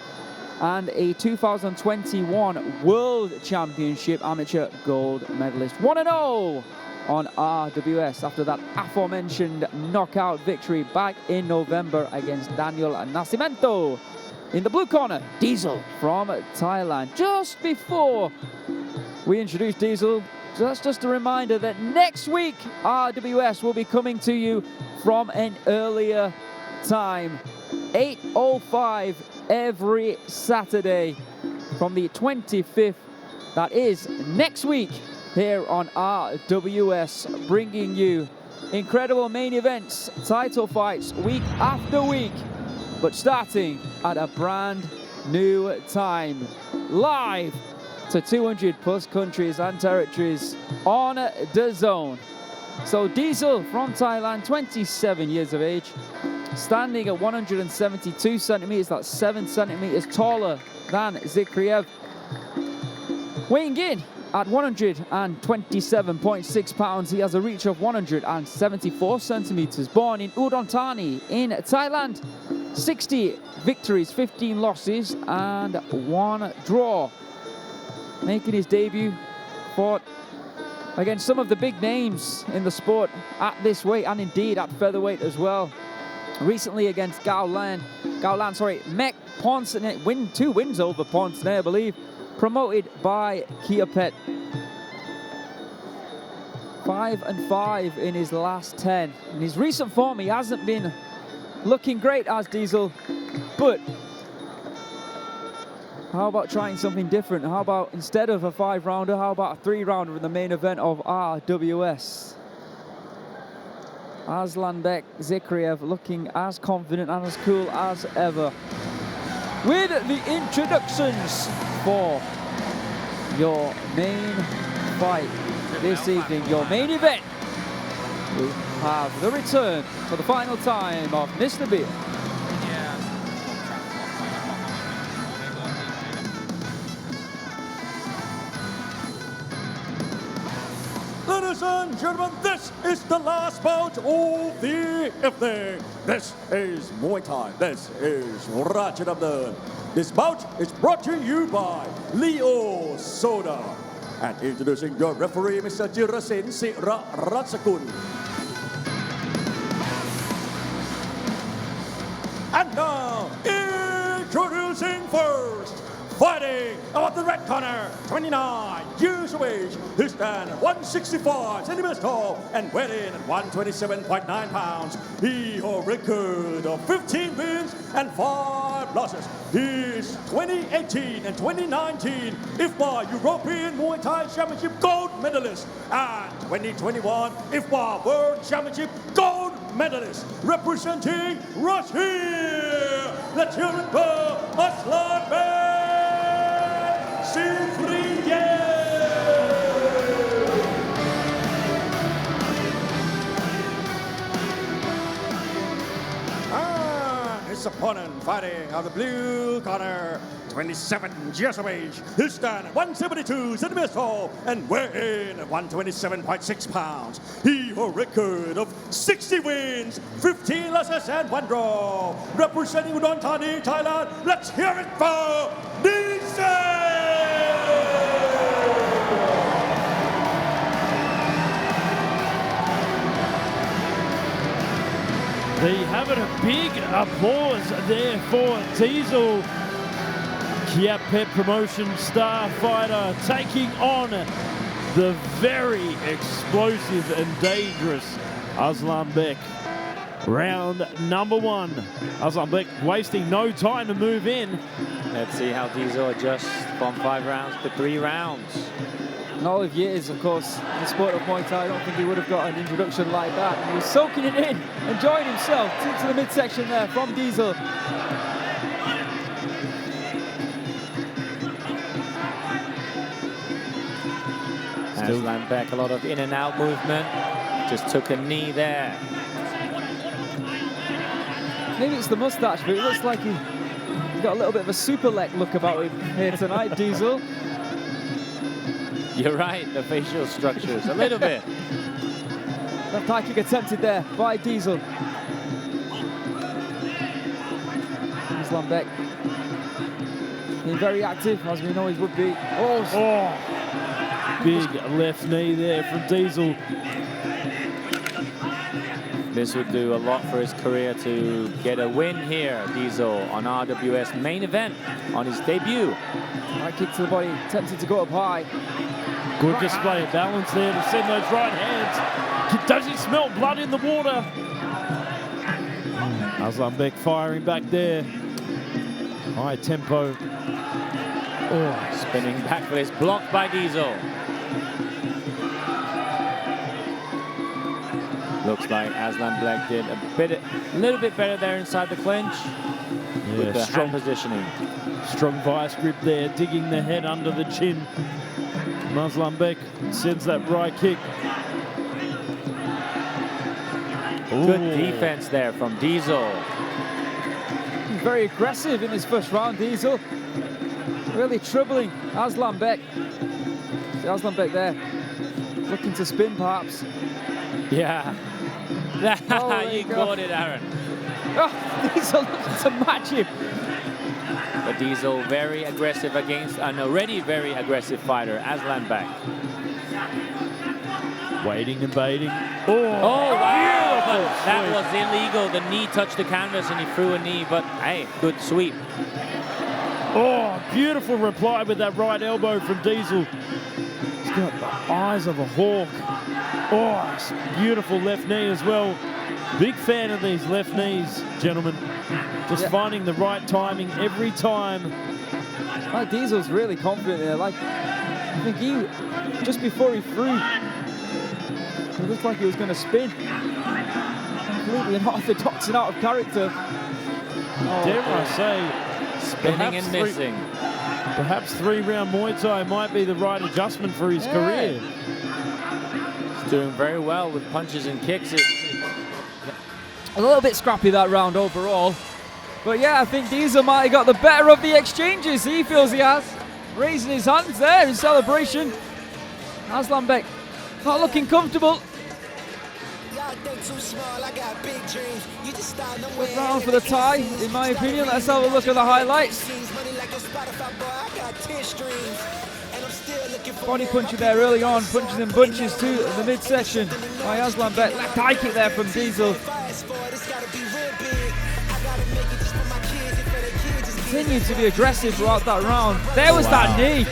and a 2021 World Championship amateur gold medalist. 1-0 on RWS after that aforementioned knockout victory back in November against Daniel Nascimento. In the blue corner, Diesel from Thailand. Just before we introduce Diesel, just a reminder that next week RWS will be coming to you from an earlier time, 8:05 every Saturday from the 25th. That is next week here on RWS, bringing you incredible main events, title fights week after week, but starting at a brand new time, live to 200 plus countries and territories on DAZN. So Diesel from Thailand, 27 years of age, standing at 172 centimeters, that's 7 centimeters taller than Zikreev. Weighing in at 127.6 pounds, he has a reach of 174 centimeters. Born in Udon Thani in Thailand, 60 victories, 15 losses, and 1 draw. Making his debut, fought against some of the big names in the sport at this weight and indeed at featherweight as well. Recently against Mek Ponce, 2 wins over Ponce, I believe, promoted by 𝐓𝐇𝐈𝐒. 5-5 in his last 10. In his recent form, he hasn't been looking great as Diesel, but how about trying something different? How about, instead of a 5-rounder, how about a 3-rounder in the main event of RWS? Aslanbek, Zikreev looking as confident and as cool as ever. With the introductions for your main fight this evening, your main event, we have the return for the final time of Mr. Beer. Ladies and gentlemen, this is the last bout of the evening. This is Muay Thai. This is Rajadamnern. This bout is brought to you by Leo Soda. And introducing your referee, Mr. Jirasin Sira Ratsakun. And now, introducing first, fighting out of the red corner, 29 years of age. He stands at 165 centimeters tall and weighed in at 127.9 pounds. He holds a record of 15 wins and 5 losses. He is 2018 and 2019 IFBA European Muay Thai Championship gold medalist and 2021 IFBA World Championship gold medalist. Representing Russia, let's hear it for Aslanbek. His opponent fighting out of the blue corner, 27 years of age. He stands at 172 centimeters tall and weigh in at 127.6 pounds. He holds a record of 60 wins, 15 losses and 1 draw. Representing Udon Thani, Thailand, let's hear it for Vincent! There you have it, a big applause there for Diesel. Kiat Pet Promotion star fighter taking on the very explosive and dangerous Aslanbek. Round number 1. Aslanbek wasting no time to move in. Let's see how Diesel adjusts from 5 rounds to 3 rounds. In all of years, of course, in the sport of Muay Thai, I don't think he would have got an introduction like that. He was soaking it in, enjoying himself. Into the midsection there from Diesel. Aslanbek, a lot of in and out movement. Just took a knee there. Maybe it's the mustache, but it looks like he's got a little bit of a super leg look about him here tonight, Diesel. You're right, the facial structures, a little bit. Left high kick attempted there by Diesel. Aslanbek being very active, as we know he would be. Oh, big left knee there from Diesel. This would do a lot for his career to get a win here, Diesel, on RWS main event on his debut. High kick to the body, tempted to go up high. Good display of balance there to send those right hands. Does he smell blood in the water? Aslanbek firing back there. High tempo. Oh, spinning back for this, blocked by Diesel. Looks like Aslanbek did a little bit better there inside the clinch. With the strong positioning. Strong vice grip there, digging the head under the chin. Aslanbek sends that right kick. Good defense there from Diesel. Very aggressive in his first round, Diesel. Really troubling Aslanbek. See Aslanbek there, looking to spin perhaps. Yeah. Oh, you caught it, Aaron. Oh, Diesel looking to match him. But Diesel very aggressive against an already very aggressive fighter, Aslanbek. Waiting and baiting. Oh, wow! But that was illegal. The knee touched the canvas and he threw a knee, but hey, good sweep. Oh, beautiful reply with that right elbow from Diesel. He's got the eyes of a hawk. Oh, beautiful left knee as well. Big fan of these left knees, gentlemen. Just finding the right timing every time. Like Diesel's really confident there. Like, I think he, just before he threw, it looked like he was going to spin. completely unorthodox and out of character. Dare I say, Spinning and missing. Perhaps 3-round Muay Thai might be the right adjustment for his career. He's doing very well with punches and kicks. A little bit scrappy that round overall. But yeah, I think Diesel might have got the better of the exchanges. He feels he has. Raising his hands there in celebration. Aslanbek not looking comfortable. Good round for the Thai, in my opinion. Let's have a look at the highlights. Body puncher there early on, punches and bunches too in the midsection by Aslanbek. Left high kick there from Diesel. Continued to be aggressive throughout that round. There was that knee.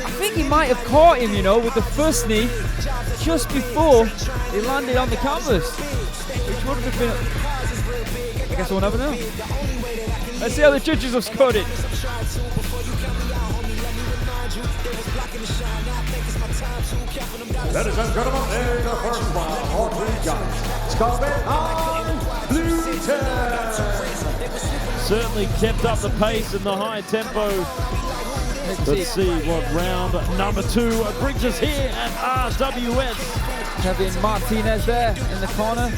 I think he might have caught him, you know, with the first knee just before he landed on the canvas, which would have been, I guess we'll never know. Let's see how the judges have scored it. Ladies and gentlemen, there's the first round for 3 judges. Sitsongpeenong, blue team. Certainly kept up the pace and the high tempo. Let's see what round number 2 brings us here at RWS. Kevin Martinez there in the corner.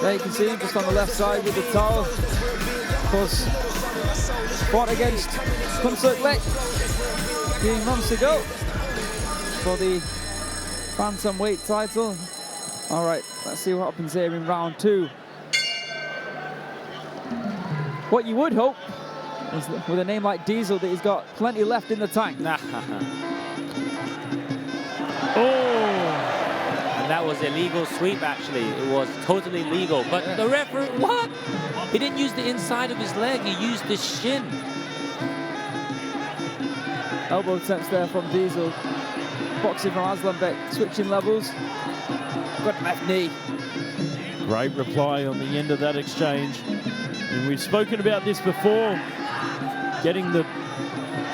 There you can see him just on the left side with the towel. Of course, fought against Prasertgym a few months ago for the bantamweight title. All right, let's see what happens here in round 2. What you would hope is that with a name like Diesel that he's got plenty left in the tank. And that was illegal sweep, actually. It was totally legal. But the referee, what? He didn't use the inside of his leg. He used the shin. Elbow attempts there from Diesel. Boxing from Aslanbek, switching levels. Good left knee. Great reply on the end of that exchange. And we've spoken about this before. Getting the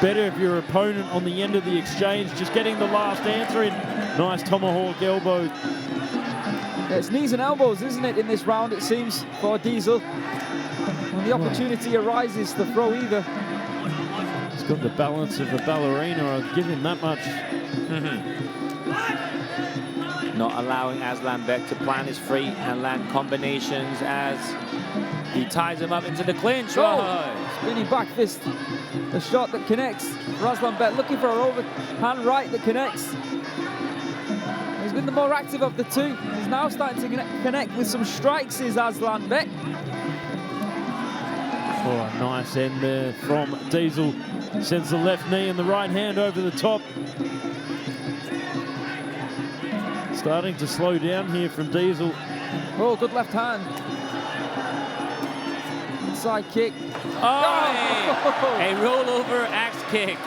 better of your opponent on the end of the exchange. Just getting the last answer in. Nice tomahawk elbow. Yeah, it's knees and elbows, isn't it, in this round, it seems, for Diesel. When the opportunity arises to throw either. He's got the balance of a ballerina. I'll give him that much. Not allowing Aslanbek to plan his feet and land combinations as he ties him up into the clinch. Spinning back fist. The shot that connects. Aslanbek looking for an overhand right that connects. He's been the more active of the two. He's now starting to connect with some strikes, is Aslanbek. Oh, nice end there from Diesel. Sends the left knee and the right hand over the top. Starting to slow down here from Diesel. Oh, good left hand. Inside kick. Oh! A rollover axe kick.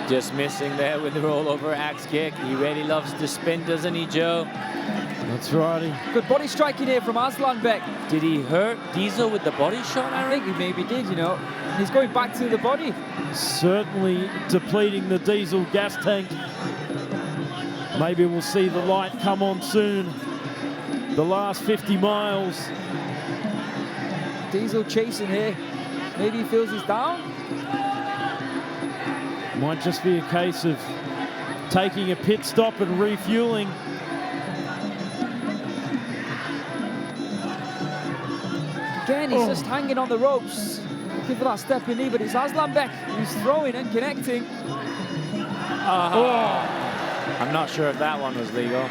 Just missing there with the rollover axe kick. He really loves to spin, doesn't he, Joe? That's righty. Good body striking here from Aslanbek. Did he hurt Diesel with the body shot, I think he maybe did, you know. He's going back to the body. Certainly depleting the Diesel gas tank. Maybe we'll see the light come on soon. The last 50 miles. Diesel chasing here. Maybe he feels he's down. Might just be a case of taking a pit stop and refueling. Again, he's just hanging on the ropes. Looking for that stepping knee, but it's Aslanbek who's throwing and connecting. I'm not sure if that one was legal.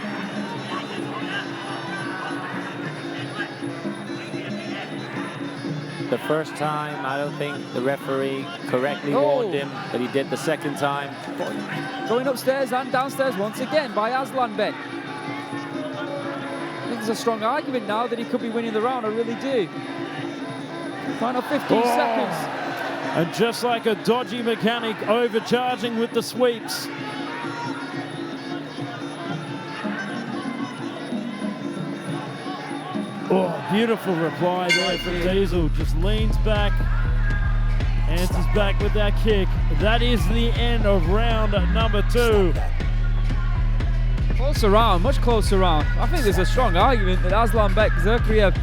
The first time, I don't think the referee correctly warned him, but he did the second time. Going upstairs and downstairs once again by Aslanbek. I think there's a strong argument now that he could be winning the round, I really do. Final 15 seconds. And just like a dodgy mechanic, overcharging with the sweeps. Oh, beautiful reply there from Diesel. Just leans back, answers back with that kick. That is the end of round number 2. Closer round, much closer round. I think there's a strong argument that Aslanbek Zikreev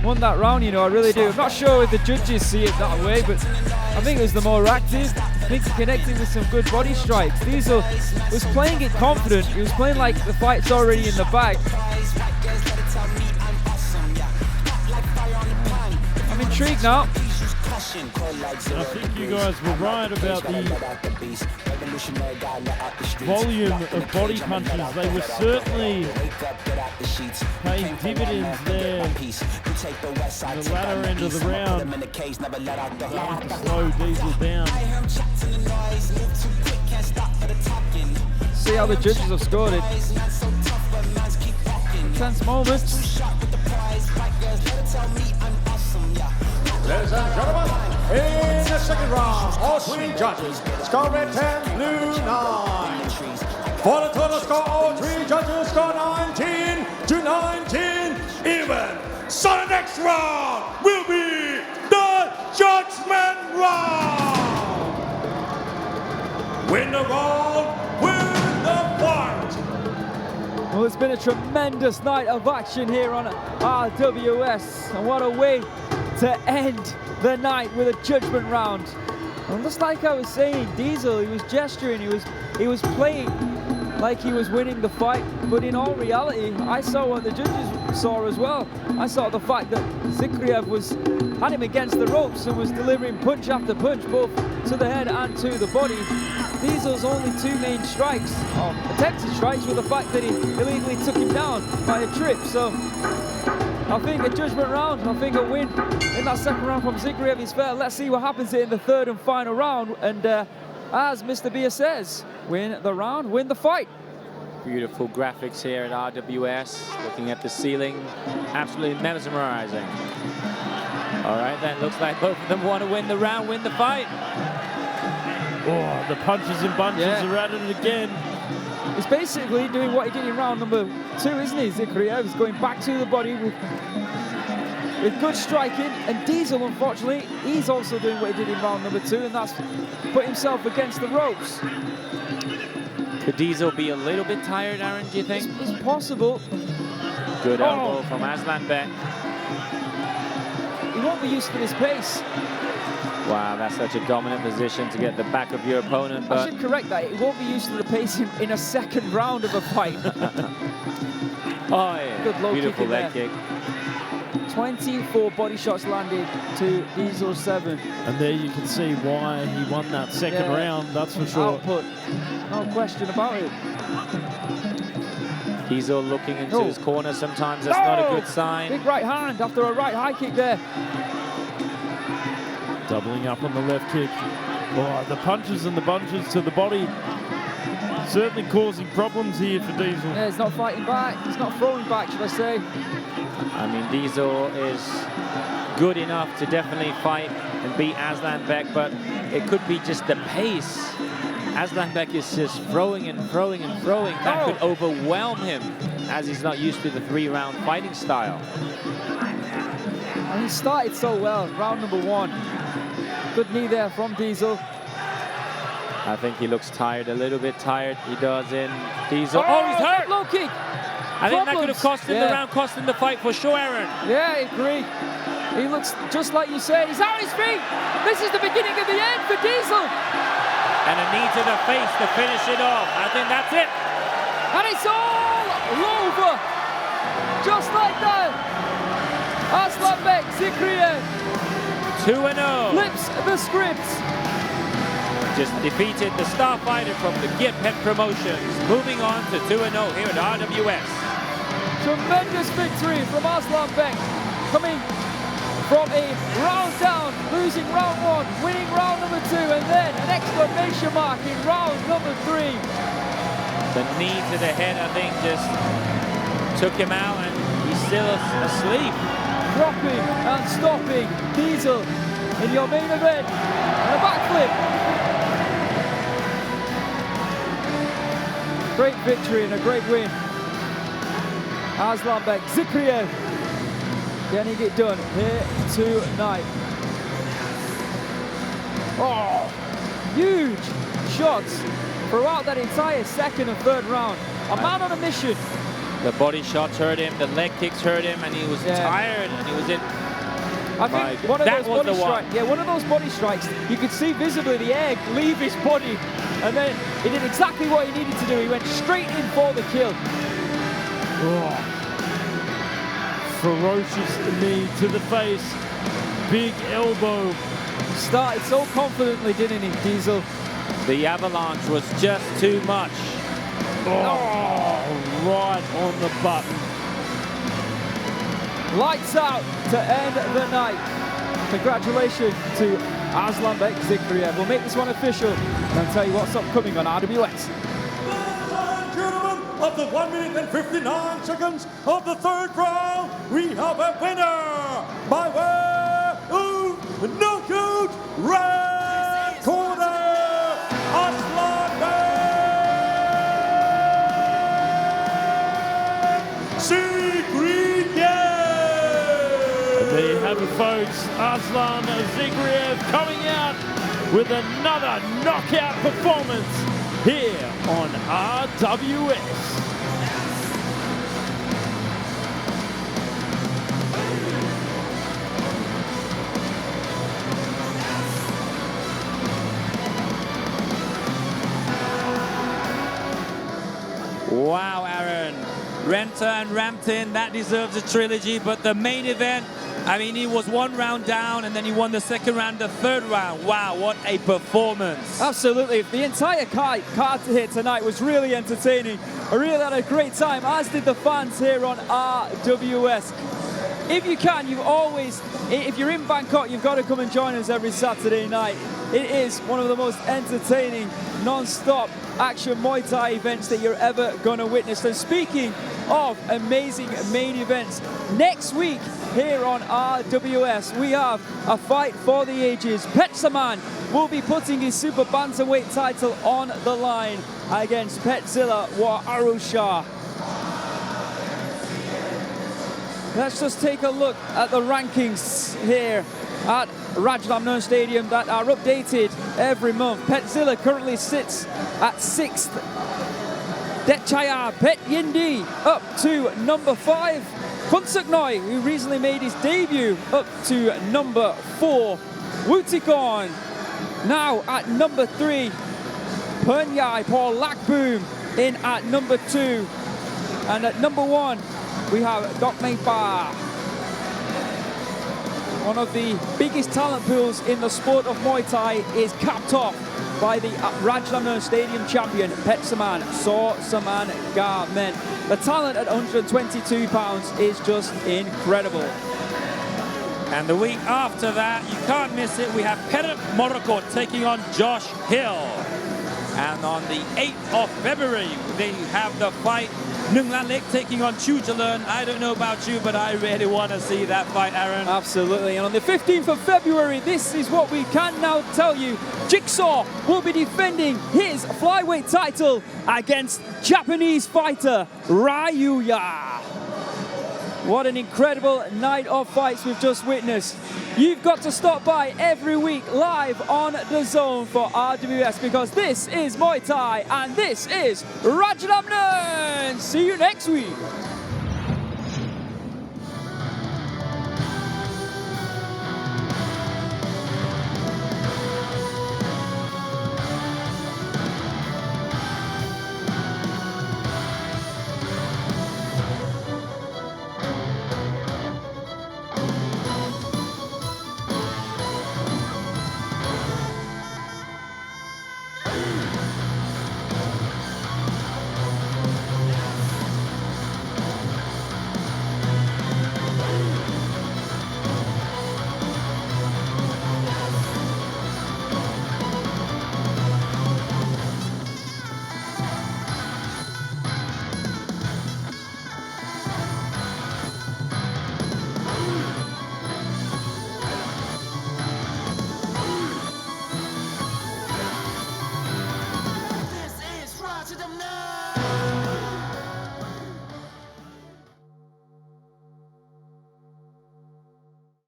won that round, you know, I really do. I'm not sure if the judges see it that way, but I think it was the more active. I think he connected with some good body strikes. Diesel was playing it confident. He was playing like the fight's already in the bag. I'm intrigued now. I think you guys were right about the volume of body punches. They were certainly paying dividends there in the latter end of the round. Starting to slow Diesel down. See how the judges have scored it. Tense moments. Ladies and gentlemen, in the second round, all three judges score red 10, blue 9. For the total score, all three judges score 19 to 19 even. So the next round will be the judgment round. Win the round, win the fight. Well, it's been a tremendous night of action here on RWS, and what a way to end the night with a judgment round. And just like I was saying, Diesel, he was gesturing, he was playing like he was winning the fight, but in all reality, I saw what the judges saw as well. I saw the fact that Zikreev had him against the ropes and was delivering punch after punch, both to the head and to the body. Diesel's only two main strikes, or attempted strikes, were the fact that he illegally took him down by a trip. So I think a judgment round, I think a win in that second round from Zikreev is fair. Let's see what happens in the third and final round. And as Mr. Beer says, win the round, win the fight. Beautiful graphics here at RWS. Looking at the ceiling, absolutely mesmerizing. All right, then, looks like both of them want to win the round, win the fight. Oh, the punches and bunches are at it again. He's basically doing what he did in round number 2, isn't he, Zikreev? He's going back to the body with good striking, and Diesel, unfortunately, he's also doing what he did in round number 2, and that's put himself against the ropes. Could Diesel be a little bit tired, Aaron, do you think? It's possible. Good elbow from Aslanbek. He won't be used to this pace. Wow, that's such a dominant position to get the back of your opponent. But I should correct that. He won't be used to the pace in a second round of a fight. Oh, yeah. Good low Beautiful kick leg kick. 24 body shots landed to Diesel's 7. And there you can see why he won that second round, that's for sure. Output, no question about it. Diesel looking into his corner sometimes, that's not a good sign. Big right hand after a right high kick there. Doubling up on the left kick. Oh, the punches and the bunches to the body certainly causing problems here for Diesel. Yeah, he's not fighting back. He's not throwing back, should I say. I mean, Diesel is good enough to definitely fight and beat Aslanbek, but it could be just the pace. Aslanbek is just throwing and throwing and throwing. That could overwhelm him, as he's not used to the 3-round fighting style. And he started so well, round number 1. Good knee there from Diesel. I think he looks tired, a little bit tired. He does in Diesel. Oh, he's hurt! Low kick! I think that could have cost him the round, cost him the fight for sure, Aaron. Yeah, I agree. He looks just like you said. He's on his feet. This is the beginning of the end for Diesel. And a knee to the face to finish it off. I think that's it. And it's all over. Just like that. Aslanbek Zikreev 2-0. flips the script. Just defeated the star fighter from the Pet Promotions. Moving on to 2-0 here at RWS. Tremendous victory from Aslanbek, coming from a round down, losing round 1, winning round number 2, and then an exclamation mark in round number 3. The knee to the head, I think, just took him out, and he's still asleep. Dropping and stopping Diesel in your main event, and a backflip. Great victory and a great win. Aslanbek Zikreev getting it done here tonight. Oh, huge shots throughout that entire second and third round. A man on a mission. The body shots hurt him, the leg kicks hurt him, and he was tired, and he was in. I think one of those body strikes. Yeah, one of those body strikes. You could see visibly the air leave his body, and then he did exactly what he needed to do. He went straight in for the kill. Oh. Ferocious knee to the face. Big elbow. Started so confidently, didn't he, Diesel? The avalanche was just too much. Oh, right on the button. Lights out to end the night. Congratulations to Aslanbek Zikreev. We'll make this one official and tell you what's upcoming on RWS. Ladies and gentlemen, of the 1 minute and 59 seconds of the third round, we have a winner by way of knockout red corner, Aslanbek Zikreev. There you have it, folks. Aslan Zikreev coming out with another knockout performance here on RWS. Wow, Aaron. Renta and Ramtin, that deserves a trilogy, but the main event, I mean, he was 1 round down, and then he won the second round, the third round. Wow, what a performance. Absolutely. The entire card here tonight was really entertaining. I really had a great time, as did the fans here on RWS. If you can, if you're in Bangkok, you've got to come and join us every Saturday night. It is one of the most entertaining, non-stop action Muay Thai events that you're ever going to witness. And speaking of amazing main events, next week here on RWS, we have a fight for the ages. Petsaman will be putting his super bantamweight title on the line against Petzilla Arusha. Let's just take a look at the rankings here at Rajadamnern Stadium that are updated every month. Petzilla currently sits at 6th. Dechaya Pet Yindi up to number 5. Kunsuknoi, who recently made his debut, up to number 4. Wutikon now at number 3. Pernyai Paul Lakboom in at number 2. And at number 1, we have Dokmei Ba. One of the biggest talent pools in the sport of Muay Thai is capped off by the Rajadamnern Stadium champion, Petsaman Saman Garmen. The talent at 122 pounds is just incredible. And the week after that, you can't miss it, we have Peter Morocco taking on Josh Hill. And on the 8th of February, they have the fight, Nung Lan Lek taking on Chu Jalern. I don't know about you, but I really want to see that fight, Aaron. Absolutely. And on the 15th of February, this is what we can now tell you. Jigsaw will be defending his flyweight title against Japanese fighter Ryuya. What an incredible night of fights we've just witnessed. You've got to stop by every week live on DAZN for RWS, because this is Muay Thai and this is Rajadamnern. See you next week.